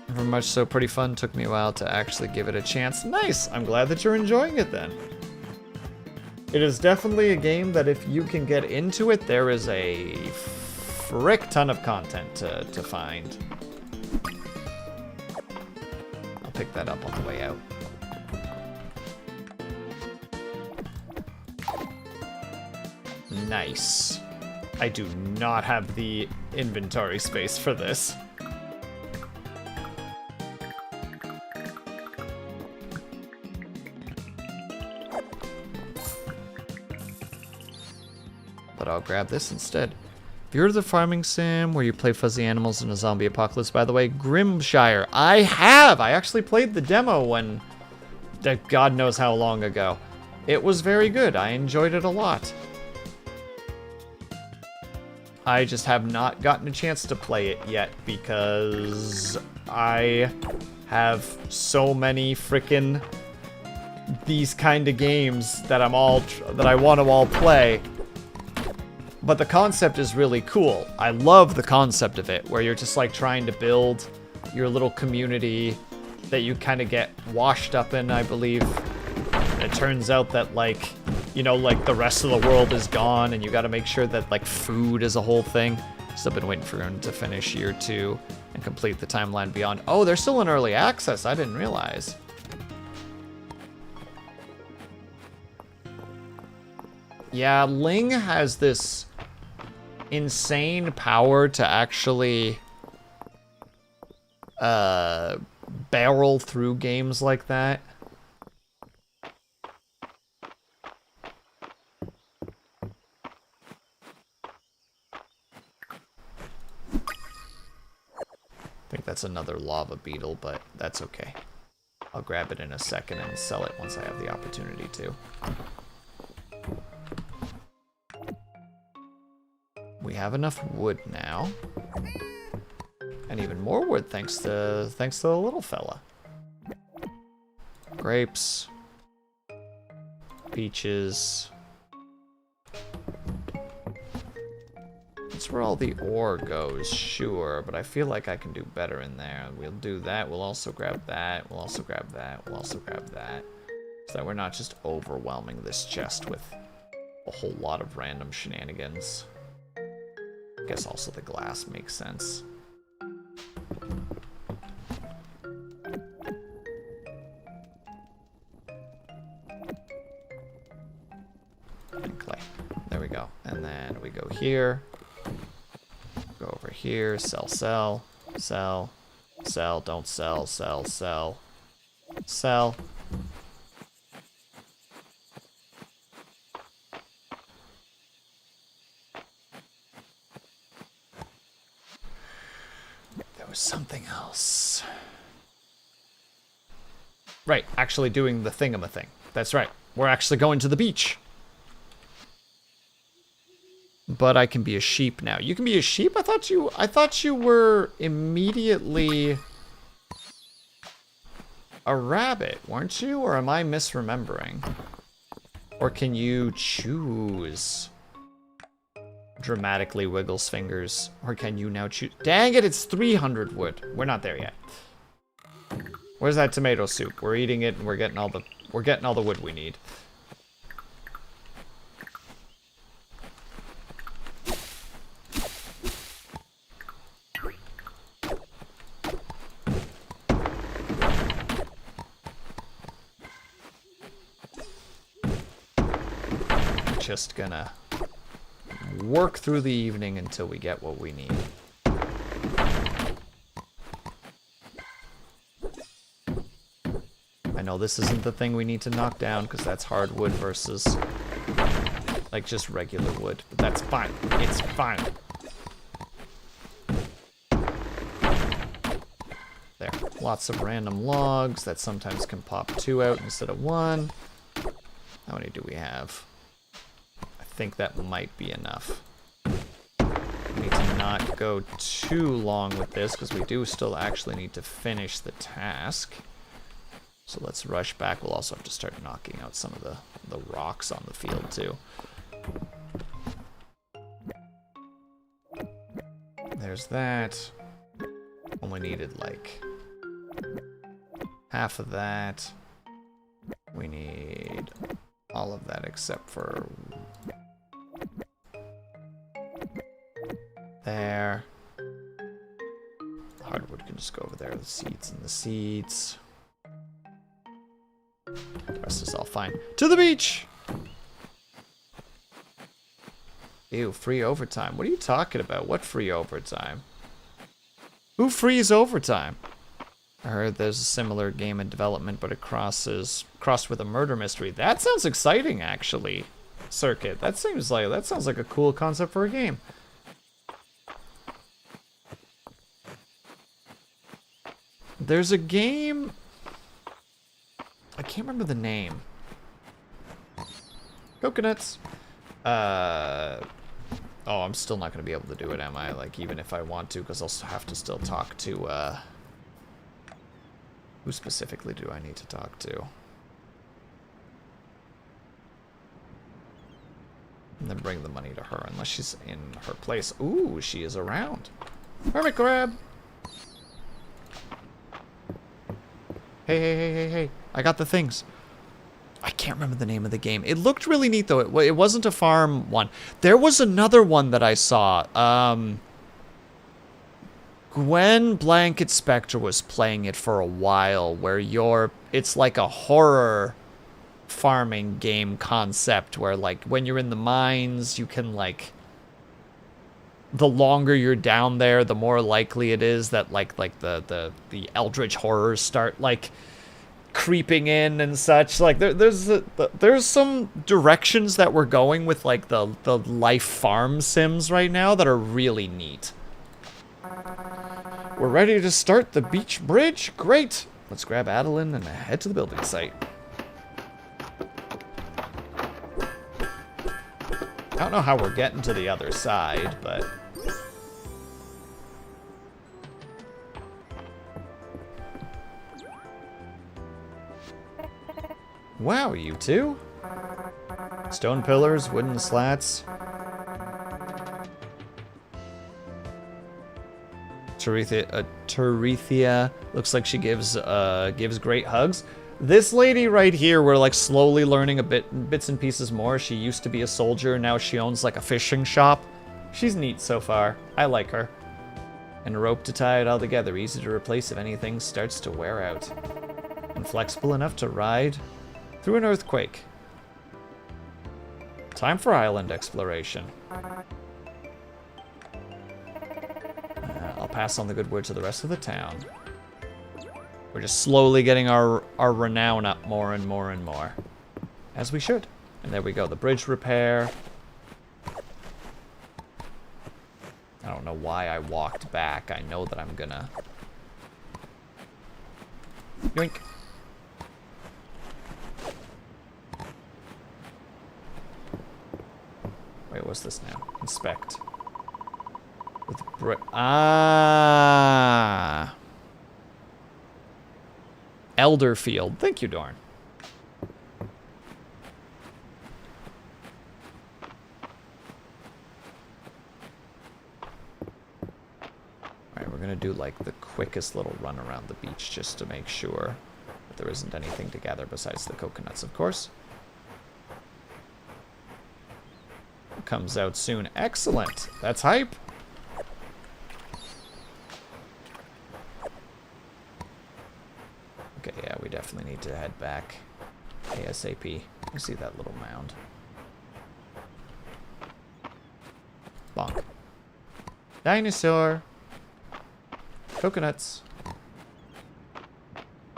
Very much so, pretty fun. Took me a while to actually give it a chance. Nice! I'm glad that you're enjoying it then. It is definitely a game that if you can get into it, there is a frick ton of content to find. I'll pick that up on the way out. Nice. I do not have the inventory space for this. But I'll grab this instead. Have you heard of the farming sim where you play fuzzy animals in a zombie apocalypse, by the way? Grimshire. I have! I actually played the demo when... God knows how long ago. It was very good. I enjoyed it a lot. I just have not gotten a chance to play it yet because I have so many frickin' these kind of games that I want to all play. But the concept is really cool. I love the concept of it, where you're just like trying to build your little community that you kind of get washed up in, I believe. And it turns out that like, you know, like the rest of the world is gone and you got to make sure that like food is a whole thing. Still been waiting for him to finish year 2 and complete the timeline beyond. Oh, they're still in early access. I didn't realize. Yeah, Ling has this insane power to actually barrel through games like that. I think that's another lava beetle, but that's okay. I'll grab it in a second and sell it once I have the opportunity to. We have enough wood now. And even more wood thanks to the little fella. Grapes. Peaches. That's where all the ore goes, sure, but I feel like I can do better in there. We'll do that, we'll also grab that, we'll also grab that, we'll also grab that. So that we're not just overwhelming this chest with a whole lot of random shenanigans. I guess also the glass makes sense. And clay. There we go. And then we go here. Go over here, sell, sell, sell, sell, don't sell, sell, sell, sell. There was something else. Right, actually doing the thingamathing. That's right. We're actually going to the beach. But I can be a sheep now. You can be a sheep? I thought you were immediately a rabbit, weren't you? Or am I misremembering? Or can you choose? Dramatically wiggles fingers. Or can you now choose? Dang it, it's 300 wood. We're not there yet. Where's that tomato soup? We're eating it and we're getting all the wood we need. just gonna work through the evening until we get what we need. I know this isn't the thing we need to knock down because that's hardwood versus like just regular wood, but that's fine. It's fine. There. Lots of random logs that sometimes can pop 2 out instead of 1. How many do we have? I think that might be enough. We need to not go too long with this because we do still actually need to finish the task. So let's rush back. We'll also have to start knocking out some of the rocks on the field too. There's that. Only needed like half of that. We need all of that except for there. Hardwood can just go over there. The seeds and the seeds. The rest is all fine. To the beach! Ew, free overtime. What are you talking about? What free overtime? Who frees overtime? I heard there's a similar game in development, but it crossed with a murder mystery. That sounds exciting, actually. Circuit. That sounds like a cool concept for a game. There's a game. I can't remember the name. Coconuts. Oh, I'm still not going to be able to do it, am I? Like, even if I want to, because I'll have to still talk to, who specifically do I need to talk to? And then bring the money to her, unless she's in her place. Ooh, she is around. Hermit crab! Hey. I got the things. I can't remember the name of the game. It looked really neat, though. It wasn't a farm one. There was another one that I saw. Gwen Blanket Spectre was playing it for a while, where it's like a horror farming game concept, where, like, when you're in the mines, you can, like, the longer you're down there, the more likely it is that, like the eldritch horrors start, like, creeping in and such. Like there's some directions that we're going with, like the life farm sims right now that are really neat. We're ready to start the beach bridge. Great. Let's grab Adeline and head to the building site. I don't know how we're getting to the other side, but wow, you two? Stone pillars, wooden slats. Terethia looks like she gives great hugs. This lady right here, we're like slowly learning bits and pieces more. She used to be a soldier, now she owns like a fishing shop. She's neat so far. I like her. And a rope to tie it all together, easy to replace if anything starts to wear out. And flexible enough to ride through an earthquake. Time for island exploration. I'll pass on the good word to the rest of the town. We're just slowly getting our renown up more and more and more. As we should. And there we go, the bridge repair. I don't know why I walked back. I know that I'm gonna... Yoink. Wait, what's this now? Inspect. With Elderfield. Thank you, Dorn. Alright, we're gonna do like the quickest little run around the beach just to make sure that there isn't anything to gather besides the coconuts, of course. Comes out soon. Excellent. That's hype. Okay, yeah, we definitely need to head back ASAP. You see that little mound. Bonk. Dinosaur. Coconuts.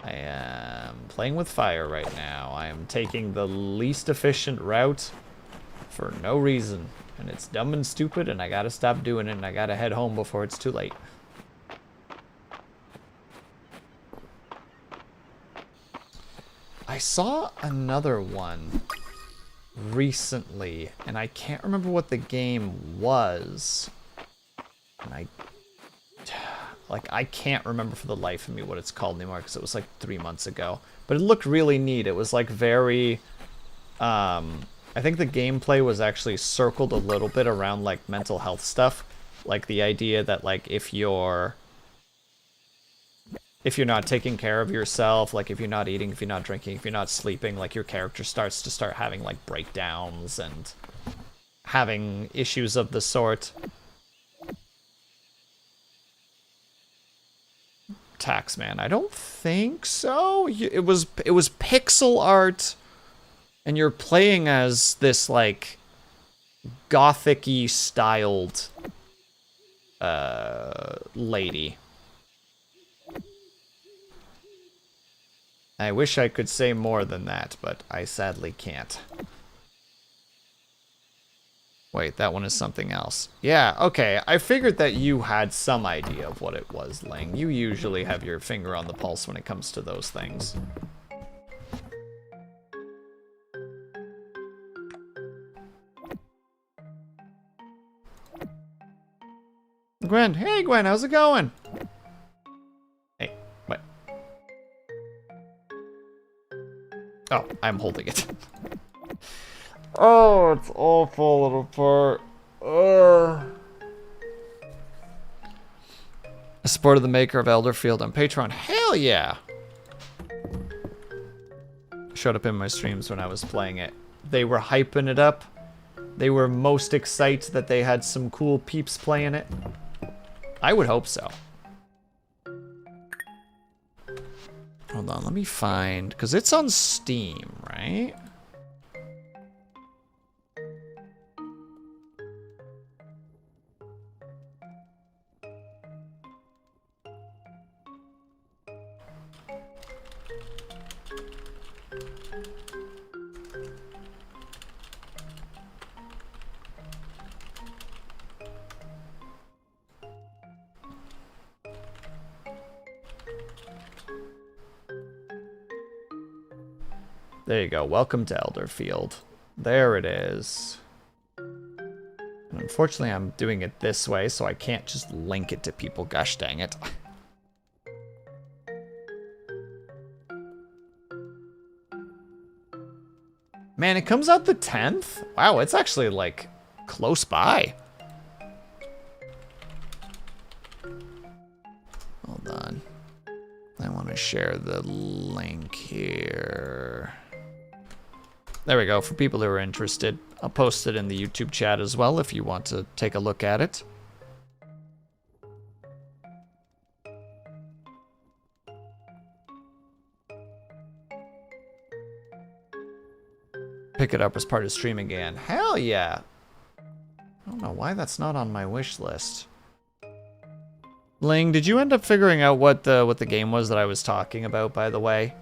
I am playing with fire right now. I am taking the least efficient route for no reason. And it's dumb and stupid, and I gotta stop doing it, and I gotta head home before it's too late. I saw another one recently, and I can't remember what the game was. And I can't remember for the life of me what it's called anymore, because it was like 3 months ago. But it looked really neat. It was like very, I think the gameplay was actually circled a little bit around like mental health stuff. Like the idea that like if you're not taking care of yourself, like if you're not eating, if you're not drinking, if you're not sleeping, like your character starts to having like breakdowns and having issues of the sort. Taxman, I don't think so. It was pixel art, and you're playing as this like gothic-y styled lady. I wish I could say more than that, but I sadly can't. Wait, that one is something else. Yeah, okay. I figured that you had some idea of what it was, Ling. You usually have your finger on the pulse when it comes to those things. Gwen. Hey, Gwen. How's it going? Hey, what? Oh, I'm holding it. Oh, it's all falling apart. I supported the maker of Elderfield on Patreon. Hell yeah! Showed up in my streams when I was playing it. They were hyping it up. They were most excited that they had some cool peeps playing it. I would hope so. Hold on, let me find... because it's on Steam, right? There you go. Welcome to Elderfield. There it is. And unfortunately, I'm doing it this way, so I can't just link it to people. Gosh dang it. Man, it comes out the 10th? Wow, it's actually, like, close by. Hold on. I want to share the link here. There we go, for people who are interested. I'll post it in the YouTube chat as well if you want to take a look at it. Pick it up as part of stream again. Hell yeah! I don't know why that's not on my wish list. Ling, did you end up figuring out what the game was that I was talking about, by the way?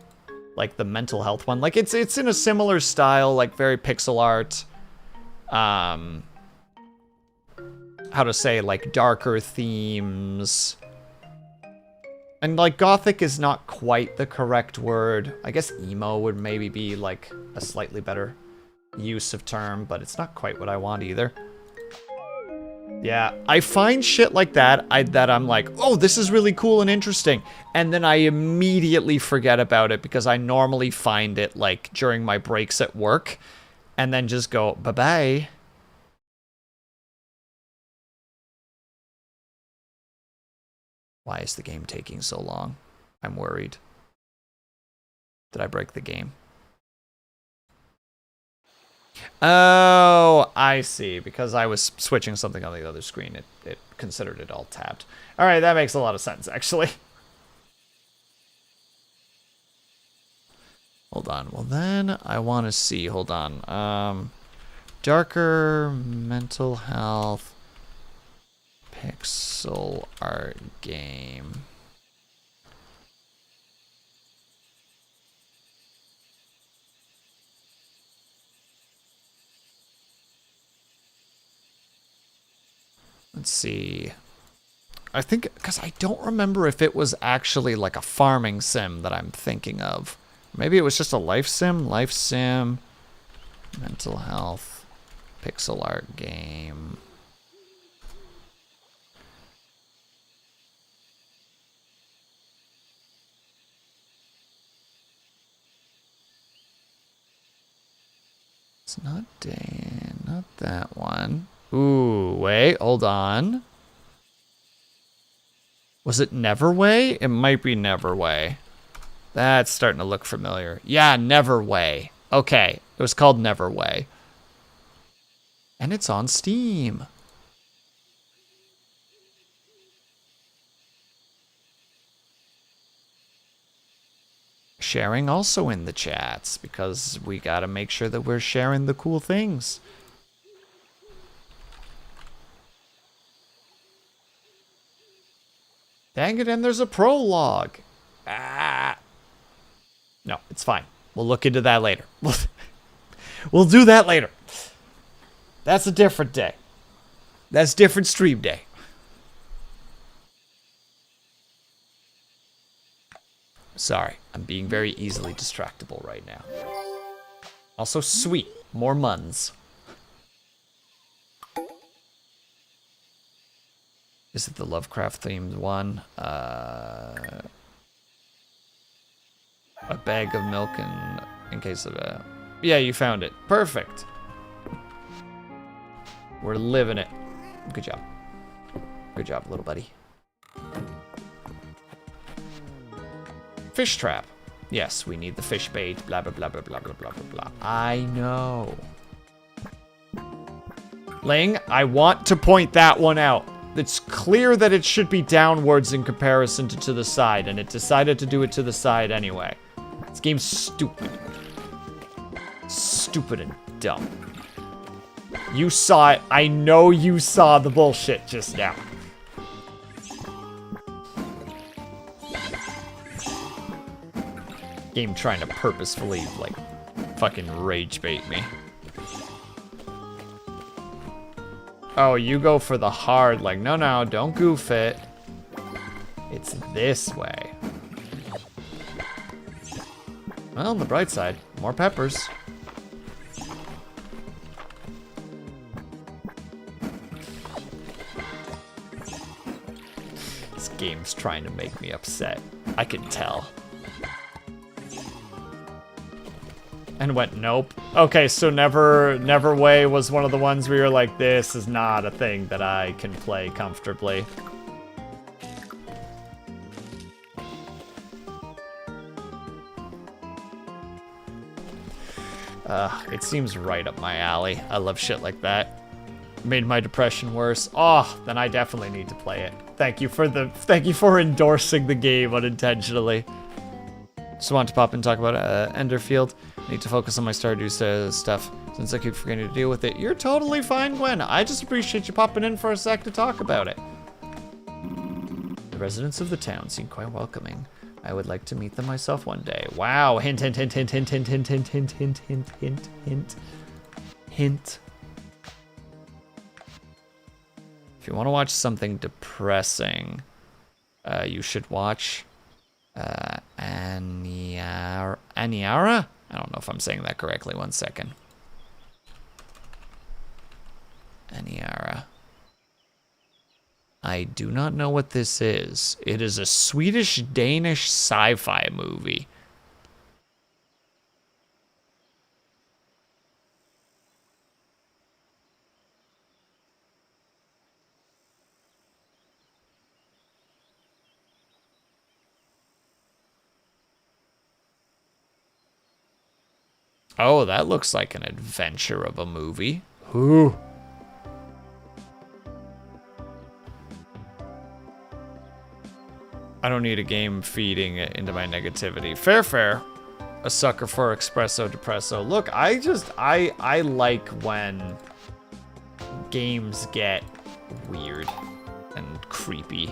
Like the mental health one. Like it's in a similar style, like very pixel art. How to say, like darker themes. And like gothic is not quite the correct word. I guess emo would maybe be like a slightly better use of term, but it's not quite what I want either. Yeah, I find shit like that that I'm like, oh, this is really cool and interesting. And then I immediately forget about it because I normally find it like during my breaks at work and then just go, bye-bye. Why is the game taking so long? I'm worried. Did I break the game? Oh, I see. Because I was switching something on the other screen, it considered it all tabbed. All right, that makes a lot of sense, actually. Hold on. Well, then I want to see. Hold on. Darker mental health. Pixel art game. Let's see. I think, because I don't remember if it was actually like a farming sim that I'm thinking of. Maybe it was just a life sim, mental health, pixel art game. It's not Dan, not that one. Ooh, wait, hold on. Was it Neverway? It might be Neverway. That's starting to look familiar. Yeah, Neverway. Okay, it was called Neverway. And it's on Steam. Sharing also in the chats, because we gotta make sure that we're sharing the cool things. Dang it, and there's a prologue. Ah. No, it's fine. We'll look into that later. We'll do that later. That's a different day. That's different stream day. Sorry, I'm being very easily distractible right now. Also, sweet. More muns. Is it the Lovecraft themed one? A bag of milk in case of a... Yeah, you found it. Perfect. We're living it. Good job. Good job, little buddy. Fish trap. Yes, we need the fish bait. Blah, blah, blah, blah, blah, blah, blah, blah, blah. I know. Ling, I want to point that one out. It's clear that it should be downwards in comparison to the side, and it decided to do it to the side anyway. This game's stupid. Stupid and dumb. You saw it. I know you saw the bullshit just now. Game trying to purposefully, like, fucking rage bait me. Oh, you go for the hard, like, no, don't goof it. It's this way. Well, on the bright side, more peppers. This game's trying to make me upset. I can tell. And went, nope. Okay, so Neverway was one of the ones where you're like, this is not a thing that I can play comfortably. It seems right up my alley. I love shit like that. Made my depression worse. Oh, then I definitely need to play it. Thank you for endorsing the game unintentionally. Just want to pop in and talk about Enderfield. Need to focus on my Stardew stuff since I keep forgetting to deal with it. You're totally fine, Gwen. I just appreciate you popping in for a sec to talk about it. The residents of the town seem quite welcoming. I would like to meet them myself one day. Wow. Hint, hint, hint, hint, hint, hint, hint, hint, hint, hint, hint, hint, hint, hint. If you want to watch something depressing, you should watch Aniara? I don't know if I'm saying that correctly. One second. Aniara. I do not know what this is. It is a Swedish-Danish sci-fi movie. Oh, that looks like an adventure of a movie. Ooh. I don't need a game feeding it into my negativity. Fair. A sucker for espresso depresso. Look, I like when games get weird creepy.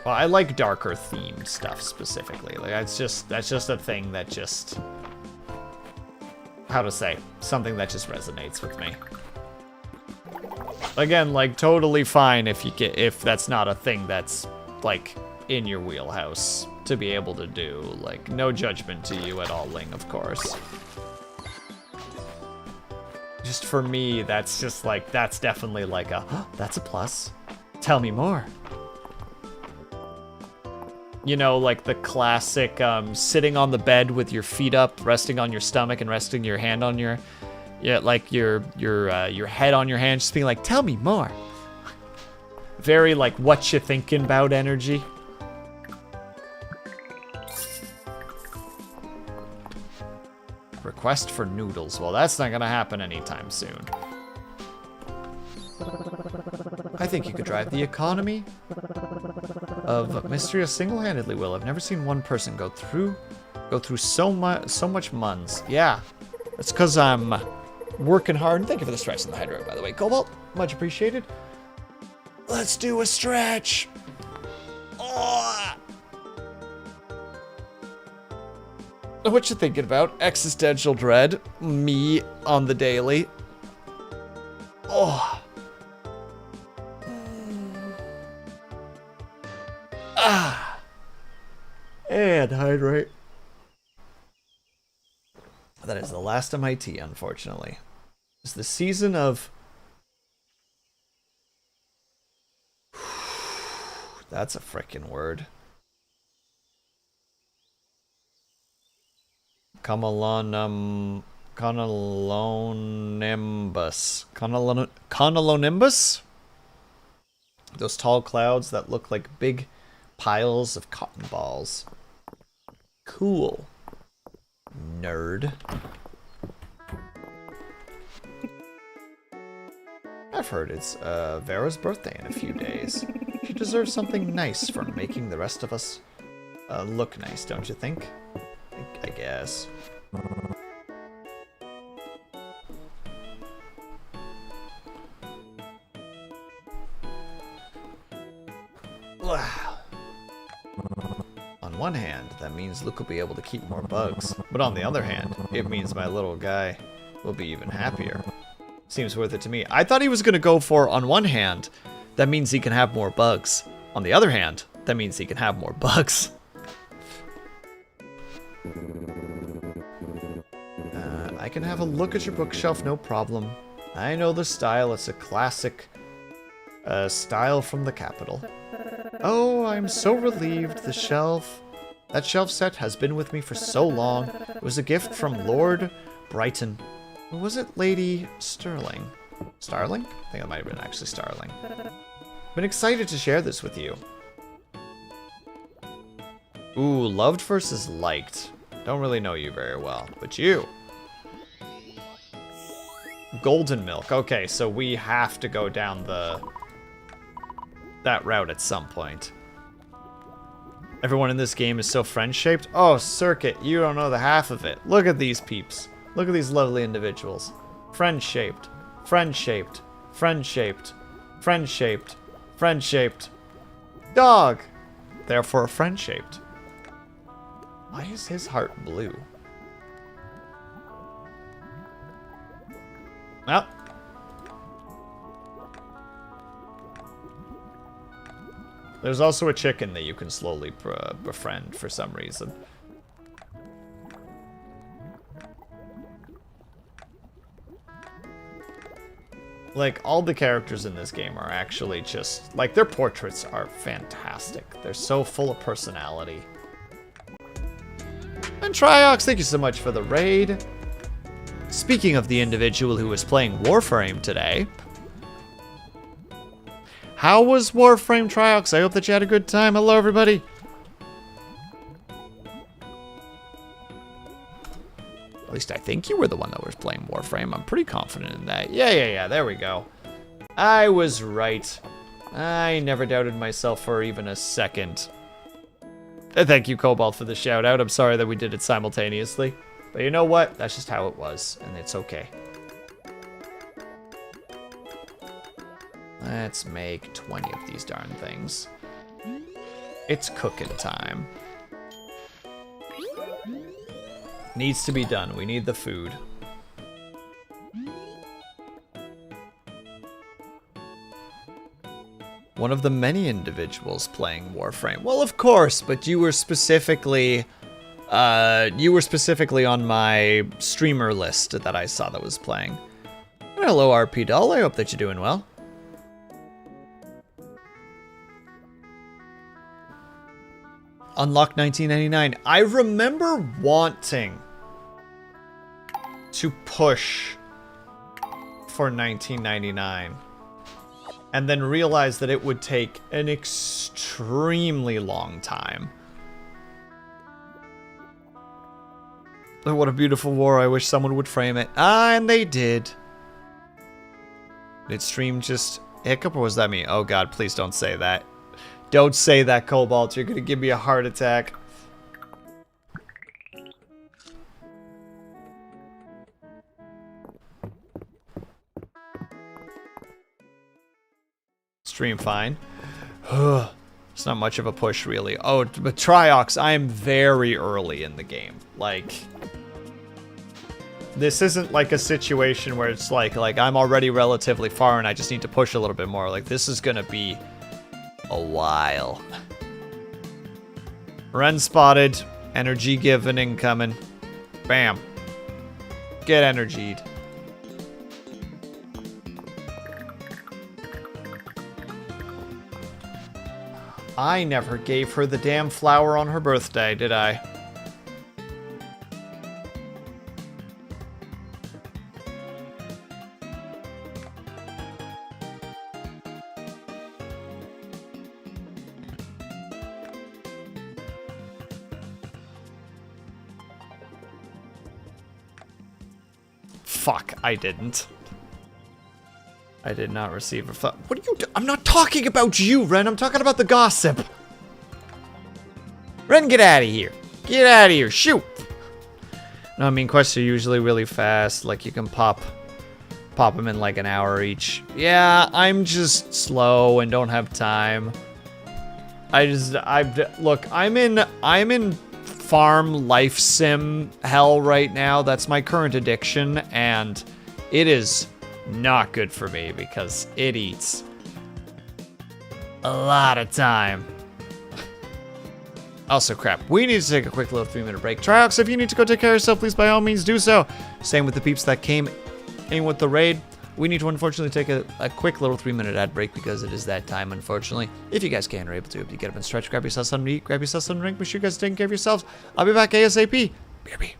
Well, I like darker themed stuff specifically. Like that's just a thing that just, how to say, something that just resonates with me. Again, like totally fine if that's not a thing that's like in your wheelhouse to be able to do. Like no judgment to you at all, Ling, of course. Just for me, that's just like, that's definitely like a, oh, that's a plus. Tell me more. You know, like the classic sitting on the bed with your feet up, resting on your stomach and resting your hand on your, yeah, like your head on your hand, just being like, tell me more. Very like, what you thinking about energy. Request for noodles. Well, that's not gonna happen anytime soon. I think you could drive the economy of Mistria single-handedly, Will. I've never seen one person go through so much muns. Yeah, it's because I'm working hard. And thank you for the stretch in the hydro, by the way. Cobalt, much appreciated. Let's do a stretch. Oh. What you thinking about? Existential dread. Me on the daily. Oh. Ah. And hydrate. That is the last of my tea, unfortunately. It's the season of... That's a frickin' word. Conilonimbus. Conilonimbus? Those tall clouds that look like big piles of cotton balls. Cool. Nerd. I've heard it's Vera's birthday in a few days. She deserves something nice for making the rest of us look nice, don't you think? I guess. Wow. On one hand, that means Luke will be able to keep more bugs, but on the other hand, it means my little guy will be even happier. Seems worth it to me. I thought he was gonna go for, on one hand, that means he can have more bugs. On the other hand, that means he can have more bugs. I can have a look at your bookshelf, no problem. I know the style, it's a classic style from the capital. Oh, I'm so relieved. That shelf set has been with me for so long. It was a gift from Lord Brighton. Or was it Lady Sterling? Starling? I think it might have been actually Starling. Been excited to share this with you. Ooh, loved versus liked. Don't really know you very well, but you. Golden milk. Okay, so we have to go down that route at some point. Everyone in this game is so friend-shaped. Oh, Circuit, you don't know the half of it. Look at these peeps. Look at these lovely individuals. Friend-shaped. Friend-shaped. Friend-shaped. Friend-shaped. Friend-shaped. Dog! Therefore, friend-shaped. Why is his heart blue? Well. There's also a chicken that you can slowly befriend for some reason. Like, all the characters in this game are actually just... Like, their portraits are fantastic. They're so full of personality. And Triox, thank you so much for the raid. Speaking of the individual who was playing Warframe today... How was Warframe, Triox? I hope that you had a good time. Hello, everybody. At least I think you were the one that was playing Warframe. I'm pretty confident in that. Yeah, there we go. I was right. I never doubted myself for even a second. Thank you, Cobalt, for the shout out. I'm sorry that we did it simultaneously. But you know what? That's just how it was, and it's okay. Let's make 20 of these darn things. It's cooking time. Needs to be done. We need the food. One of the many individuals playing Warframe. Well, of course, but you were specifically on my streamer list that I saw that was playing. Hello, RP Doll. I hope that you're doing well. Unlock 1999. I remember wanting to push for 1999 and then realize that it would take an extremely long time. What a beautiful war. I wish someone would frame it. Ah, and they did. Did stream just hiccup or was that me? Oh god, please don't say that. Don't say that, Cobalt. You're gonna give me a heart attack. Stream fine. It's not much of a push, really. Oh, but Triox, I am very early in the game. Like, this isn't like a situation where it's like I'm already relatively far and I just need to push a little bit more. Like, this is gonna be a while. Ren spotted. Energy given incoming. Bam. Get energied. I never gave her the damn flower on her birthday, did I? Fuck, I didn't. I did not receive a what are you I'm not talking about you, Ren. I'm talking about the gossip. Ren, get out of here. Get out of here. Shoot. No, I mean, quests are usually really fast. Like, you can pop them in like an hour each. Yeah, I'm just slow and don't have time. Look, I'm in farm life sim hell right now. That's my current addiction, and it is not good for me because it eats a lot of time. Also, crap, we need to take a quick little 3-minute break. Triox, if you need to go take care of yourself, please by all means do so. Same with the peeps that came in with the raid. We need to unfortunately take a quick little 3-minute ad break because it is that time, unfortunately. If you guys can or able to, if you get up and stretch, grab yourself something to eat, grab yourself some drink, make sure you guys are taking care of yourselves. I'll be back ASAP. BRB.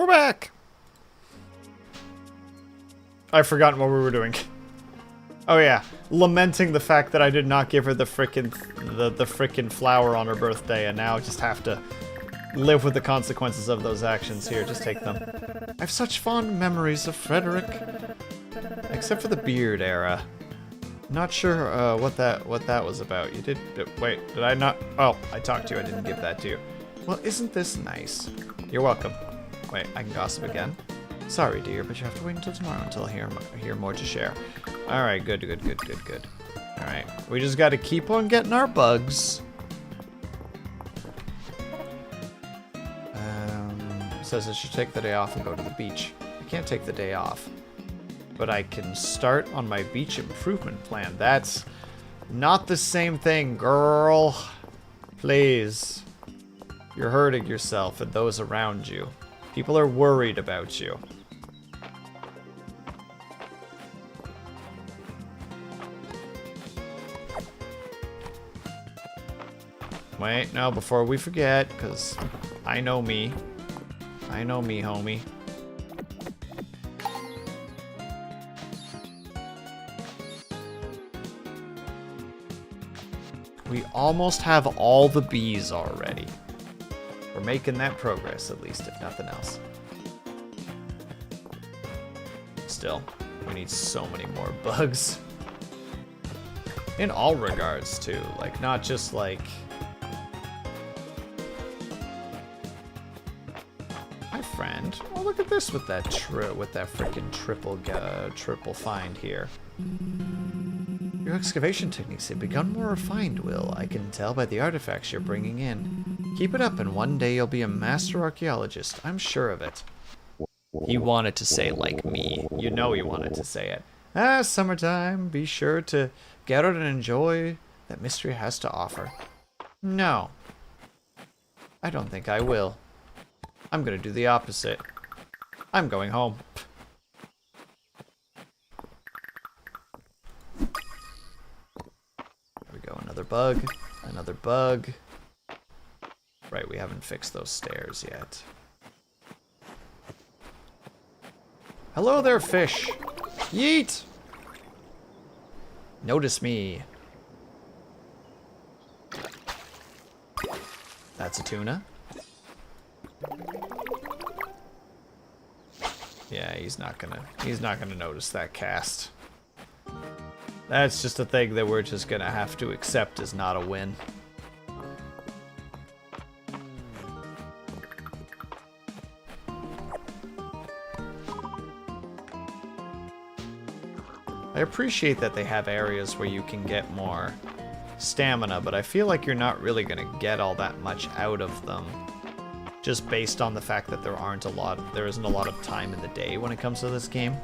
We're back. I've forgotten what we were doing. Oh yeah, lamenting the fact that I did not give her the frickin' flower on her birthday, and now I just have to live with the consequences of those actions. Here, just take them. I have such fond memories of Frederick. Except for the beard era. Not sure what that was about. You did wait, did I not? Oh, I talked to you. I didn't give that to you. Well, isn't this nice? You're welcome. Wait, I can gossip again. Sorry, dear, but you have to wait until tomorrow until I hear more to share. All right, good. All right, we just got to keep on getting our bugs. Says I should take the day off and go to the beach. I can't take the day off, but I can start on my beach improvement plan. That's not the same thing, girl. Please. You're hurting yourself and those around you. People are worried about you. Wait, no, before we forget, because I know me. I know me, homie. We almost have all the bees already. We're making that progress, at least, if nothing else. Still, we need so many more bugs. In all regards, too. Like, not just, like... Hi, friend. Oh, look at this with that frickin' triple find here. Your excavation techniques have become more refined, Will. I can tell by the artifacts you're bringing in. Keep it up, and one day you'll be a master archaeologist. I'm sure of it. He wanted to say, like me. You know he wanted to say it. Ah, summertime. Be sure to get out and enjoy that Mistria has to offer. No. I don't think I will. I'm gonna do the opposite. I'm going home. There we go, another bug. Another bug. Right, we haven't fixed those stairs yet. Hello there, fish. Yeet! Notice me. That's a tuna. Yeah, he's not gonna notice that cast. That's just a thing that we're just gonna have to accept as not a win. I appreciate that they have areas where you can get more stamina, but I feel like you're not really gonna get all that much out of them. Just based on the fact that there isn't a lot of time in the day when it comes to this game.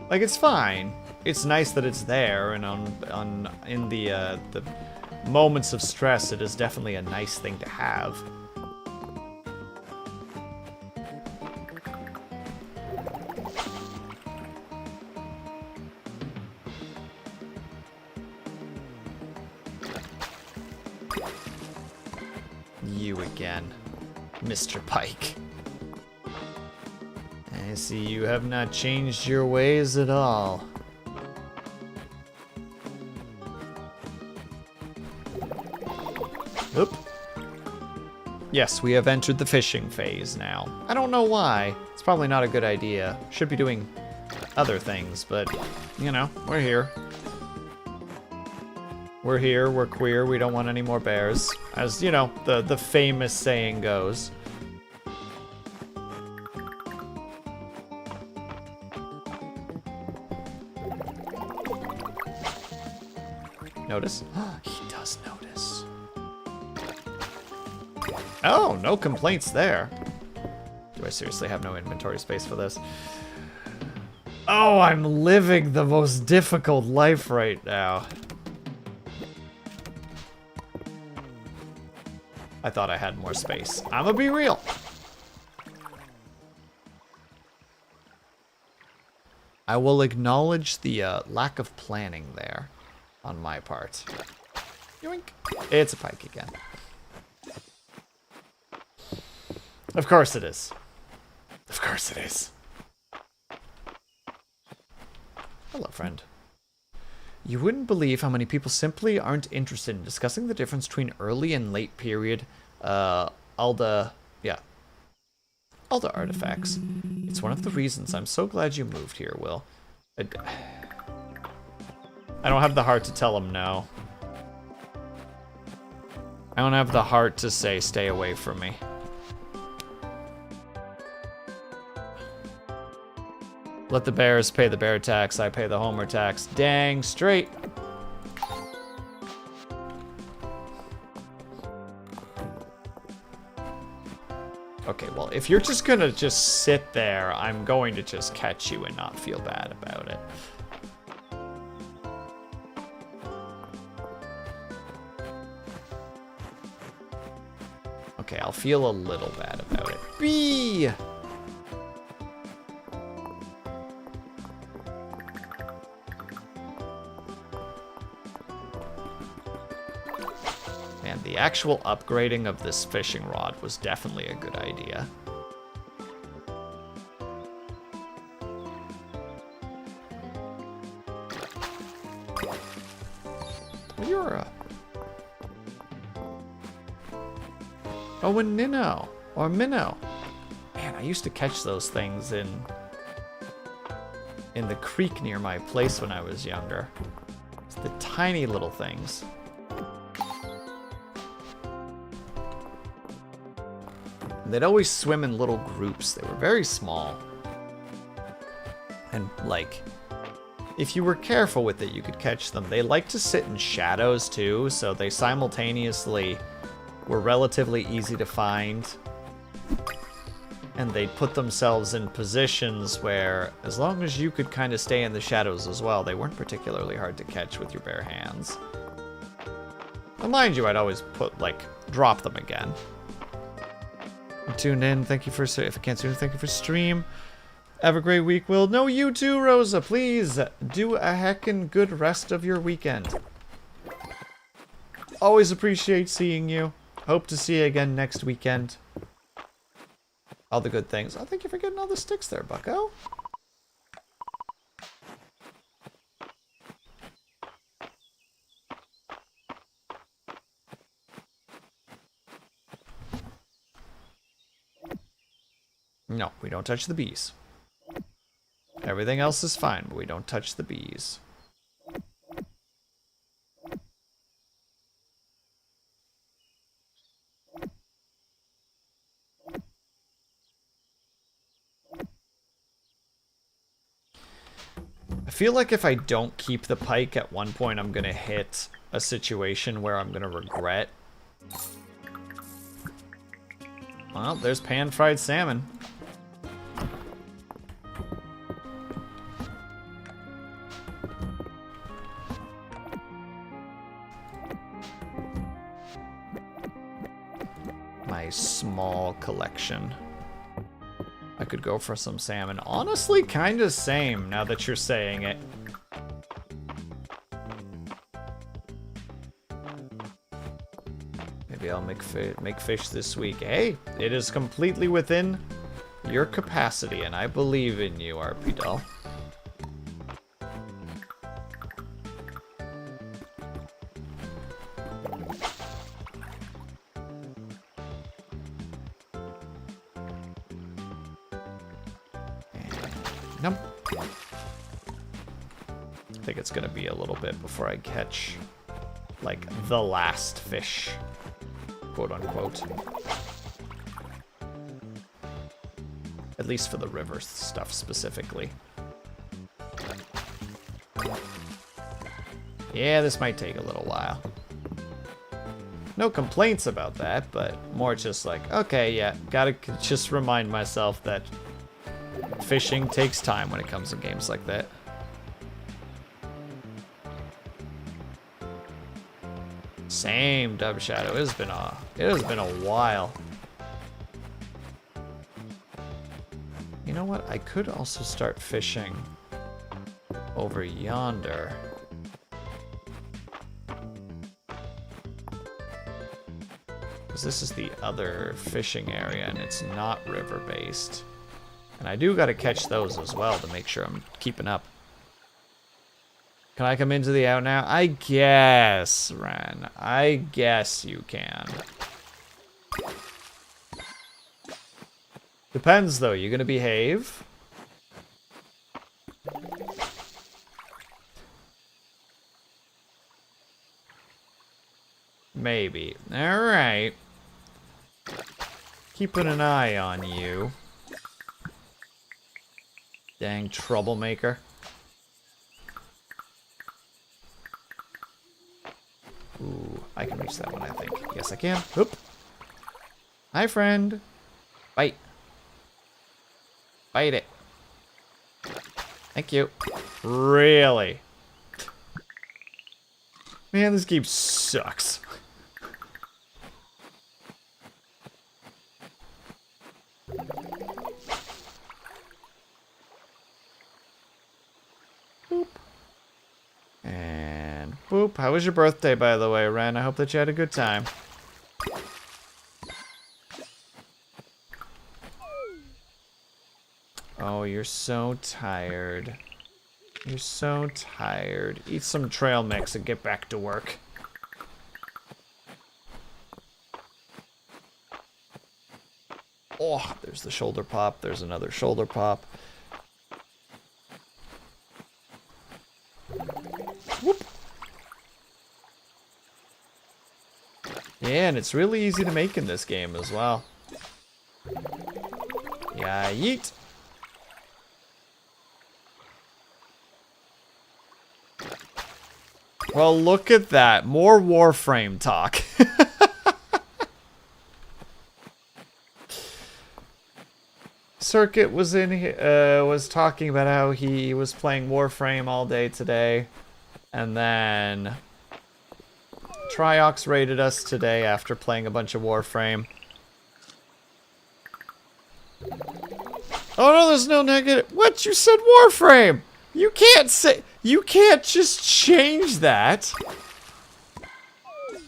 Like, it's fine. It's nice that it's there, and in the moments of stress, it is definitely a nice thing to have. You again, Mr. Pike. I see you have not changed your ways at all. Oop. Yes, we have entered the fishing phase now. I don't know why. It's probably not a good idea. Should be doing other things, but, you know, we're here. We're here, we're queer, we don't want any more bears. As, you know, the famous saying goes. Notice? He does notice. Oh, no complaints there. Do I seriously have no inventory space for this? Oh, I'm living the most difficult life right now. I thought I had more space. I'ma be real. I will acknowledge the lack of planning there on my part. Yoink. It's a pike again. Of course it is. Of course it is. Hello, friend. You wouldn't believe how many people simply aren't interested in discussing the difference between early and late period Alda artifacts. It's one of the reasons I'm so glad you moved here, Will. I don't have the heart to tell him no. I don't have the heart to say stay away from me. Let the bears pay the bear tax, I pay the homer tax. Dang straight. Okay, well, if you're just gonna just sit there, I'm going to just catch you and not feel bad about it. Okay, I'll feel a little bad about it. Bee! And the actual upgrading of this fishing rod was definitely a good idea. You're a... Oh, a Ninno. Or Minnow. Man, I used to catch those things in the creek near my place when I was younger. It's the tiny little things. They'd always swim in little groups. They were very small. And, like, if you were careful with it, you could catch them. They like to sit in shadows, too, so they simultaneously were relatively easy to find. And they'd put themselves in positions where, as long as you could kind of stay in the shadows as well, they weren't particularly hard to catch with your bare hands. And mind you, I'd always put, like, drop them again. Tuned in. Thank you for, if I can't see you, thank you for stream. Have a great week, Will. No, you too, Rosa. Please do a heckin' good rest of your weekend. Always appreciate seeing you. Hope to see you again next weekend. All the good things. Oh, thank you for getting all the sticks there, bucko. No, we don't touch the bees. Everything else is fine, but we don't touch the bees. I feel like if I don't keep the pike at one point, I'm gonna hit a situation where I'm gonna regret. Well, there's pan-fried salmon. My small collection. I could go for some salmon. Honestly, kind of same now that you're saying it. Maybe I'll make fish this week. Hey, it is completely within your capacity, and I believe in you, RP Doll. Nope. I think it's gonna be a little bit before I catch, like, the last fish, quote unquote. At least for the river stuff specifically. Yeah, this might take a little while. No complaints about that, but more just like, okay, yeah, gotta just remind myself that fishing takes time when it comes to games like that. Same, Dub Shadow. It has been a while. You know what? I could also start fishing over yonder. Because this is the other fishing area, and it's not river-based. And I do got to catch those as well to make sure I'm keeping up. Can I come into the out now? I guess, Ren. I guess you can. Depends, though. You gonna behave? Maybe. Alright. Keeping an eye on you. Dang troublemaker. Ooh, I can reach that one, I think. Yes, I can. Oop. Hi, friend. Bite. Bite it. Thank you. Really? Man, this game sucks. Boop. And boop. How was your birthday, by the way, Ren? I hope that you had a good time. Oh, you're so tired. You're so tired. Eat some trail mix and get back to work. Oh, there's the shoulder pop. There's another shoulder pop. Whoop. Yeah, and it's really easy to make in this game as well. Yeah, yeet. Well, look at that. More Warframe talk. Circuit was was talking about how he was playing Warframe all day today, and then Triox raided us today after playing a bunch of Warframe. Oh no, there's no negative. What? You said Warframe. You can't say. You can't just change that.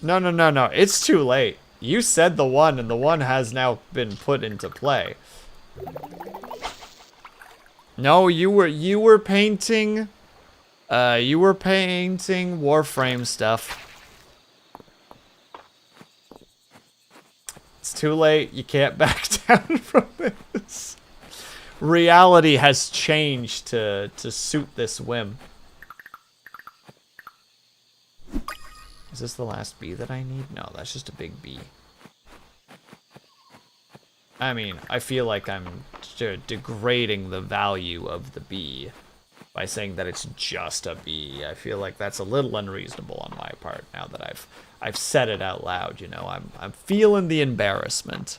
No, no, no, no. It's too late. You said the one, and the one has now been put into play. No, you were painting. You were painting Warframe stuff. It's too late. You can't back down from this. Reality has changed to suit this whim. Is this the last bee that I need? No, that's just a big bee. I mean, I feel like I'm degrading the value of the bee by saying that it's just a bee. I feel like that's a little unreasonable on my part now that I've said it out loud, you know. I'm feeling the embarrassment.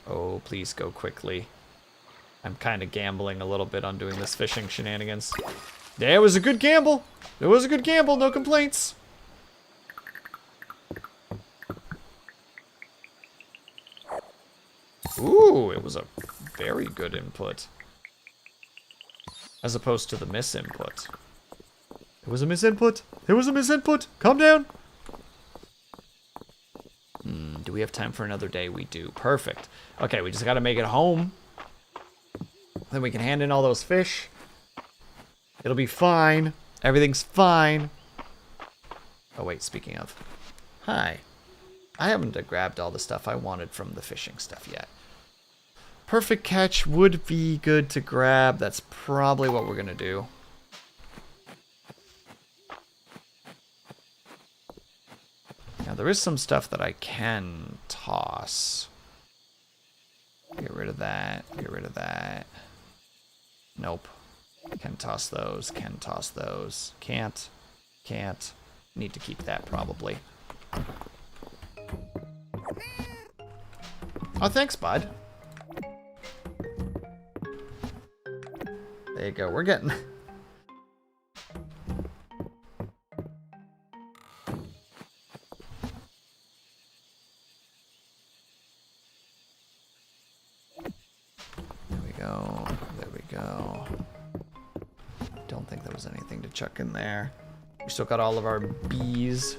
Oh, please go quickly. I'm kind of gambling a little bit on doing this fishing shenanigans. Yeah, it was a good gamble. It was a good gamble, no complaints. Ooh, it was a very good input. As opposed to the misinput. It was a misinput. It was a misinput. Calm down. Do we have time for another day? We do. Perfect. Okay, we just got to make it home. Then we can hand in all those fish. It'll be fine. Everything's fine. Oh, wait, speaking of. Hi. I haven't grabbed all the stuff I wanted from the fishing stuff yet. Perfect catch would be good to grab. That's probably what we're going to do. Now, there is some stuff that I can toss. Get rid of that. Get rid of that. Nope. Can toss those. Can toss those. Can't. Can't. Need to keep that, probably. Oh, thanks, bud. There you go. We're getting... there's anything to chuck in there. We still got all of our bees.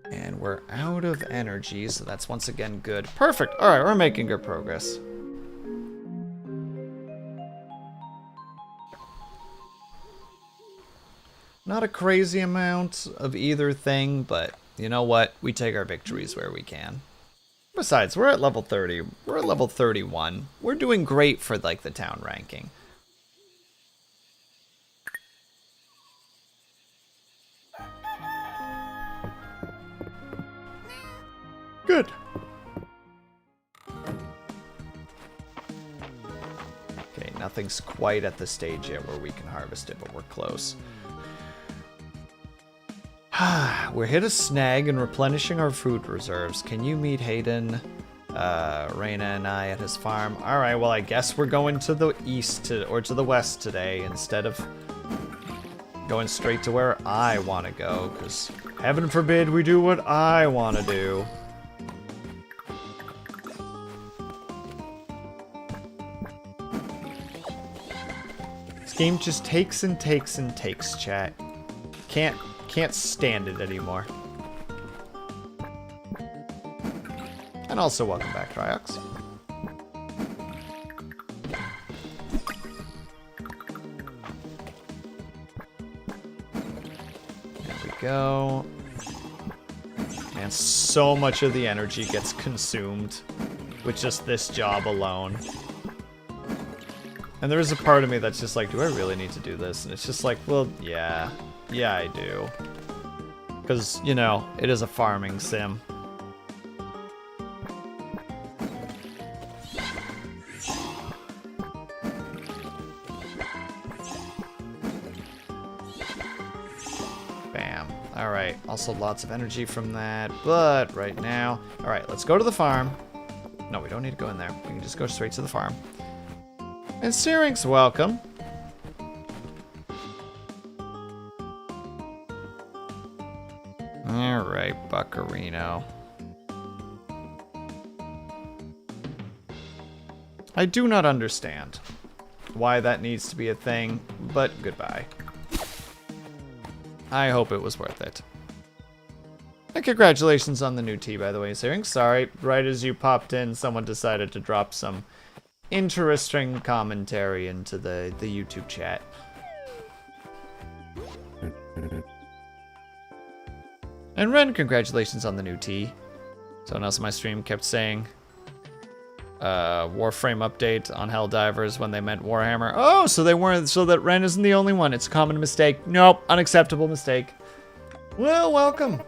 And we're out of energy, so that's once again good. Perfect. All right, we're making good progress. Not a crazy amount of either thing, but you know what? We take our victories where we can. Besides, we're at level 30. We're at level 31. We're doing great for, like, the town ranking. Good. Okay, nothing's quite at the stage yet where we can harvest it, but we're close. We're hit a snag in replenishing our food reserves. Can you meet Hayden, Raina, and I at his farm? All right, well, I guess we're going to the east or to the west today instead of going straight to where I want to go, because heaven forbid we do what I want to do. This game just takes and takes and takes, chat. Can't stand it anymore. And also, welcome back, Triox. There we go. And so much of the energy gets consumed with just this job alone. And there is a part of me that's just like, do I really need to do this? And it's just like, well, yeah. Yeah, I do. Because, you know, it is a farming sim. Bam. Alright, also lots of energy from that, but right now... Alright, let's go to the farm. No, we don't need to go in there. We can just go straight to the farm. And Syrinx, welcome. Alright, Buccarino. I do not understand why that needs to be a thing, but goodbye. I hope it was worth it. And congratulations on the new tea, by the way, Syrinx. Sorry, right as you popped in, someone decided to drop some interesting commentary into the YouTube chat. And Ren, congratulations on the new tea. Someone else in my stream kept saying Warframe update on Helldivers when they meant Warhammer. Oh, so they weren't, so that Ren isn't the only one. It's a common mistake. Nope, unacceptable mistake. Well, welcome.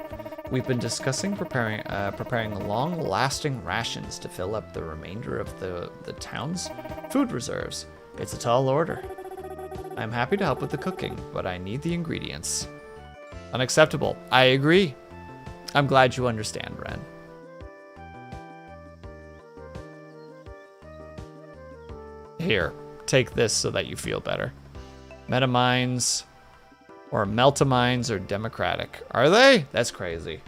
We've been discussing preparing long-lasting rations to fill up the remainder of the town's food reserves. It's a tall order. I'm happy to help with the cooking, but I need the ingredients. Unacceptable. I agree. I'm glad you understand, Ren. Here, take this so that you feel better. Metamines or Meltamines are democratic. Are they? That's crazy.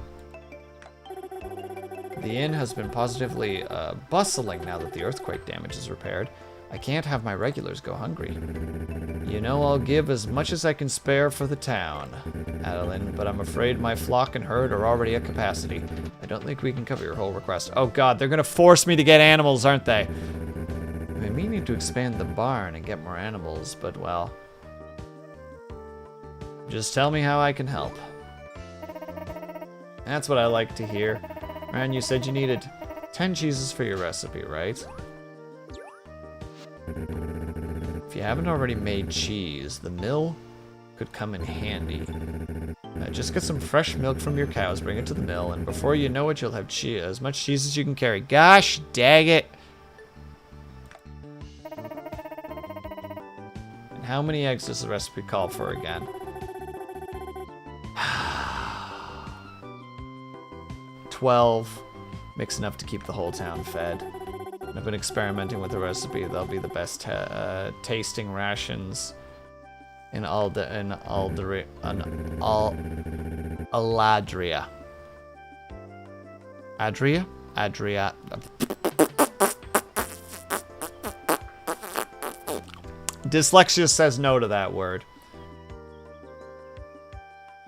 The inn has been positively bustling now that the earthquake damage is repaired. I can't have my regulars go hungry. You know, I'll give as much as I can spare for the town, Adeline, but I'm afraid my flock and herd are already at capacity. I don't think we can cover your whole request. Oh god, they're gonna force me to get animals, aren't they? I've been meaning to expand the barn and get more animals, but well... Just tell me how I can help. That's what I like to hear. Ren, you said you needed 10 cheeses for your recipe, right? If you haven't already made cheese, the mill could come in handy. Just get some fresh milk from your cows, bring it to the mill, and before you know it, you'll have as much cheese as you can carry. Gosh dang it! And how many eggs does the recipe call for again? 12. Makes enough to keep the whole town fed. I've been experimenting with the recipe. They'll be the best tasting rations in Aladria. Adria. Dyslexia says no to that word.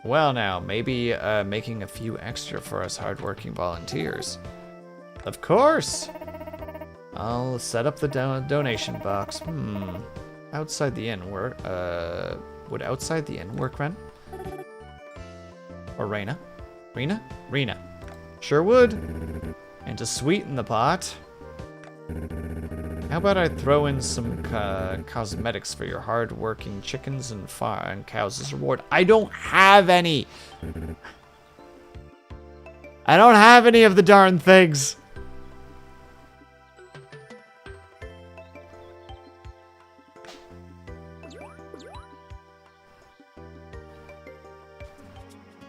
Well now, maybe making a few extra for us hardworking volunteers. Of course! I'll set up the donation box. Outside the inn work. Would outside the inn work, Ren? Or Rena? Rena? Rena. Sure would. And to sweeten the pot, how about I throw in some cosmetics for your hard-working chickens and cows as reward? I don't have any. I don't have any of the darn things.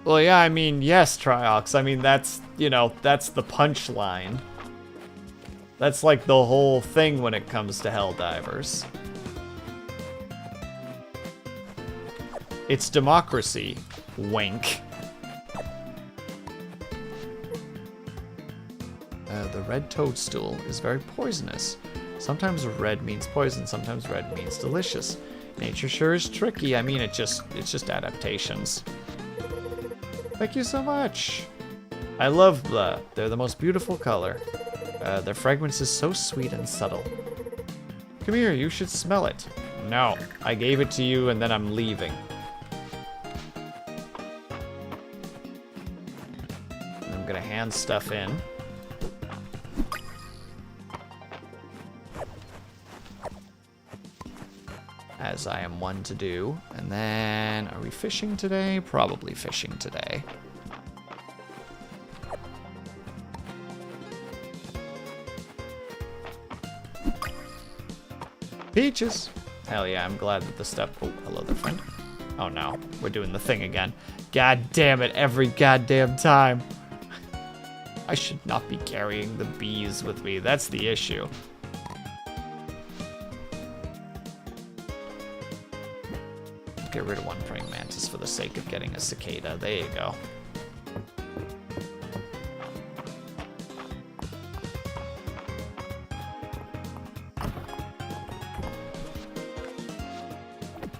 Well, yeah, I mean, yes, Triox. I mean, that's, you know, that's the punchline. That's like the whole thing when it comes to Helldivers. It's democracy. Wink. The red toadstool is very poisonous. Sometimes red means poison, sometimes red means delicious. Nature sure is tricky. I mean, it's just adaptations. Thank you so much. I love blah. They're the most beautiful color. Their fragrance is so sweet and subtle. Come here, you should smell it. No, I gave it to you and then I'm leaving. And I'm gonna hand stuff in. As I am one to do. And then, are we fishing today? Probably fishing today. Peaches! Hell yeah, I'm glad that the step... Oh, hello there, friend. Oh no, we're doing the thing again. God damn it, every goddamn time. I should not be carrying the bees with me, that's the issue. Get rid of one praying mantis for the sake of getting a cicada. There you go.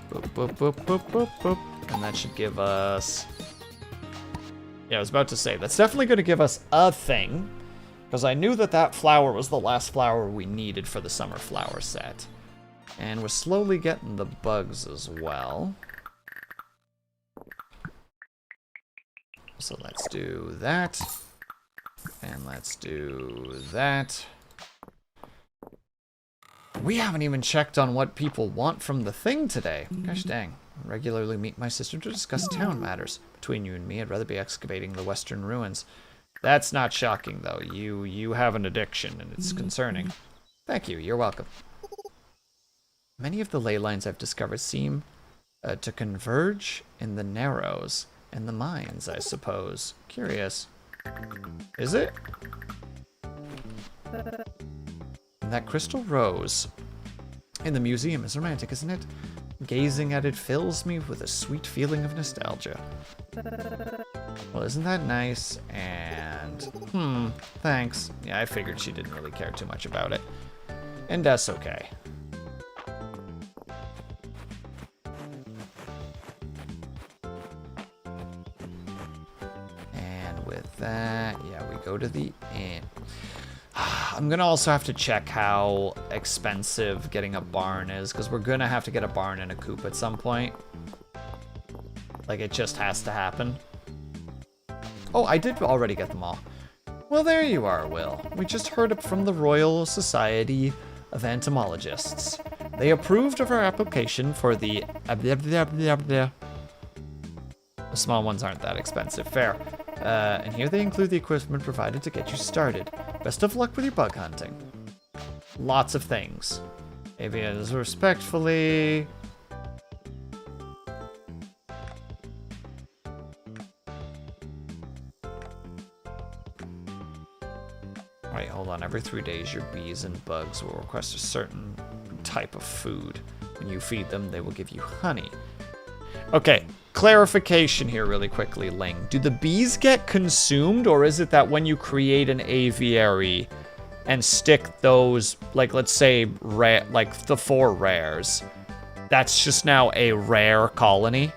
Boop, boop, boop, boop, boop, boop. And that should give us... Yeah, I was about to say, that's definitely going to give us a thing. Because I knew that that flower was the last flower we needed for the summer flower set. And we're slowly getting the bugs as well. So let's do that. And let's do that. We haven't even checked on what people want from the thing today. Gosh dang. I regularly meet my sister to discuss town matters. Between you and me, I'd rather be excavating the western ruins. That's not shocking, though. You have an addiction, and it's concerning. Thank you. You're welcome. Many of the ley lines I've discovered seem to converge in the narrows and the mines, I suppose. Curious. Is it? And that crystal rose in the museum is romantic, isn't it? Gazing at it fills me with a sweet feeling of nostalgia. Well, isn't that nice? And, thanks. Yeah, I figured she didn't really care too much about it. And that's okay. And with that, yeah, we go to the inn. I'm gonna also have to check how expensive getting a barn is, because we're gonna have to get a barn and a coop at some point. Like, it just has to happen. Oh, I did already get them all. Well, there you are, Will. We just heard it from the Royal Society of Entomologists. They approved of our application for the... The small ones aren't that expensive, fair. And here they include the equipment provided to get you started. Best of luck with your bug hunting. Lots of things. Avians respectfully. Alright, hold on. Every 3 days, your bees and bugs will request a certain type of food. When you feed them, they will give you honey. Okay, clarification here really quickly, Ling. Do the bees get consumed, or is it that when you create an aviary and stick those, like, let's say, like the 4 rares, that's just now a rare colony?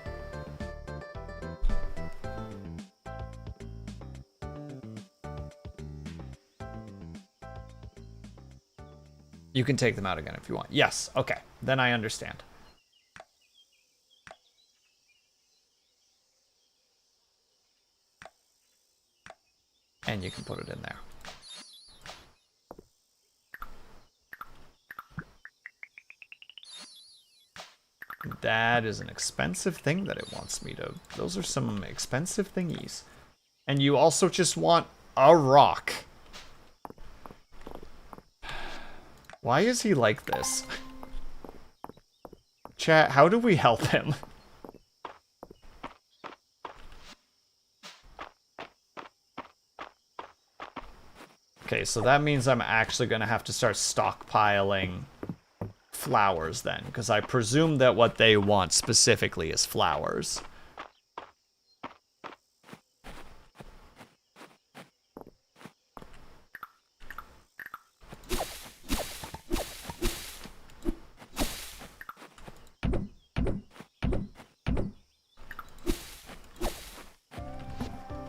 You can take them out again if you want. Yes, okay. Then I understand. And you can put it in there. That is an expensive thing that it wants me to... Those are some expensive thingies. And you also just want a rock. Why is he like this? Chat, how do we help him? Okay, so that means I'm actually going to have to start stockpiling flowers then, because I presume that what they want specifically is flowers.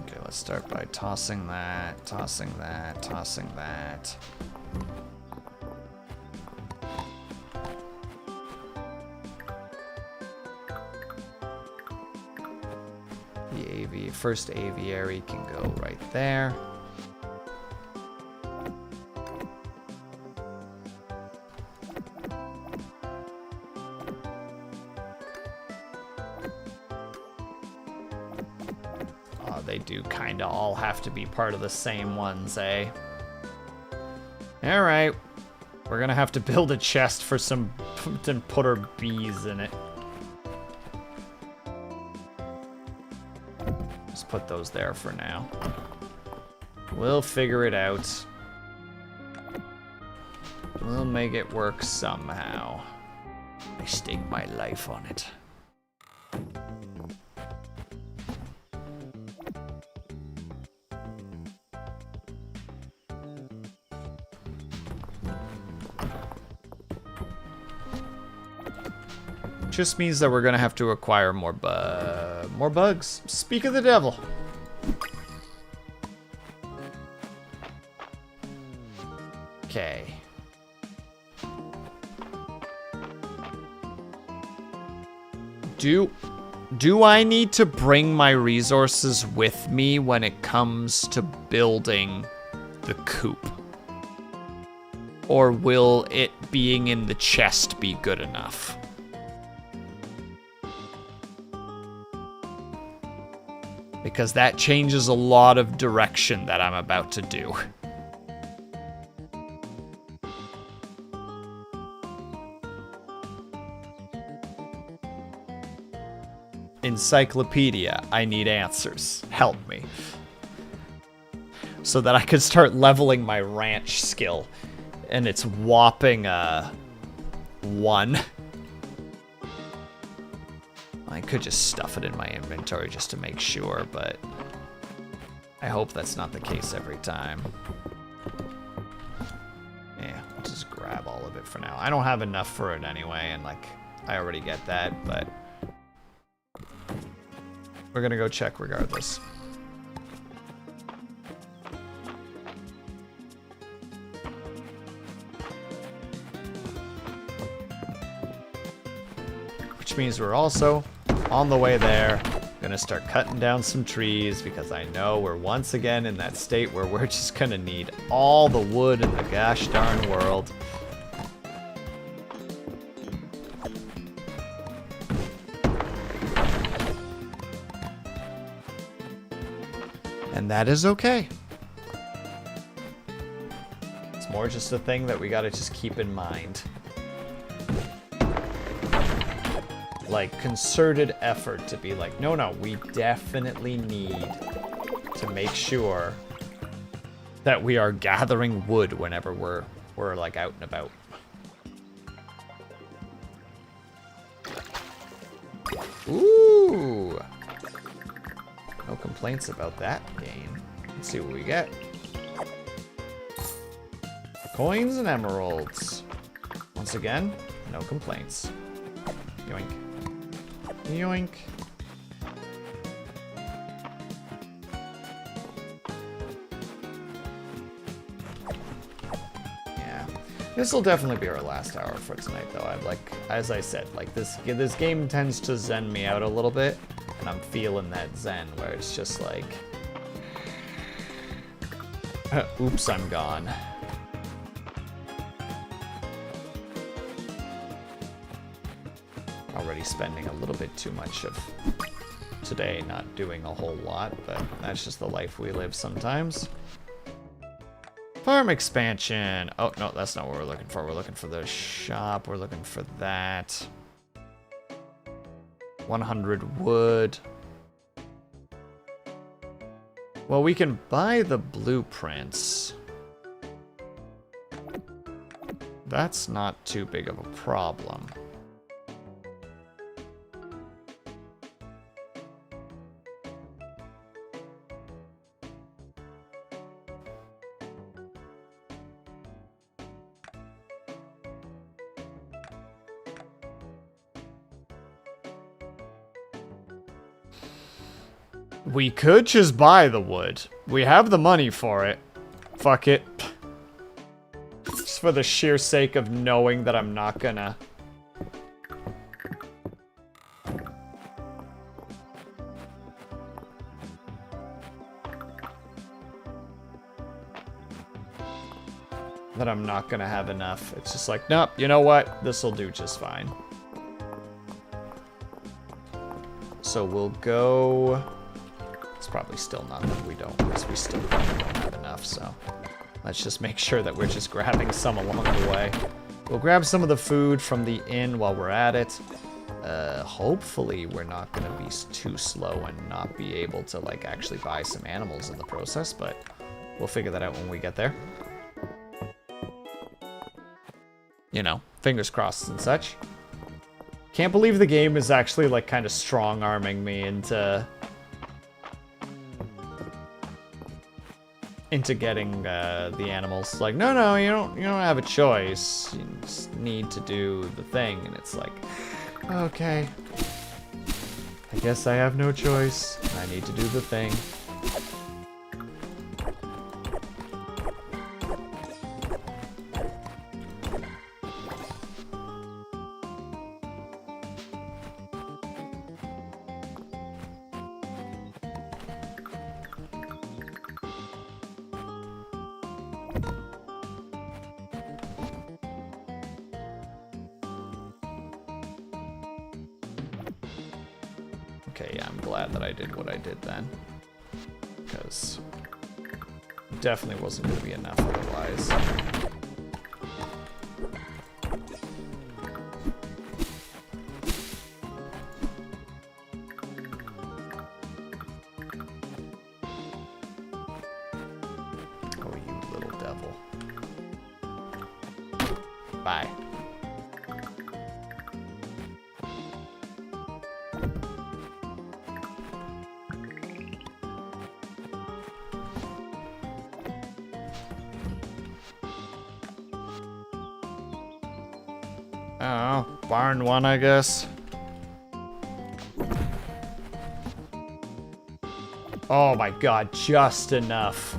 Okay, let's start by tossing that, tossing that, tossing that. The first aviary can go right there. Oh, they do kind of all have to be part of the same ones, eh? All right. We're going to have to build a chest for some and put our bees in it. Put those there for now. We'll figure it out. We'll make it work somehow. I stake my life on it. Just means that we're gonna have to acquire more bugs. Speak of the devil. Okay. Do I need to bring my resources with me when it comes to building the coop? Or will it being in the chest be good enough? Because that changes a lot of direction that I'm about to do. Encyclopedia, I need answers. Help me. So that I could start leveling my ranch skill. And it's whopping 1. I could just stuff it in my inventory just to make sure, but I hope that's not the case every time. Yeah, I'll just grab all of it for now. I don't have enough for it anyway, and like, I already get that, but we're gonna go check regardless. Which means we're also on the way there. Gonna start cutting down some trees because I know we're once again in that state where we're just gonna need all the wood in the gosh darn world. And that is okay. It's more just a thing that we gotta just keep in mind. Like, concerted effort to be like, no, we definitely need to make sure that we are gathering wood whenever we're like out and about. Ooh! No complaints about that game. Let's see what we get. Coins and emeralds. Once again, no complaints. Yoink. Yoink. Yeah. This will definitely be our last hour for tonight, though. I'm like, as I said, like this game tends to zen me out a little bit, and I'm feeling that zen where it's just like, oops, I'm gone. Already spending a little bit too much of today not doing a whole lot, but that's just the life we live sometimes. Farm expansion. Oh, no, that's not what we're looking for. We're looking for the shop. We're looking for that. 100 wood. Well, we can buy the blueprints. That's not too big of a problem. We could just buy the wood. We have the money for it. Fuck it. Just for the sheer sake of knowing that I'm not gonna... that I'm not gonna have enough. It's just like, nope, you know what? This'll do just fine. So we'll go... It's probably still not that we don't, because we still probably don't have enough, so... Let's just make sure that we're just grabbing some along the way. We'll grab some of the food from the inn while we're at it. Hopefully we're not gonna be too slow and not be able to, like, actually buy some animals in the process, but we'll figure that out when we get there. You know, fingers crossed and such. Can't believe the game is actually, like, kind of strong-arming me into getting the animals. Like, no, you don't have a choice. You just need to do the thing, and it's like, okay, I guess I have no choice. I need to do the thing. Okay, yeah, I'm glad that I did what I did then. Because it definitely wasn't going to be enough otherwise. Oh, you little devil. Bye. Oh, barn one, I guess. Oh my god, just enough.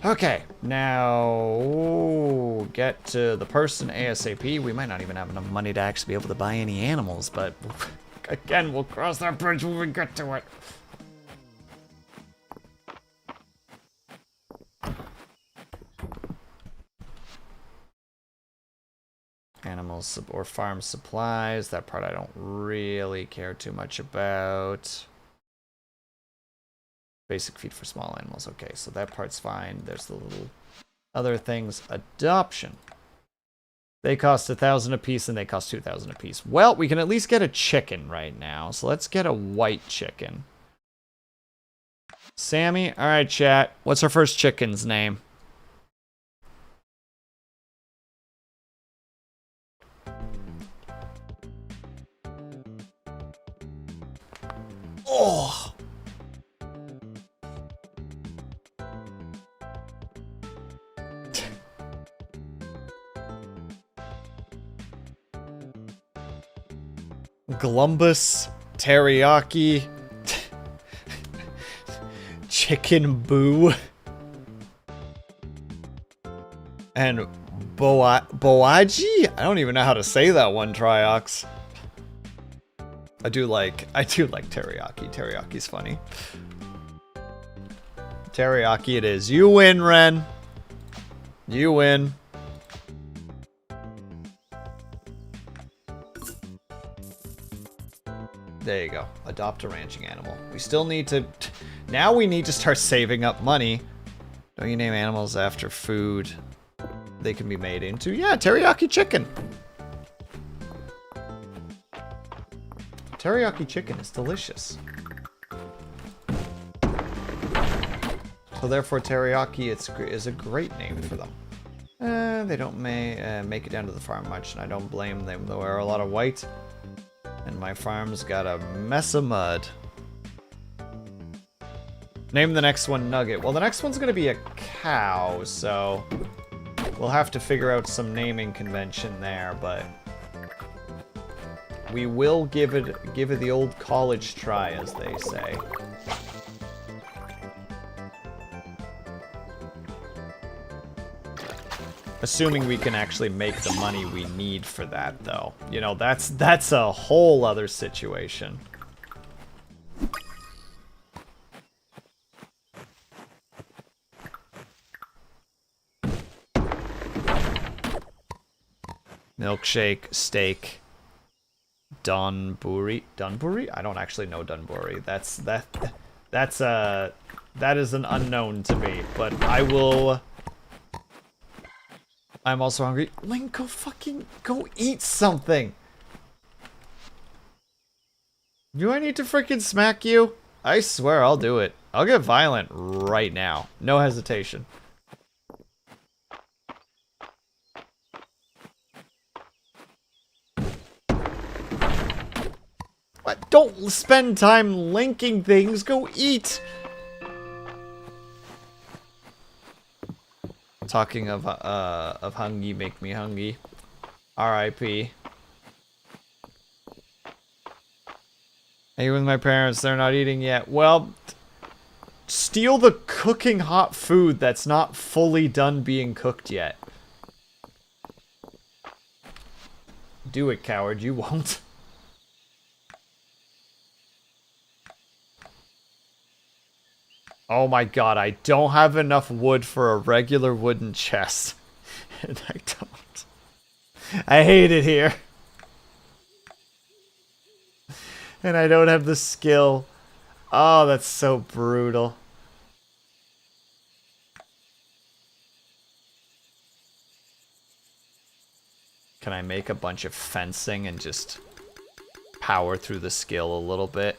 Okay, now get to the person ASAP. We might not even have enough money to actually be able to buy any animals, but again, we'll cross that bridge when we get to it. Animals or farm supplies, that part I don't really care too much about. Basic feed for small animals, okay, so that part's fine. There's the little other things. Adoption. They cost 1,000 apiece and they cost 2,000 apiece. Well, we can at least get a chicken right now, so let's get a white chicken. Sammy, alright chat, what's our first chicken's name? Oh! Glumbus, teriyaki. Chicken Boo. And Boaji? I don't even know how to say that one, Triox. I do like teriyaki. Teriyaki's funny. Teriyaki it is. You win, Ren. You win. There you go. Adopt a ranching animal. We still need to... Now we need to start saving up money. Don't you name animals after food they can be made into? Yeah, teriyaki chicken. Teriyaki chicken is delicious. So therefore teriyaki is a great name for them. They don't make it down to the farm much, and I don't blame them. They wear a lot of white. And my farm's got a mess of mud. Name the next one Nugget. Well, the next one's gonna be a cow, so we'll have to figure out some naming convention there, but we will give it the old college try, as they say. Assuming we can actually make the money we need for that, though. You know, that's a whole other situation. Milkshake, steak, Dunbury. Dunbury? I don't actually know Dunbury. That is an unknown to me, but I will... I'm also hungry. Link, go eat something. Do I need to freaking smack you? I swear I'll do it. I'll get violent right now. No hesitation. What? Don't spend time linking things. Go eat. Talking of hungry, make me hungry. R.I.P. Hey, with my parents, they're not eating yet. Well, steal the cooking hot food that's not fully done being cooked yet. Do it, coward. You won't. Oh my god, I don't have enough wood for a regular wooden chest. And I don't. I hate it here. And I don't have the skill. Oh, that's so brutal. Can I make a bunch of fencing and just power through the skill a little bit?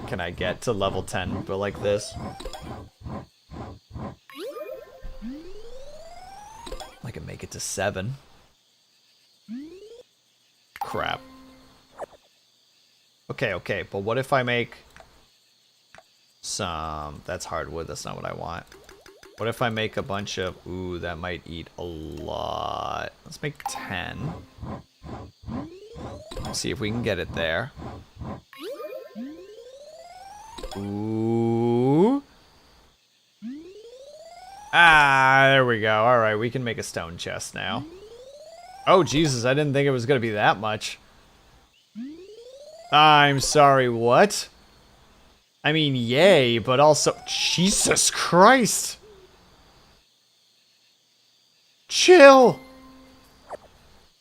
Can I get to level 10 but like this? I can make it to 7. Crap. Okay, but what if I make some... That's hardwood, that's not what I want. What if I make a bunch of... Ooh, that might eat a lot. Let's make 10. Let's see if we can get it there. Ooh. Ah, there we go. Alright, we can make a stone chest now. Oh, Jesus, I didn't think it was going to be that much. I'm sorry, what? I mean, yay, but also... Jesus Christ! Chill!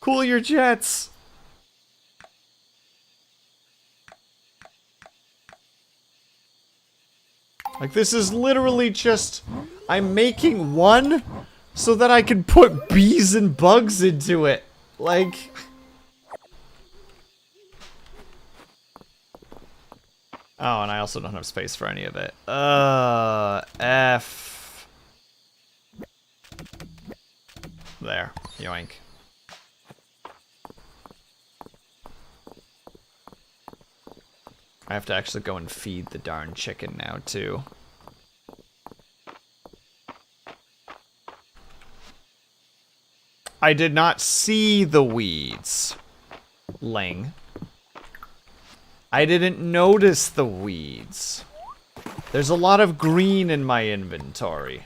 Cool your jets! Like, this is literally just... I'm making one so that I can put bees and bugs into it. Like... Oh, and I also don't have space for any of it. F. There. Yoink. I have to actually go and feed the darn chicken now, too. I did not see the weeds. Ling. I didn't notice the weeds. There's a lot of green in my inventory.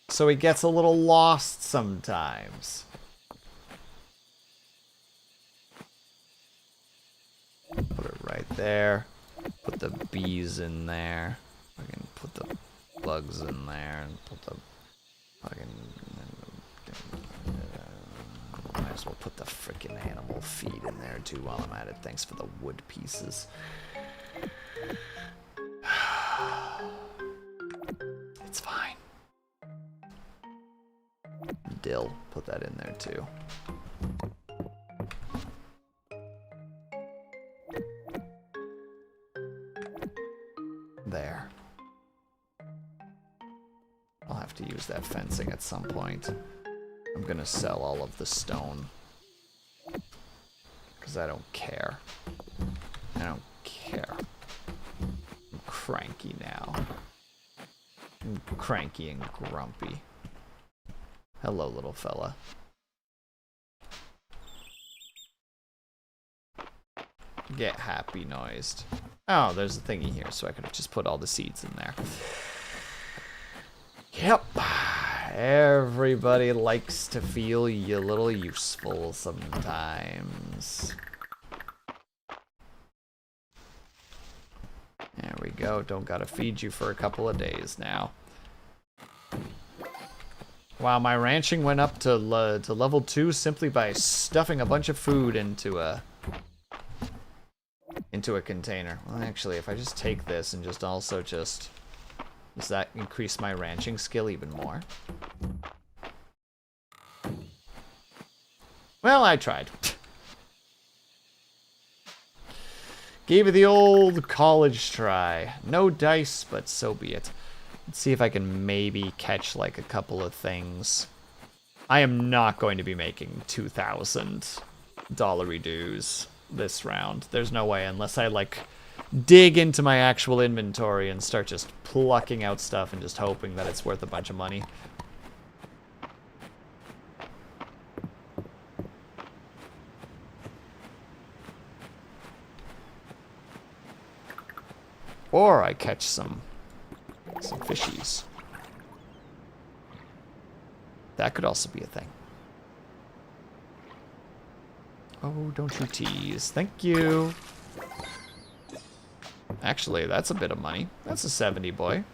So it gets a little lost sometimes. Put it right there. Put the bees in there. I can put the bugs in there and put the fucking... Might as well put the frickin' animal feed in there too while I'm at it. Thanks for the wood pieces. It's fine. Dill, put that in there too. There. I'll have to use that fencing at some point. I'm gonna sell all of the stone. Because I don't care. I don't care. I'm cranky now. I'm cranky and grumpy. Hello, little fella. Get happy noised. Oh, there's a thingy here, so I could have just put all the seeds in there. Yep. Everybody likes to feel a little useful sometimes. There we go. Don't gotta feed you for a couple of days now. Wow, my ranching went up to level 2 simply by stuffing a bunch of food into a container. Well, actually, if I just take this and just also just... Does that increase my ranching skill even more? Well, I tried. Gave it the old college try. No dice, but so be it. Let's see if I can maybe catch like a couple of things. I am not going to be making $2,000 dues this round. There's no way unless I like dig into my actual inventory and start just plucking out stuff and just hoping that it's worth a bunch of money. Or I catch some fishies. That could also be a thing. Oh, don't you tease. Thank you. Actually, that's a bit of money. That's a 70, boy.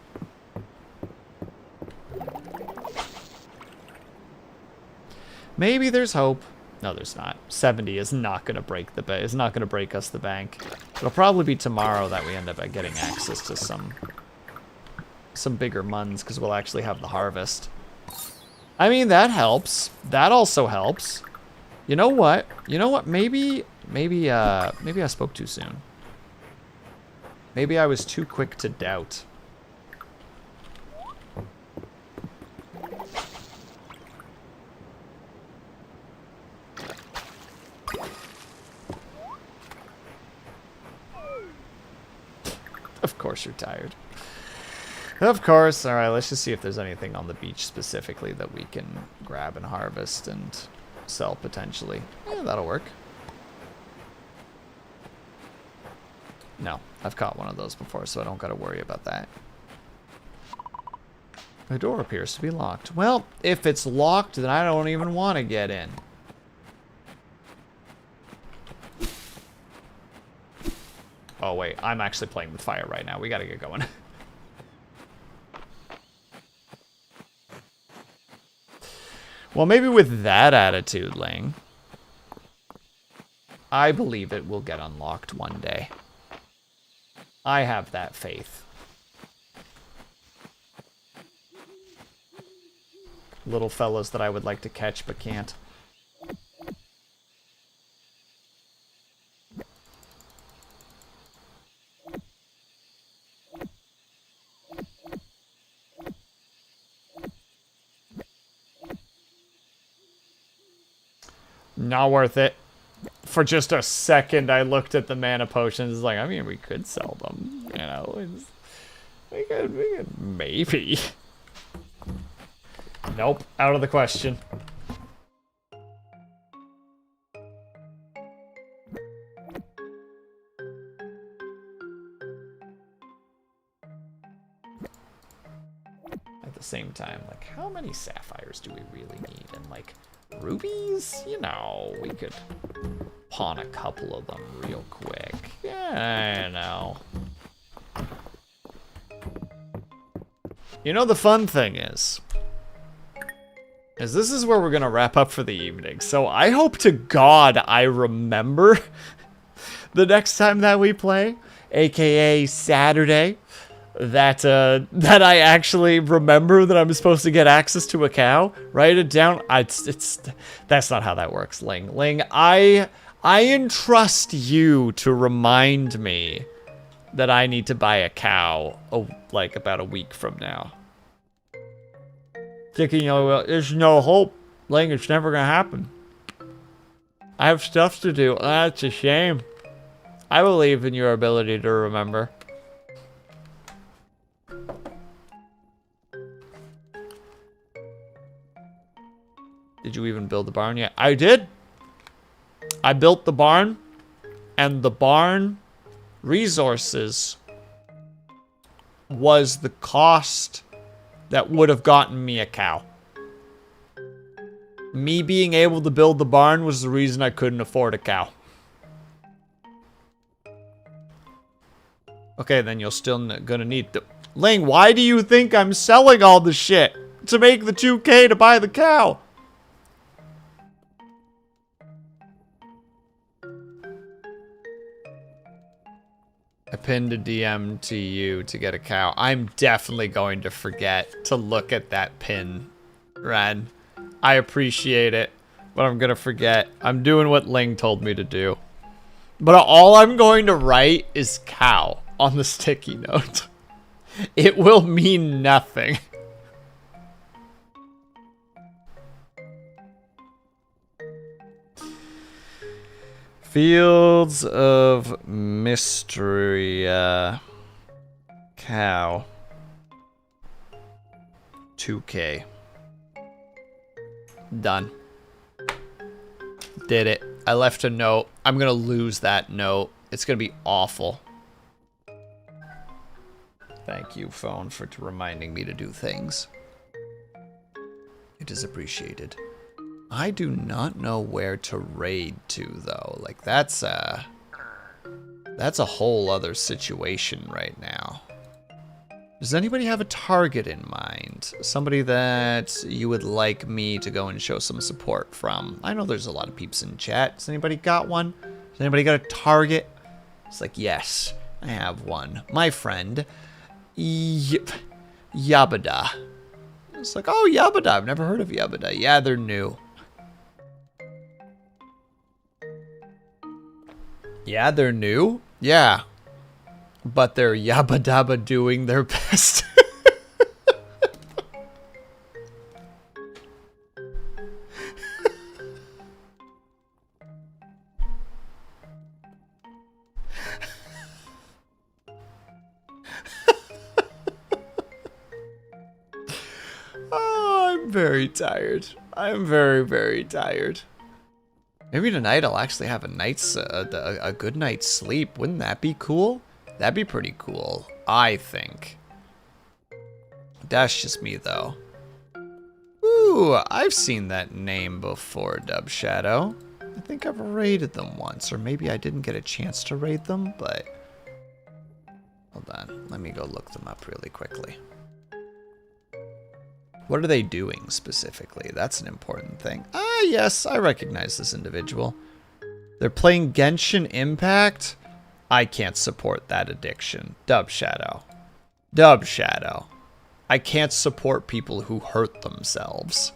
Maybe there's hope. No, there's not. 70 is not going to break the bank. It's not going to break us the bank. It'll probably be tomorrow that we end up getting access to some bigger muns because we'll actually have the harvest. I mean, that helps. That also helps. You know what? You know what? Maybe I spoke too soon. Maybe I was too quick to doubt. Of course you're tired. Of course. All right, let's just see if there's anything on the beach specifically that we can grab and harvest and sell potentially. Yeah, that'll work. No, I've caught one of those before, so I don't got to worry about that. The door appears to be locked. Well, if it's locked, then I don't even want to get in. Oh, wait, I'm actually playing with fire right now. We got to get going. Well, maybe with that attitude, Ling, I believe it will get unlocked one day. I have that faith. Little fellas that I would like to catch but can't. Not worth it. For just a second, I looked at the mana potions. Like, I mean, we could sell them. You know, we could maybe. Nope, out of the question. at the same time, like, how many sapphires do we really need? And, like, rubies? You know, we could pawn a couple of them real quick. Yeah, I know. You know, the fun thing is this is where we're gonna wrap up for the evening. So I hope to God I remember the next time that we play, aka Saturday, that I actually remember that I'm supposed to get access to a cow. Write it down. That's not how that works, Ling. Ling, I entrust you to remind me that I need to buy a cow, like about a week from now. Thinking, you know, well, there's no hope. Ling, it's never gonna happen. I have stuff to do. That's a shame. I believe in your ability to remember. Did you even build the barn yet? I did. I built the barn, and the barn resources was the cost that would have gotten me a cow. Me being able to build the barn was the reason I couldn't afford a cow. Okay, then you're still gonna need the... Ling, why do you think I'm selling all the shit? To make the 2K to buy the cow. I pinned a DM to you to get a cow. I'm definitely going to forget to look at that pin, Ren. I appreciate it, but I'm gonna forget. I'm doing what Ling told me to do. But all I'm going to write is cow on the sticky note. It will mean nothing. Fields of Mistria. Cow. 2K. Done. Did it. I left a note. I'm gonna lose that note. It's gonna be awful. Thank you, phone, for reminding me to do things. It is appreciated. I do not know where to raid to, though. Like, that's a whole other situation right now. Does anybody have a target in mind? Somebody that you would like me to go and show some support from? I know there's a lot of peeps in chat. Has anybody got one? Has anybody got a target? It's like, yes, I have one. My friend, Yabada. It's like, oh, Yabada. I've never heard of Yabada. Yeah, they're new. Yeah, they're new. Yeah. But they're yabba dabba doing their best. Oh, I'm very tired. I'm very, very tired. Maybe tonight I'll actually have a good night's sleep. Wouldn't that be cool? That'd be pretty cool, I think. That's just me, though. Ooh, I've seen that name before, Dub Shadow. I think I've raided them once, or maybe I didn't get a chance to raid them, but... Hold on, let me go look them up really quickly. What are they doing, specifically? That's an important thing. Ah, yes, I recognize this individual. They're playing Genshin Impact? I can't support that addiction. Dub Shadow. Dub Shadow. I can't support people who hurt themselves.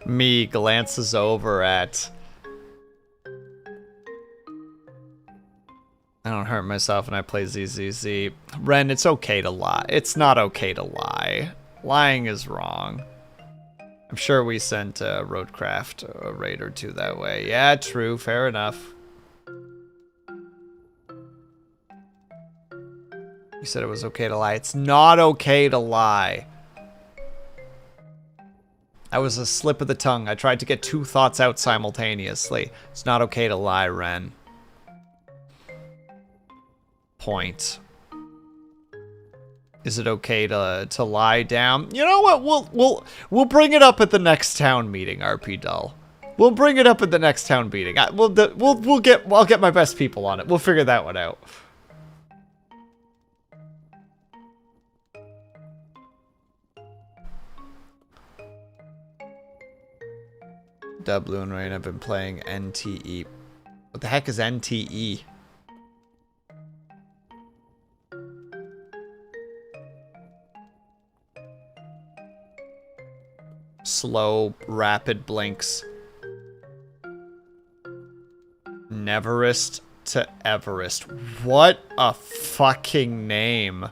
Me glances over at... I don't hurt myself when I play ZZZ. Ren, it's okay to lie. It's not okay to lie. Lying is wrong. I'm sure we sent Roadcraft a raid or two that way. Yeah, true. Fair enough. You said it was okay to lie. It's not okay to lie. That was a slip of the tongue. I tried to get two thoughts out simultaneously. It's not okay to lie, Ren. Point. Is it okay to lie down? You know what? We'll bring it up at the next town meeting, RP Dull. We'll bring it up at the next town meeting. I'll get my best people on it. We'll figure that one out. Blue and Rain have been playing NTE. What the heck is NTE? Slow, rapid blinks. Neverest to Everest. What a fucking name.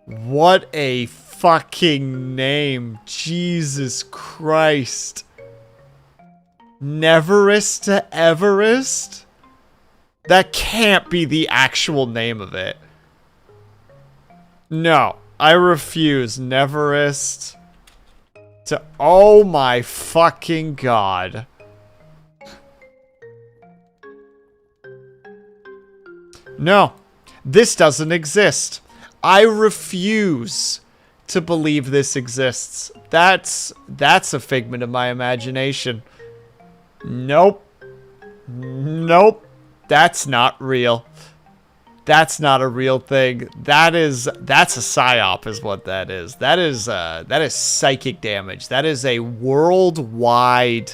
What a fucking name. Jesus Christ. Neverest to Everest? That can't be the actual name of it. No, I refuse. Neverest to... Oh my fucking god. No, this doesn't exist. I refuse to believe this exists. That's a figment of my imagination. Nope. Nope. That's not real. That's not a real thing. That's a psyop is what that is. That is psychic damage. That is a worldwide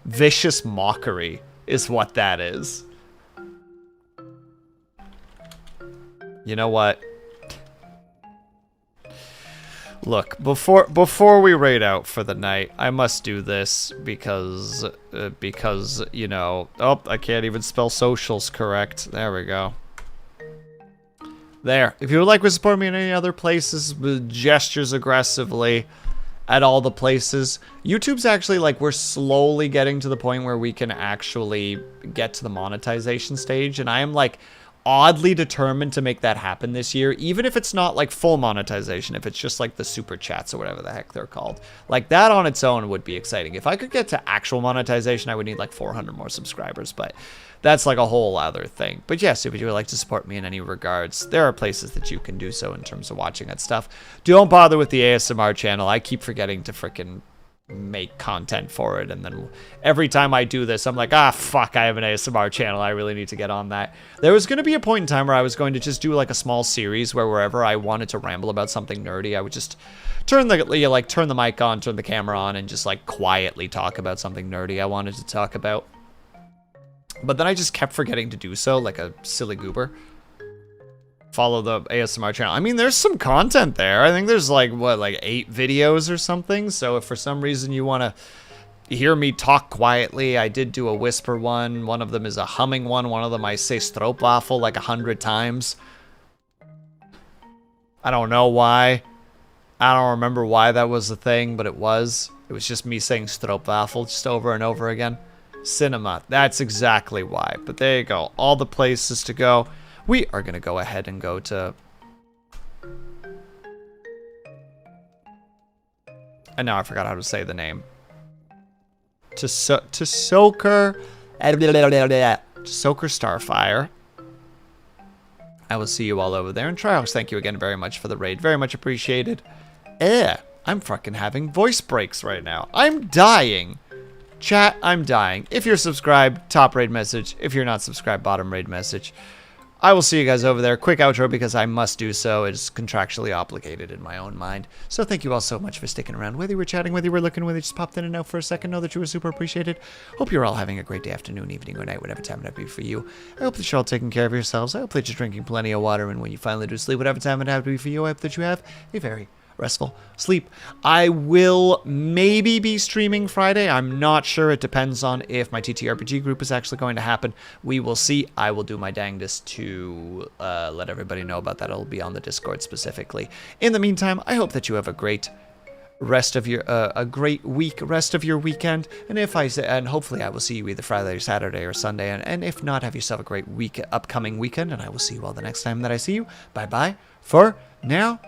vicious mockery is what that is. You know what? Look, before we raid out for the night, I must do this because you know, oh, I can't even spell socials correct. There we go. There. If you would like to support me in any other places, gestures aggressively at all the places. YouTube's actually, like, we're slowly getting to the point where we can actually get to the monetization stage, and I am, like, oddly determined to make that happen this year, even if it's not like full monetization, if it's just like the super chats or whatever the heck they're called. Like that on its own would be exciting. If I could get to actual monetization, I would need like 400 more subscribers, but that's like a whole other thing. But yes, if you would like to support me in any regards, there are places that you can do so in terms of watching that stuff. Don't bother with the ASMR channel. I keep forgetting to frickin' make content for it, and then every time I do this I'm like, ah fuck, I have an ASMR channel, I really need to get on that. There was going to be a point in time where I was going to just do like a small series where wherever I wanted to ramble about something nerdy, I would just turn the mic on, turn the camera on, and just like quietly talk about something nerdy I wanted to talk about. But then I just kept forgetting to do so, like a silly goober. Follow the ASMR channel. I mean, there's some content there. I think there's like, what, like 8 videos or something. So if for some reason you want to hear me talk quietly, I did do a whisper one. One of them is a humming one. One of them I say stroopwafel like 100 times. I don't know why. I don't remember why that was a thing, but it was. It was just me saying stroopwafel just over and over again. Cinema. That's exactly why. But there you go. All the places to go. We are going to go ahead and go to... And now I forgot how to say the name. To Soaker Starfire. I will see you all over there. And Trials, thank you again very much for the raid. Very much appreciated. I'm fucking having voice breaks right now. I'm dying. Chat, I'm dying. If you're subscribed, top raid message. If you're not subscribed, bottom raid message. I will see you guys over there. Quick outro because I must do so. It's contractually obligated in my own mind. So thank you all so much for sticking around. Whether you were chatting, whether you were looking, whether you just popped in and out for a second, know that you were super appreciated. Hope you're all having a great day, afternoon, evening, or night, whatever time it might be for you. I hope that you're all taking care of yourselves. I hope that you're drinking plenty of water, and when you finally do sleep, whatever time it might be for you, I hope that you have a very restful sleep. I will maybe be streaming Friday. I'm not sure. It depends on if my TTRPG group is actually going to happen. We will see. I will do my dangdest to let everybody know about that. It'll be on the Discord specifically. In the meantime, I hope that you have a great rest of your rest of your weekend. And hopefully I will see you either Friday or Saturday or Sunday. And if not, have yourself a great upcoming weekend. And I will see you all the next time that I see you. Bye bye for now.